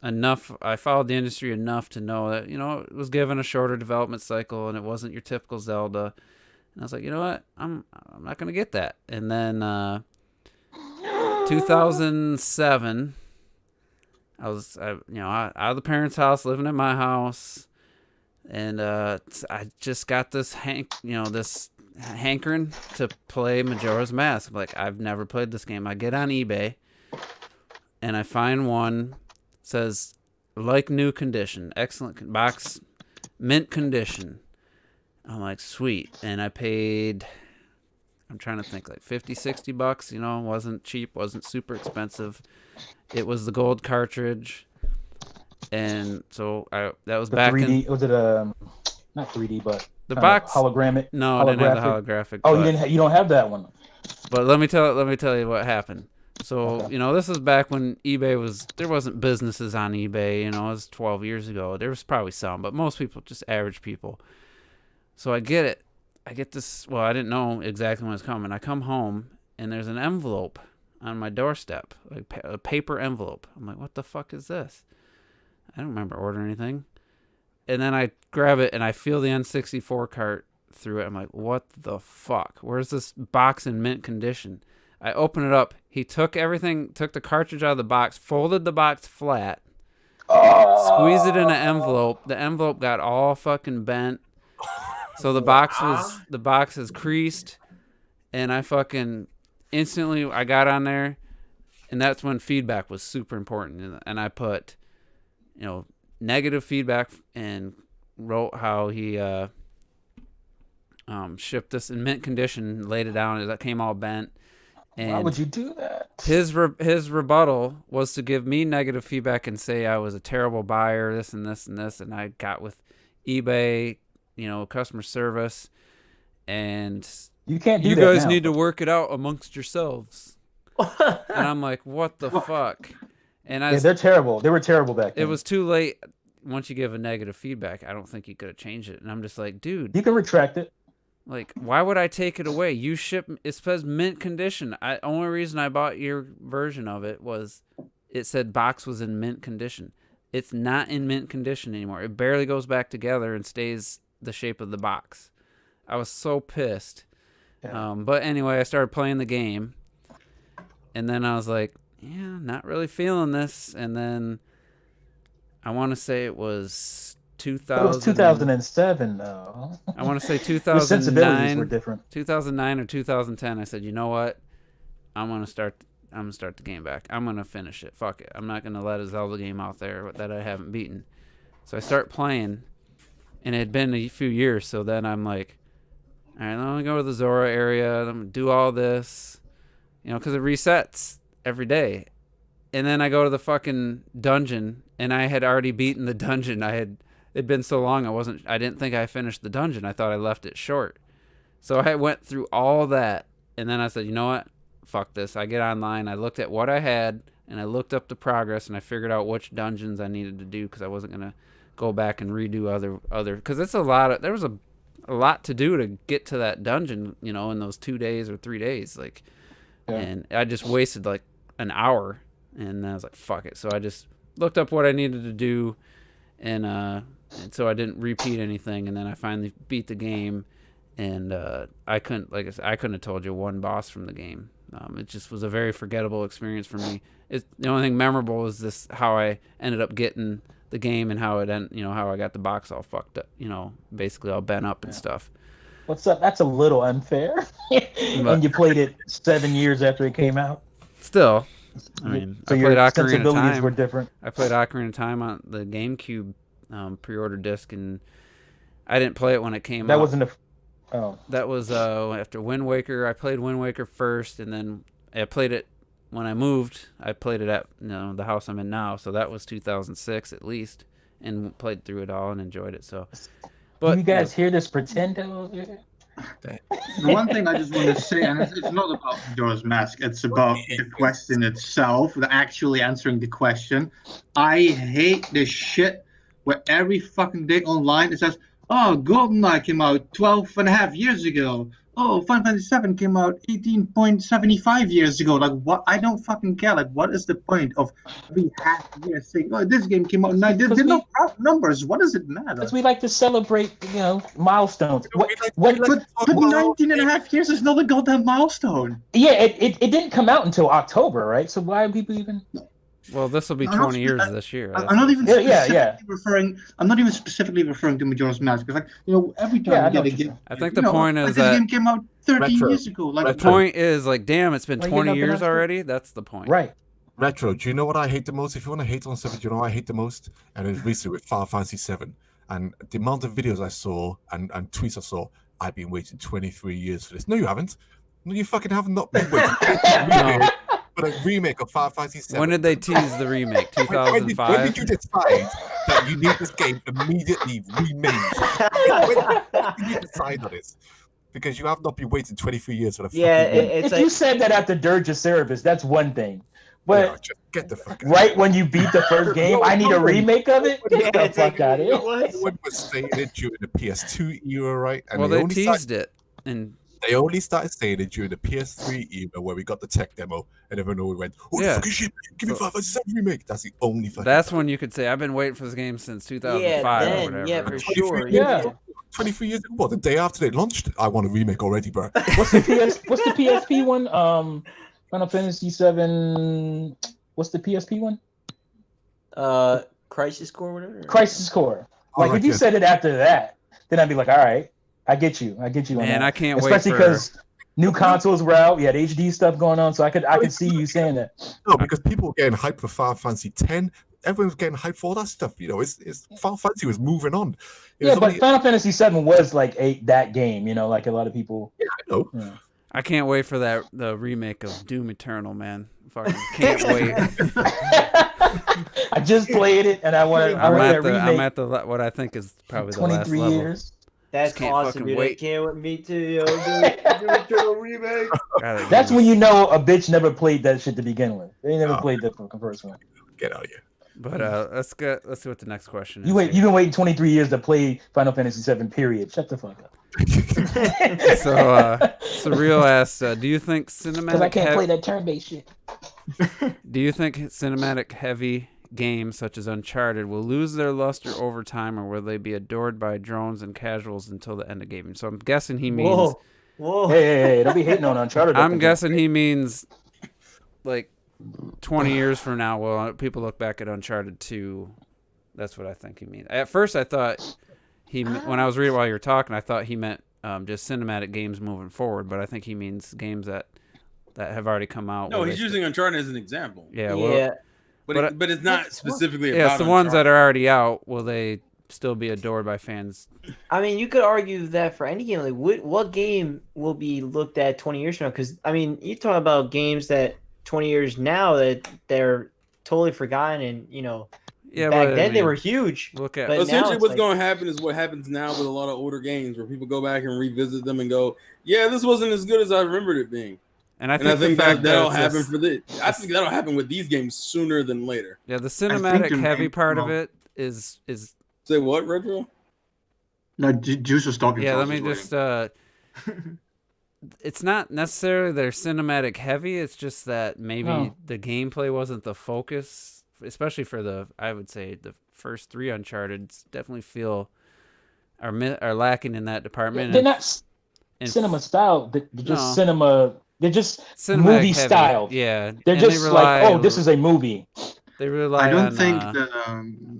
enough. I followed the industry enough to know that, it was given a shorter development cycle and it wasn't your typical Zelda. And I was like, you know what? I'm not going to get that. And then 2007, I was, out of the parents' house, living in my house. And I just got this this hankering to play Majora's Mask. Like, I've never played this game. I get on eBay, and I find one says like new condition, excellent box, mint condition. I'm like, sweet. And I paid, I'm trying to think, like $50-$60. Wasn't cheap, wasn't super expensive. It was the gold cartridge. And so that was back 3D, in. Was it not 3D, but the box holographic? No, I didn't have the holographic. Oh, you don't have that one. But let me tell you what happened. So this was back when there wasn't businesses on eBay. It was 12 years ago. There was probably some, but most people, just average people. So I get it. I get this. Well, I didn't know exactly when it was coming. I come home and there's an envelope on my doorstep, like a paper envelope. I'm like, what the fuck is this? I don't remember ordering anything. And then I grab it and I feel the N64 cart through it. I'm like, what the fuck? Where's this box in mint condition? I open it up. He took the cartridge out of the box, folded the box flat, squeezed it in an envelope. The envelope got all fucking bent. So the box is creased. And I fucking instantly, I got on there. And that's when feedback was super important. And I put, negative feedback and wrote how he shipped this in mint condition, laid it down, that came all bent. And why would you do that? His rebuttal was to give me negative feedback and say I was a terrible buyer, this and this and this, and I got with eBay, customer service, and you can't do you that guys now. need to work it out amongst yourselves. And I'm like, what the fuck? And they're terrible. They were terrible back then. It was too late. Once you give a negative feedback, I don't think you could have changed it. And I'm just like, dude. You can retract it. Like, why would I take it away? You ship, it says mint condition. Only reason I bought your version of it was it said box was in mint condition. it's not in mint condition anymore. It barely goes back together and stays the shape of the box. I was so pissed. Yeah. But anyway, I started playing the game, and then I was like, yeah, not really feeling this. And then I want to say it was 2000. It was 2007, though. I want to say Your sensibilities 2009. were different. 2009 or 2010. I said, you know what? I'm gonna start the game back. I'm gonna finish it. Fuck it. I'm not gonna let a Zelda game out there that I haven't beaten. So I start playing, and it had been a few years. So then I'm like, all right, I'm gonna go to the Zora area. I'm gonna do all this, because it resets every day. And then I go to the fucking dungeon, and I had already beaten the dungeon. It'd been so long I didn't think I finished the dungeon. I thought I left it short. So I went through all that, and then I said, you know what? Fuck this. I get online. I looked at what I had, and I looked up the progress, and I figured out which dungeons I needed to do because I wasn't gonna go back and redo other because it's a lot. There was a lot to do to get to that dungeon, in those 2 days or 3 days, and I just wasted like an hour, and I was like, fuck it. So I just looked up what I needed to do, and so I didn't repeat anything, and then I finally beat the game, and I couldn't have told you one boss from the game. It just was a very forgettable experience for me. The only thing memorable is this: how I ended up getting the game and how how I got the box all fucked up, basically all bent up and stuff. What's up? That's a little unfair. And you played it 7 years after it came out. Still, I mean, so I your played Ocarina of sensibilities Time. were different. I played Ocarina of Time on the GameCube pre-order disc, and I didn't play it when it came out. That wasn't a. Oh. That was after Wind Waker. I played Wind Waker first, and then I played it when I moved. I played it at the house I'm in now, so that was 2006 at least, and played through it all and enjoyed it. So, but you guys hear this pretendo? The one thing I just want to say, and it's not about Majora's Mask, it's about the question itself, actually answering the question. I hate this shit where every fucking day online it says, oh, GoldenEye came out 12 and a half years ago. Oh, Final Fantasy VII came out 18.75 years ago. Like, what? I don't fucking care. Like, what is the point of every half year saying, oh, this game came out 9? There's no numbers. What does it matter? Because we like to celebrate, milestones. But 19 and a half years is not a goddamn milestone. Yeah, it didn't come out until October, right? So why are people even... Well, this will be 20 years this year. I'm not even referring. I'm not even specifically referring to Majora's Mask because, every time you get a game, I think the point is this that game came out 13 years ago. Like, the point is, damn, it's been 20 years already. That's the point, right? Retro. Do you know what I hate the most? If you want to hate on something, do you know what I hate the most? And it was recently with Final Fantasy VII, and the amount of videos I saw and tweets I saw. I've been waiting 23 years for this. No, you haven't. No, you fucking have not been waiting. For a remake of Final Fantasy VII. When did they tease the remake? 2005? When did you decide that you need this game immediately remade? When did you decide on this? Because you have not been waiting 23 years for the fucking if you said that after Dirge of Cerberus, that's one thing. But just get the fuck out. Right when you beat the first game, I need a remake of it? Get the fuck out of here. Everyone was saying it during the PS2 era, right? And well, they teased it. And they only started saying it during the PS3 era where we got the tech demo, and everyone went, "Oh, the fucking shit! Give me Final Fantasy VII remake." That's the only fucking. That's when you could say, "I've been waiting for this game since 2005 or whatever." Yeah, for sure. 23 years ago. What, the day after they launched? I want a remake already, bro. What's the PSP one? Final Fantasy VII. What's the PSP one? Crisis Core, whatever. Crisis Core. Like, if you said it after that, then I'd be like, all right. I get you. On Man, that. I can't Especially wait because new consoles were out. You had HD stuff going on, so I could see you saying that. No, because people were getting hyped for Final Fantasy X. Everyone was getting hyped for all that stuff. It's Final Fantasy was moving on. But Final Fantasy VII was like that game. Like a lot of people. Yeah, I know. Yeah. I can't wait for the remake of Doom Eternal, man. Fucking can't wait. I just played it, and I want to. I'm at the what I think is probably the last 23 level. years. That's awesome, dude. Wait. I can't wait. Me too, yo. Doom Eternal remake. That's when you know a bitch never played that shit to begin with. They never played the first one. Get out of here. But let's see what the next question is. You've been waiting 23 years to play Final Fantasy VII. Period. Shut the fuck up. So Surreal asks, do you think cinematic? Because I can't play that turn-based shit. Do you think cinematic heavy games such as Uncharted will lose their luster over time, or will they be adored by drones and casuals until the end of gaming? So I'm guessing he means. Whoa. Hey, don't be hating on Uncharted. I'm guessing he means like 20 years from now, will people look back at Uncharted 2? That's what I think he means. At first, I thought when I was reading while you were talking, I thought he meant just cinematic games moving forward, but I think he means games that have already come out. No, he's using Uncharted as an example. Yeah, well, but it's not specifically about it's the Uncharted. ones that are already out. Will they still be adored by fans? I mean, you could argue that for any game. Like, what game will be looked at 20 years from now? Because, I mean, you talk about games that 20 years now that they're totally forgotten and, back then they were huge. Look at essentially what's going to happen is what happens now with a lot of older games where people go back and revisit them and go, yeah, this wasn't as good as I remembered it being. And I think that'll happen for this. I think that'll happen with these games sooner than later. Yeah, the cinematic heavy part of it is. Say what, Retro? No, Juice was talking. Yeah, let me just. It's not necessarily they're cinematic heavy. It's just that maybe the gameplay wasn't the focus, especially for I would say the first 3 Uncharted definitely feel are lacking in that department. They're not cinema style. They're just cinema. They're just movie style. Yeah, they're just like, this is a movie. They rely I don't think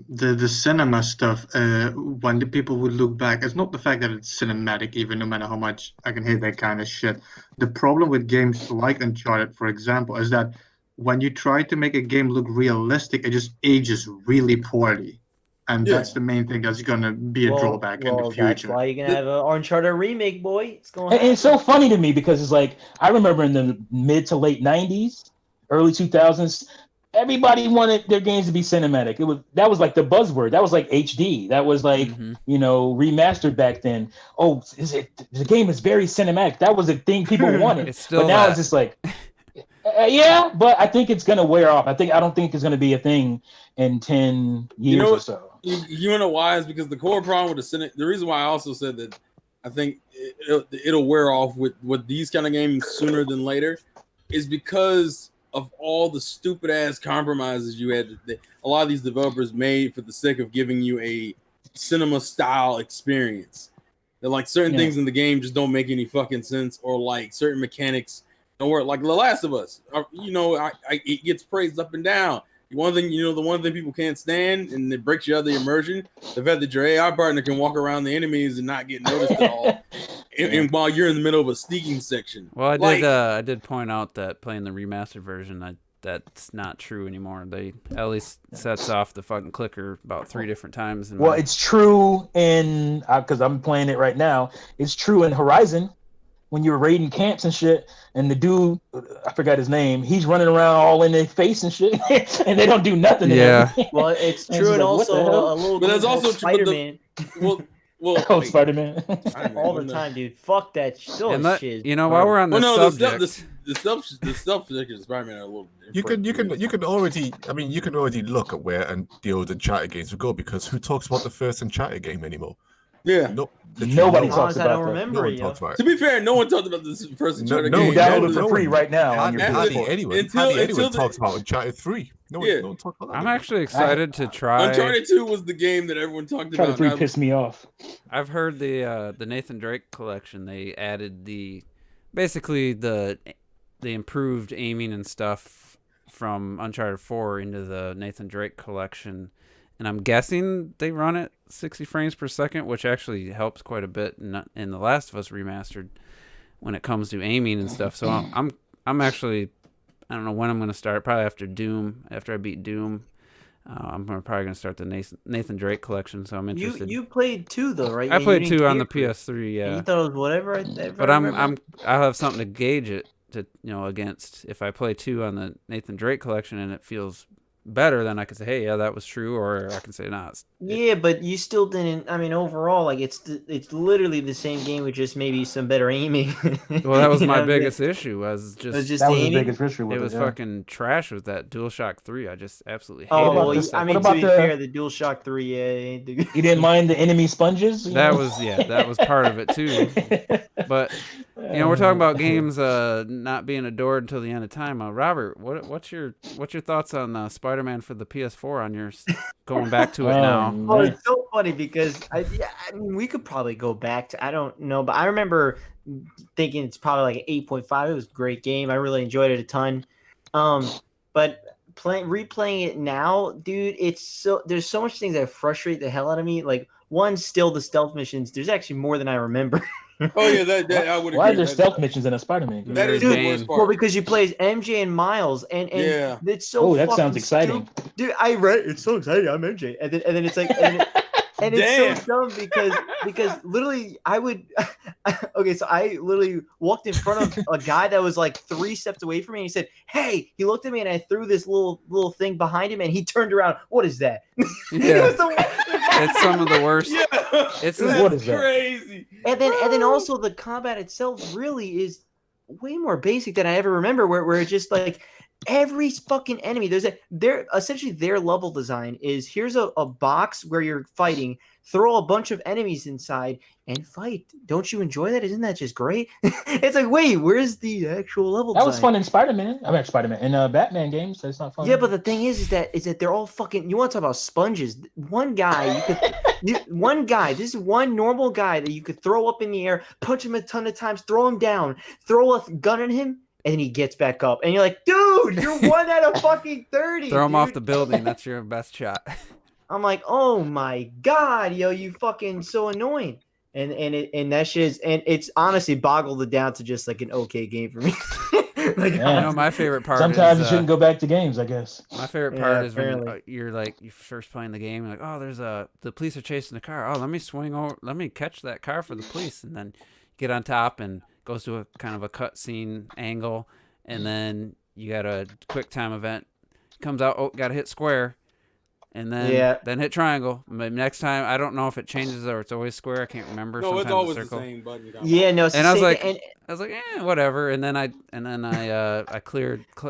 the cinema stuff, when the people would look back, it's not the fact that it's cinematic, even no matter how much I can hate that kind of shit. The problem with games like Uncharted, for example, is that when you try to make a game look realistic, it just ages really poorly. And that's the main thing that's going to be a drawback in the future. That's why you're going to have an Uncharted remake, boy. It's going. And it's so funny to me because it's like, I remember in the mid to late 90s, early 2000s, everybody wanted their games to be cinematic. That was like the buzzword. That was like HD. That was like remastered back then. Oh, the game is very cinematic. That was a thing people wanted. But now it's just like, but I think it's gonna wear off. I don't think it's gonna be a thing in 10 years or so. You know why? Is because the core problem with the reason why I also said that I think it'll wear off with these kind of games sooner than later is because of all the stupid ass compromises you had a lot of these developers made for the sake of giving you a cinema style experience. That like certain things in the game just don't make any fucking sense, or like certain mechanics don't work. Like The Last of Us, it gets praised up and down. The one thing people can't stand, and it breaks you out of the immersion, the fact that your AI partner can walk around the enemies and not get noticed at all. And while you're in the middle of a sneaking section. Well, I did point out that playing the remastered version, that's not true anymore. They at least sets off the fucking clicker about 3 different times. Well, it's true in because I'm playing it right now. It's true in Horizon when you're raiding camps and shit, and the dude, I forgot his name, he's running around all in their face and shit, and they don't do nothing. Yeah. Well, it's true, and also a little. But that's also Spider-Man. Well, Spider-Man. All the time, dude. Fuck that shit. While we're on the subject, the stuff section of Spider-Man are a little different. You can already look at where the old Uncharted games would go, because who talks about the first Uncharted game anymore? Yeah, nobody talks about I don't remember it. To be fair, no one talked about this first Uncharted game. You download it for free right now on your hardly anyone talks about Uncharted 3. No one talks about that. I'm actually excited to try. Uncharted 2 was the game that everyone talked about. Uncharted 3 pissed me off. I've heard the Nathan Drake collection. They added basically the improved aiming and stuff from Uncharted 4 into the Nathan Drake collection. And I'm guessing they run at 60 frames per second, which actually helps quite a bit in The Last of Us Remastered when it comes to aiming and stuff. So I'm actually, I don't know when I'm going to start. Probably after I beat Doom. I'm probably going to start the Nathan Drake collection. So I'm interested. You played 2 though, right? I played 2 on the PS3. Yeah. You thought it was whatever. But I'll have something to gauge it against. If I play 2 on the Nathan Drake collection and it feels better, then I can say, hey, yeah, that was true, or I can say, nah. Yeah, but you still didn't. I mean, overall, like it's literally the same game with just maybe some better aiming. Well, that was my biggest issue. That was the biggest issue with it. Was fucking trash with that DualShock 3. I just absolutely hated it. Well, I mean, to be fair, the DualShock 3, you didn't mind the enemy sponges? That was part of it too. But We're talking about games not being adored until the end of time. Robert, what's your thoughts on Spider-Man for the PS4 on yours? Going back to it now. Oh, it's so funny because I mean, we could probably go back to, I don't know, but I remember thinking it's probably like an 8.5. It was a great game. I really enjoyed it a ton. But replaying it now, dude, there's so much things that frustrate the hell out of me. Like, one, still the stealth missions. There's actually more than I remember. Oh yeah, that I would agree. Why are there stealth missions in a Spider-Man game? That is the worst part. Well, because you play as MJ and Miles, and yeah, it's so. Oh, that sounds exciting, dude. I read it's so exciting. I'm MJ, and then it's like, and it's so dumb because literally I would. Okay, so I literally walked in front of a guy that was like 3 steps away from me, and he said, "Hey," he looked at me, and I threw this little thing behind him, and he turned around. What is that? Yeah. It's some of the worst. Yeah. It's what is crazy. And then also the combat itself really is way more basic than I ever remember. Where it's just like every fucking enemy, essentially their level design is here's a box where you're fighting, throw a bunch of enemies inside and fight. Don't you enjoy that? Isn't that just great? It's like, wait, where's the actual level design? That was fun in Spider-Man. I mean, Spider-Man in Batman games. That's not fun. Yeah, but the thing is that they're all fucking. You want to talk about sponges? One guy, this is one normal guy that you could throw up in the air, punch him a ton of times, throw him down, throw a gun at him, and he gets back up. And you're like, dude, you're 1 out of fucking 30. Throw him off the building. That's your best shot. I'm like, oh my god, yo, you fucking so annoying. And that shit is, and it's honestly boggled it down to just like an okay game for me. Like, my favorite part. Sometimes you shouldn't go back to games, I guess. My favorite part is when you're first playing the game. You're like, oh, there's the police are chasing the car. Oh, let me swing over. Let me catch that car for the police, and then get on top and goes to a kind of a cutscene angle, and then you got a quick time event. Comes out. Oh, got to hit square. And then hit triangle. Next time, I don't know if it changes or it's always square. I can't remember. No, Sometimes it's always circle. the same button. Yeah, no. It's and the I was same, like, whatever. And then I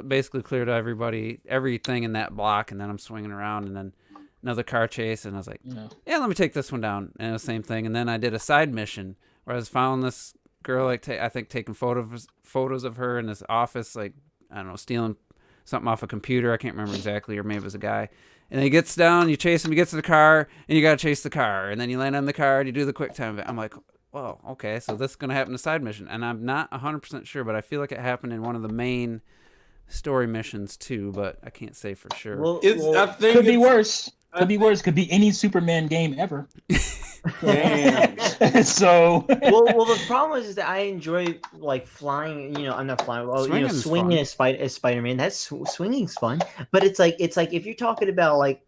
basically cleared everything in that block, and then I'm swinging around, and then another car chase, and I was like, yeah, let me take this one down, and it was the same thing. And then I did a side mission where I was following this girl, I think taking photos of her in this office, like, I don't know, stealing something off a computer. I can't remember exactly, or maybe it was a guy. And he gets down, you chase him, he gets to the car, and you got to chase the car. And then you land on the car, and you do the quick time event. I'm like, well, okay, so this is going to happen in a side mission. And I'm not 100% sure, but I feel like it happened in one of the main story missions too, but I can't say for sure. Well, I think could be worse. Could be worse. Could be any Superman game ever. So well, the problem is that I enjoy like flying. I'm not flying. Well, swinging as Spider-Man. That's swinging's fun. But it's like if you're talking about like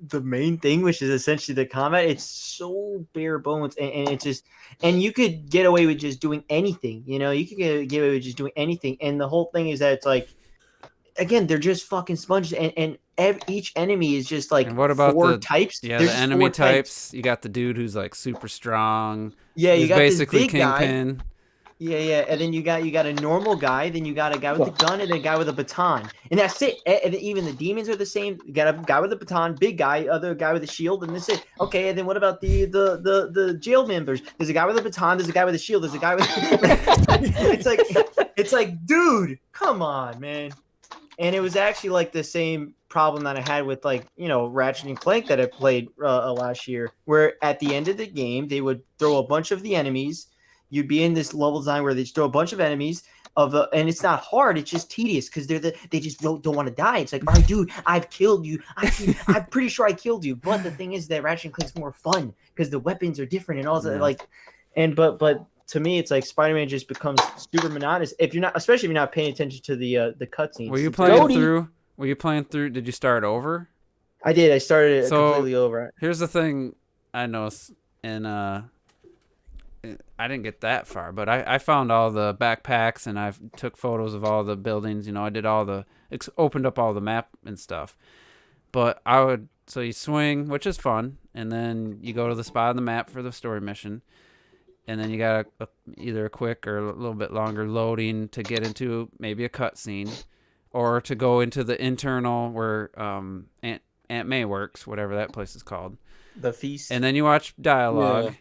the main thing, which is essentially the combat, it's so bare bones, and it's just, and you could get away with just doing anything. You could get away with just doing anything, and the whole thing is that it's like, again, they're just fucking sponges, and each enemy is just like, and what about 4 types? Yeah, the enemy types. You got the dude who's like super strong. Yeah, you got basically this big Kingpin. Guy. Yeah, and then you got a normal guy, then you got a guy with a gun, and then a guy with a baton, and that's it. And even the demons are the same. You got a guy with a baton, big guy, other guy with a shield, and that's it. Okay, and then what about the jail members? There's a guy with a baton, there's a guy with a shield, there's a guy with. it's like, dude, come on, man. And it was actually like the same problem that I had with Ratchet and Clank that I played last year, where at the end of the game they would throw a bunch of the enemies. You'd be in this level design where they just throw a bunch of enemies and it's not hard. It's just tedious because they just don't want to die. It's like, all right, dude, I've killed you. I'm pretty sure I killed you. But the thing is that Ratchet and Clank's more fun because the weapons are different and all that. But to me, it's like Spider-Man just becomes super monotonous especially if you're not paying attention to the cutscenes. Were you playing through? Did you start over? I did. I started it completely over. Here's the thing I noticed, and I didn't get that far, but I found all the backpacks, and I took photos of all the buildings. I did opened up all the map and stuff. But so you swing, which is fun, and then you go to the spot on the map for the story mission. And then you got either a quick or a little bit longer loading to get into maybe a cutscene, or to go into the internal where Aunt May works, whatever that place is called. The feast. And then you watch dialogue,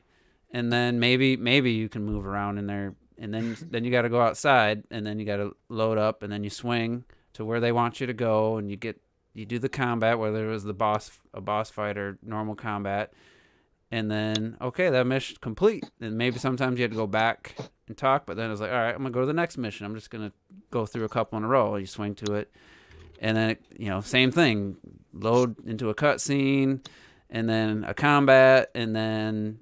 and then maybe you can move around in there and then you got to go outside, and then you got to load up, and then you swing to where they want you to go, and you do the combat, whether it was a boss fight or normal combat, and then okay, that mission complete. And maybe sometimes you had to go back and talk, but then it was like, all right, I'm gonna go to the next mission. I'm just gonna go through a couple in a row. You swing to it, and then same thing, load into a cutscene, and then a combat, and then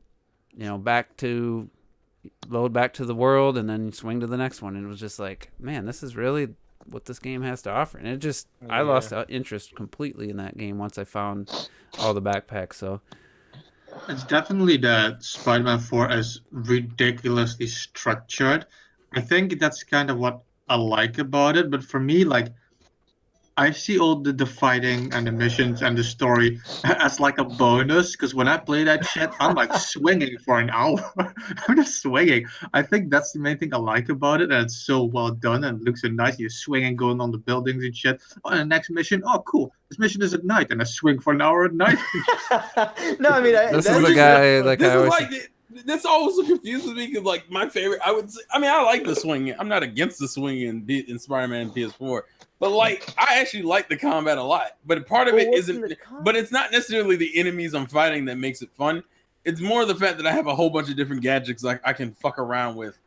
load back to the world, and then swing to the next one. And it was just like, man, this is really what this game has to offer. And it just, I lost interest completely in that game once I found all the backpacks. So it's definitely that Spider-Man 4 is ridiculously structured. I think that's kind of what I like about it. But for me, like, I see all the fighting and the missions and the story as like a bonus, because when I play that shit, I'm like swinging for an hour. I'm just swinging. I think that's the main thing I like about it, and it's so well done and it looks so nice. You're swinging, going on the buildings and shit. Oh, and the next mission, oh cool, this mission is at night, and I swing for an hour at night. No, I mean, this is the guy like I always. This also confuses me because, like, my favorite, I would say, I mean, I like the swinging. I'm not against the swinging in Spider-Man PS4. But, like, I actually like the combat a lot. But part of it isn't, but it's not necessarily the enemies I'm fighting that makes it fun. It's more the fact that I have a whole bunch of different gadgets like I can fuck around with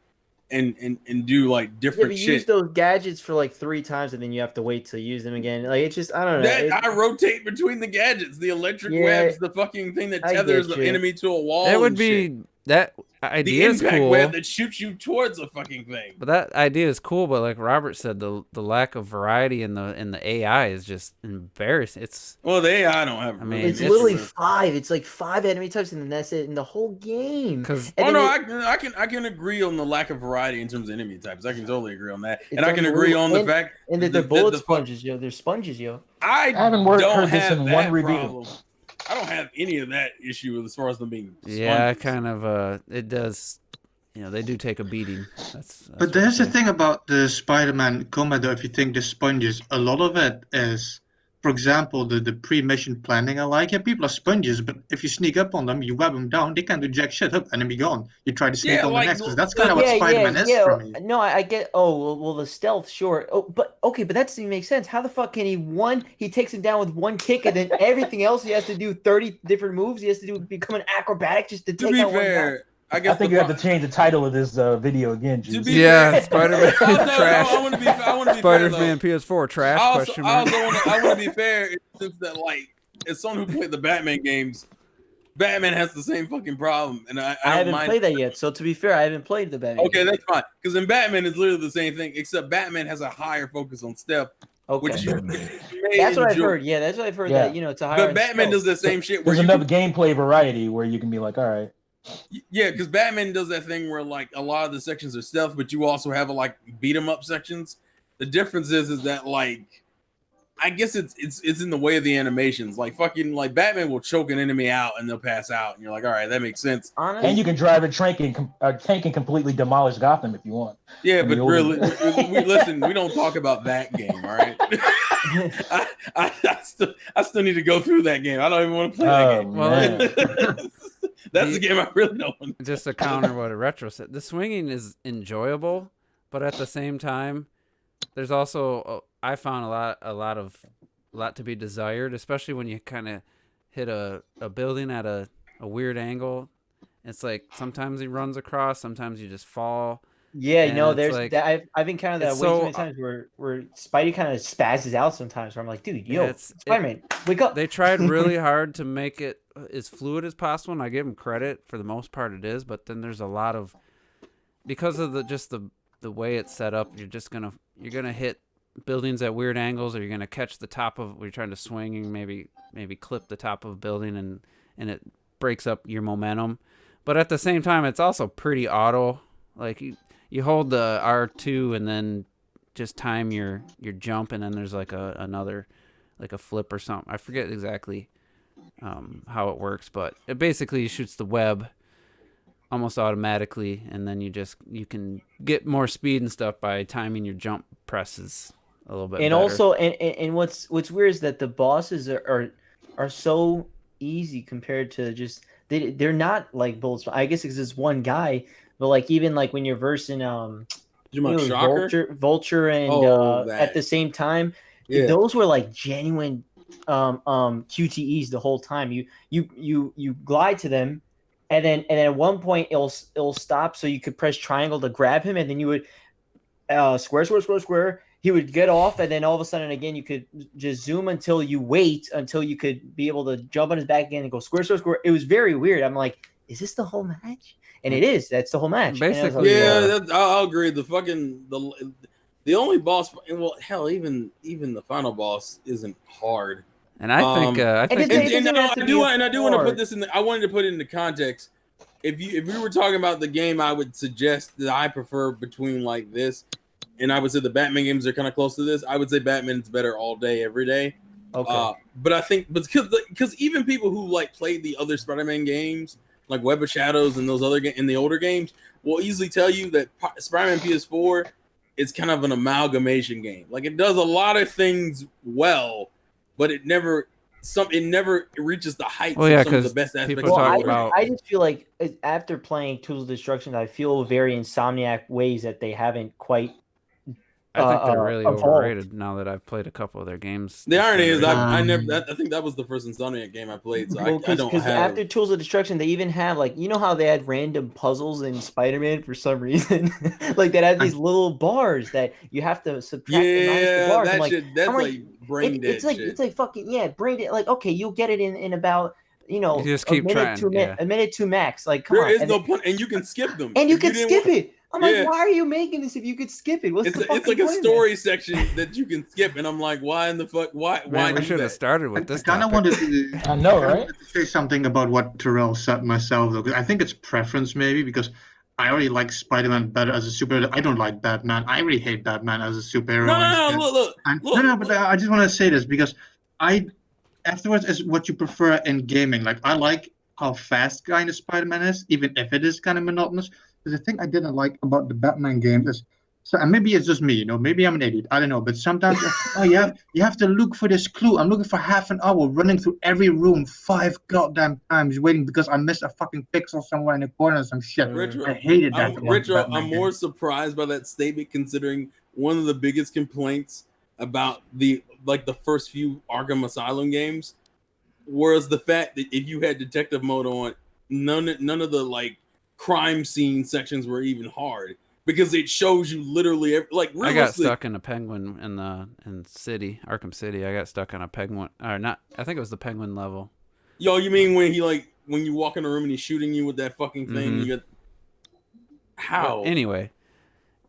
and do, like, different shit. Use those gadgets for, like, 3 times and then you have to wait to use them again. Like, it's just, I don't know. I rotate between the gadgets, the electric webs, the fucking thing that tethers the enemy to a wall. That would be, that idea is cool. The impact web that shoots you towards a fucking thing. But that idea is cool. But like Robert said, the lack of variety in the AI is just embarrassing. The AI don't have. I mean, it's literally 5. It's like 5 enemy types, and then that's it in the whole game. I can agree on the lack of variety in terms of enemy types. I can totally agree on that, and I can agree on the fact that they're bullet sponges, yo. They're sponges, yo. I haven't heard this in one review. I don't have any of that issue as far as them being sponges. Yeah, kind of. It does. They do take a beating. That's but there's the thing about the Spider-Man combat, though. If you think the sponges, a lot of it is, for example, the pre-mission planning I like. Yeah, people are sponges, but if you sneak up on them, you web them down, they can't do jack shit. Up, enemy gone. You try to sneak on the next, because that's kind of what Spider-Man is for me. No, I get. Oh, well, the stealth, sure. Oh, but okay, but that doesn't make sense. How the fuck can he takes him down with one kick, and then everything else he has to do 30 different moves. He has to become an acrobatic just to take out one guy. I think you have to change the title of this video again, Juice. Spider-Man trash. I want to be Spider-Man PS4 trash. I want to be fair in the sense that, like, as someone who played the Batman games, Batman has the same fucking problem, and I haven't played that yet. So to be fair, I haven't played the Batman. Okay, that's fine. Because in Batman, it's literally the same thing, except Batman has a higher focus on stealth. Okay. Which that's what I've heard. Yeah, that's what I've heard. Yeah. That it's a higher. But Batman does the same shit. There's another gameplay variety where you can be like, all right. Yeah, because Batman does that thing where, like, a lot of the sections are stealth, but you also have like beat 'em up sections. The difference is that, like, I guess it's in the way of the animations. Like, fucking, like, Batman will choke an enemy out and they'll pass out, and you're like, all right, that makes sense. Honestly. And you can drive a tank and completely demolish Gotham if you want. Yeah, but really, listen, we don't talk about that game, all right? I still need to go through that game. I don't even want to play that game. Well, that's the game I really don't want. Just to counter what a retro said, the swinging is enjoyable, but at the same time, there's also I found a lot to be desired, especially when you kind of hit a building at a weird angle. It's like sometimes he runs across, sometimes you just fall. Yeah, there's like, I've encountered that way too many times where Spidey kind of spazzes out sometimes. Where I'm like, dude, Spider-Man, wake up. They tried really hard to make it as fluid as possible, and I give them credit for the most part. It is, but then there's a lot of, because of the way it's set up, you're gonna hit buildings at weird angles, or you're gonna catch the top of where you're trying to swing and maybe clip the top of a building, and it breaks up your momentum. But at the same time, it's also pretty auto. Like you hold the R2 and then just time your jump, and then there's like another like a flip or something. I forget exactly how it works, but it basically shoots the web almost automatically, and then you can get more speed and stuff by timing your jump presses a little bit and better. Also and what's weird is that the bosses are so easy compared to just they're not like bullets. I guess because it's one guy. but like even like when you're versing You about Shocker? Vulture and that. at the same time, Yeah. those were like genuine QTEs the whole time. You glide to them, and then at one point it'll stop, so you could press triangle to grab him, and then you would square. He would get off, and then all of a sudden again you could just zoom until you could be able to jump on his back again and go square. It was very weird. I'm like, is this the whole match? And it is. That's the whole match. Basically, I'll agree. The only boss, well, hell, even the final boss isn't hard. And I think I do want to put this in. I wanted to put it into context. If we were talking about the game, I would suggest that I prefer between like this, and I would say the Batman games are kind of close to this. I would say Batman's better all day, every day. Okay. But I think, because even people who like played the other Spider-Man games, like Web of Shadows and those other in the older games, will easily tell you that Spider-Man PS4 is kind of an amalgamation game. Like it does a lot of things well, but it never reaches the heights of some of the best aspects. I just feel like after playing Tools of Destruction, I feel very Insomniac ways that they haven't quite. I think they're really overrated now that I've played a couple of their games. The irony is, I think that was the first Insomniac game I played. So I don't have. Because after Tools of Destruction, they even have like, you know how they had random puzzles in Spider-Man for some reason, like that had these little bars that you have to subtract. Yeah, bars. that's like brain dead. It's like fucking brain dead. Like okay, you'll get it in about. You just keep trying. A minute to max. Like come on. There is no point, and you can skip them. And you can skip it. I'm like, why are you making this if you could skip it? It's like a story section that you can skip, and I'm like, why in the fuck? Why? We should have started with this. I kind of wanted to. I know, right? To say something about what Terrell said myself, though, because I think it's preference maybe because I already like Spider-Man better as a superhero. I don't like Batman. I really hate Batman as a superhero. No, but I just want to say this because afterwards is what you prefer in gaming. Like I like how fast kind of Spider-Man is, even if it is kind of monotonous. Because the thing I didn't like about the Batman games is, and maybe it's just me, maybe I'm an idiot, I don't know. But sometimes, you have to look for this clue. I'm looking for half an hour, running through every room 5 goddamn times, waiting because I missed a fucking pixel somewhere in the corner or some shit. I hated that. I'm more surprised by that statement, considering one of the biggest complaints about the first few Arkham Asylum games was the fact that if you had detective mode on, none of the crime scene sections were even hard because it shows you literally I got stuck in a penguin in Arkham City. I got stuck on a penguin, or not. I think it was the penguin level. Yo, you mean when when you walk in a room and he's shooting you with that fucking thing? Mm-hmm. How? But anyway.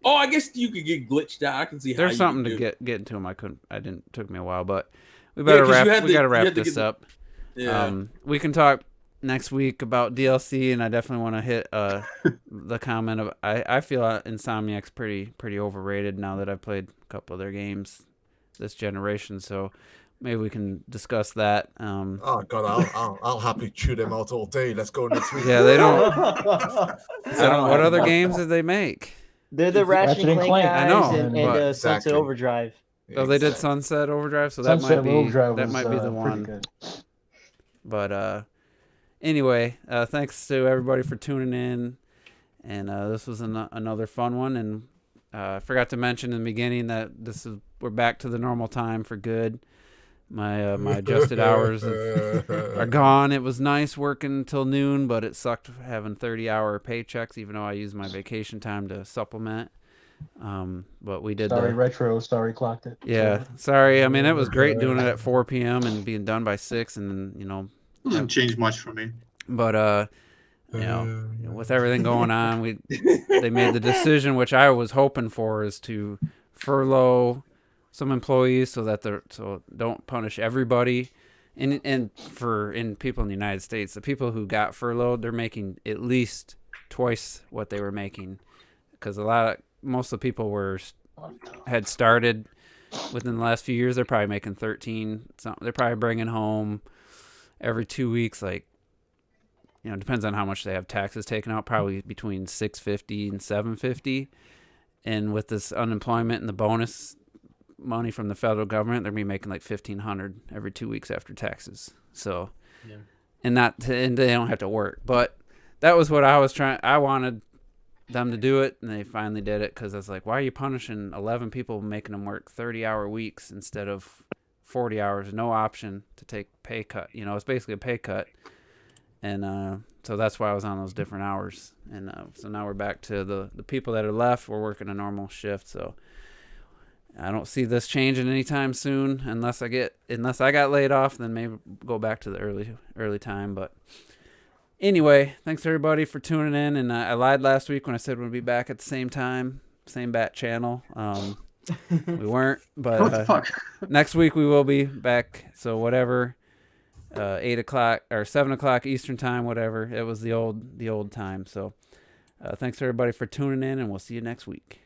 Oh, I guess you could get glitched out. I can see how there's something to get into him. Took me a while, but we better gotta wrap this up. Yeah. We can talk next week about DLC, and I definitely want to hit the comment of I feel Insomniac's pretty overrated now that I've played a couple of their games this generation, so maybe we can discuss that. Oh god, I'll happily chew them out all day. Let's go next week. Yeah, they don't. What other games did they make? They're the Ratchet and Clank guys. I know, and Sunset Overdrive. Oh, they did Sunset Overdrive, so that might be the one. But anyway, thanks to everybody for tuning in, and this was another fun one. And I forgot to mention in the beginning that we're back to the normal time for good. My adjusted hours are gone. It was nice working till noon, but it sucked having 30-hour paychecks, even though I used my vacation time to supplement. But we did. Sorry, clocked it. Yeah, sorry. I mean, it was great doing it at 4 p.m. and being done by 6, and then doesn't change much for me. But with everything going on, they made the decision, which I was hoping for, is to furlough some employees so don't punish everybody. And in people in the United States, the people who got furloughed, they're making at least twice what they were making, because most of the people had started within the last few years. They're probably making 13. They're probably bringing home every 2 weeks, depends on how much they have taxes taken out, probably between $650 and $750. And with this unemployment and the bonus money from the federal government, they're gonna be making like $1,500 every 2 weeks after taxes. So, yeah. And they don't have to work. But that was what I was trying. I wanted them to do it, and they finally did it because I was like, why are you punishing 11 people, making them work 30-hour weeks instead of 40 hours, no option to take pay cut? You know, it's basically a pay cut. And so that's why I was on those different hours. And so now we're back to the people that are left. We're working a normal shift, so I don't see this changing anytime soon unless I got laid off, then maybe go back to the early time. But anyway, thanks everybody for tuning in. And I lied last week when I said we'd be back at the same time, same bat channel. We weren't, but What the fuck? next week we will be back. So whatever, 8 o'clock or 7 o'clock Eastern time, whatever. It was the old time. So thanks everybody for tuning in, and we'll see you next week.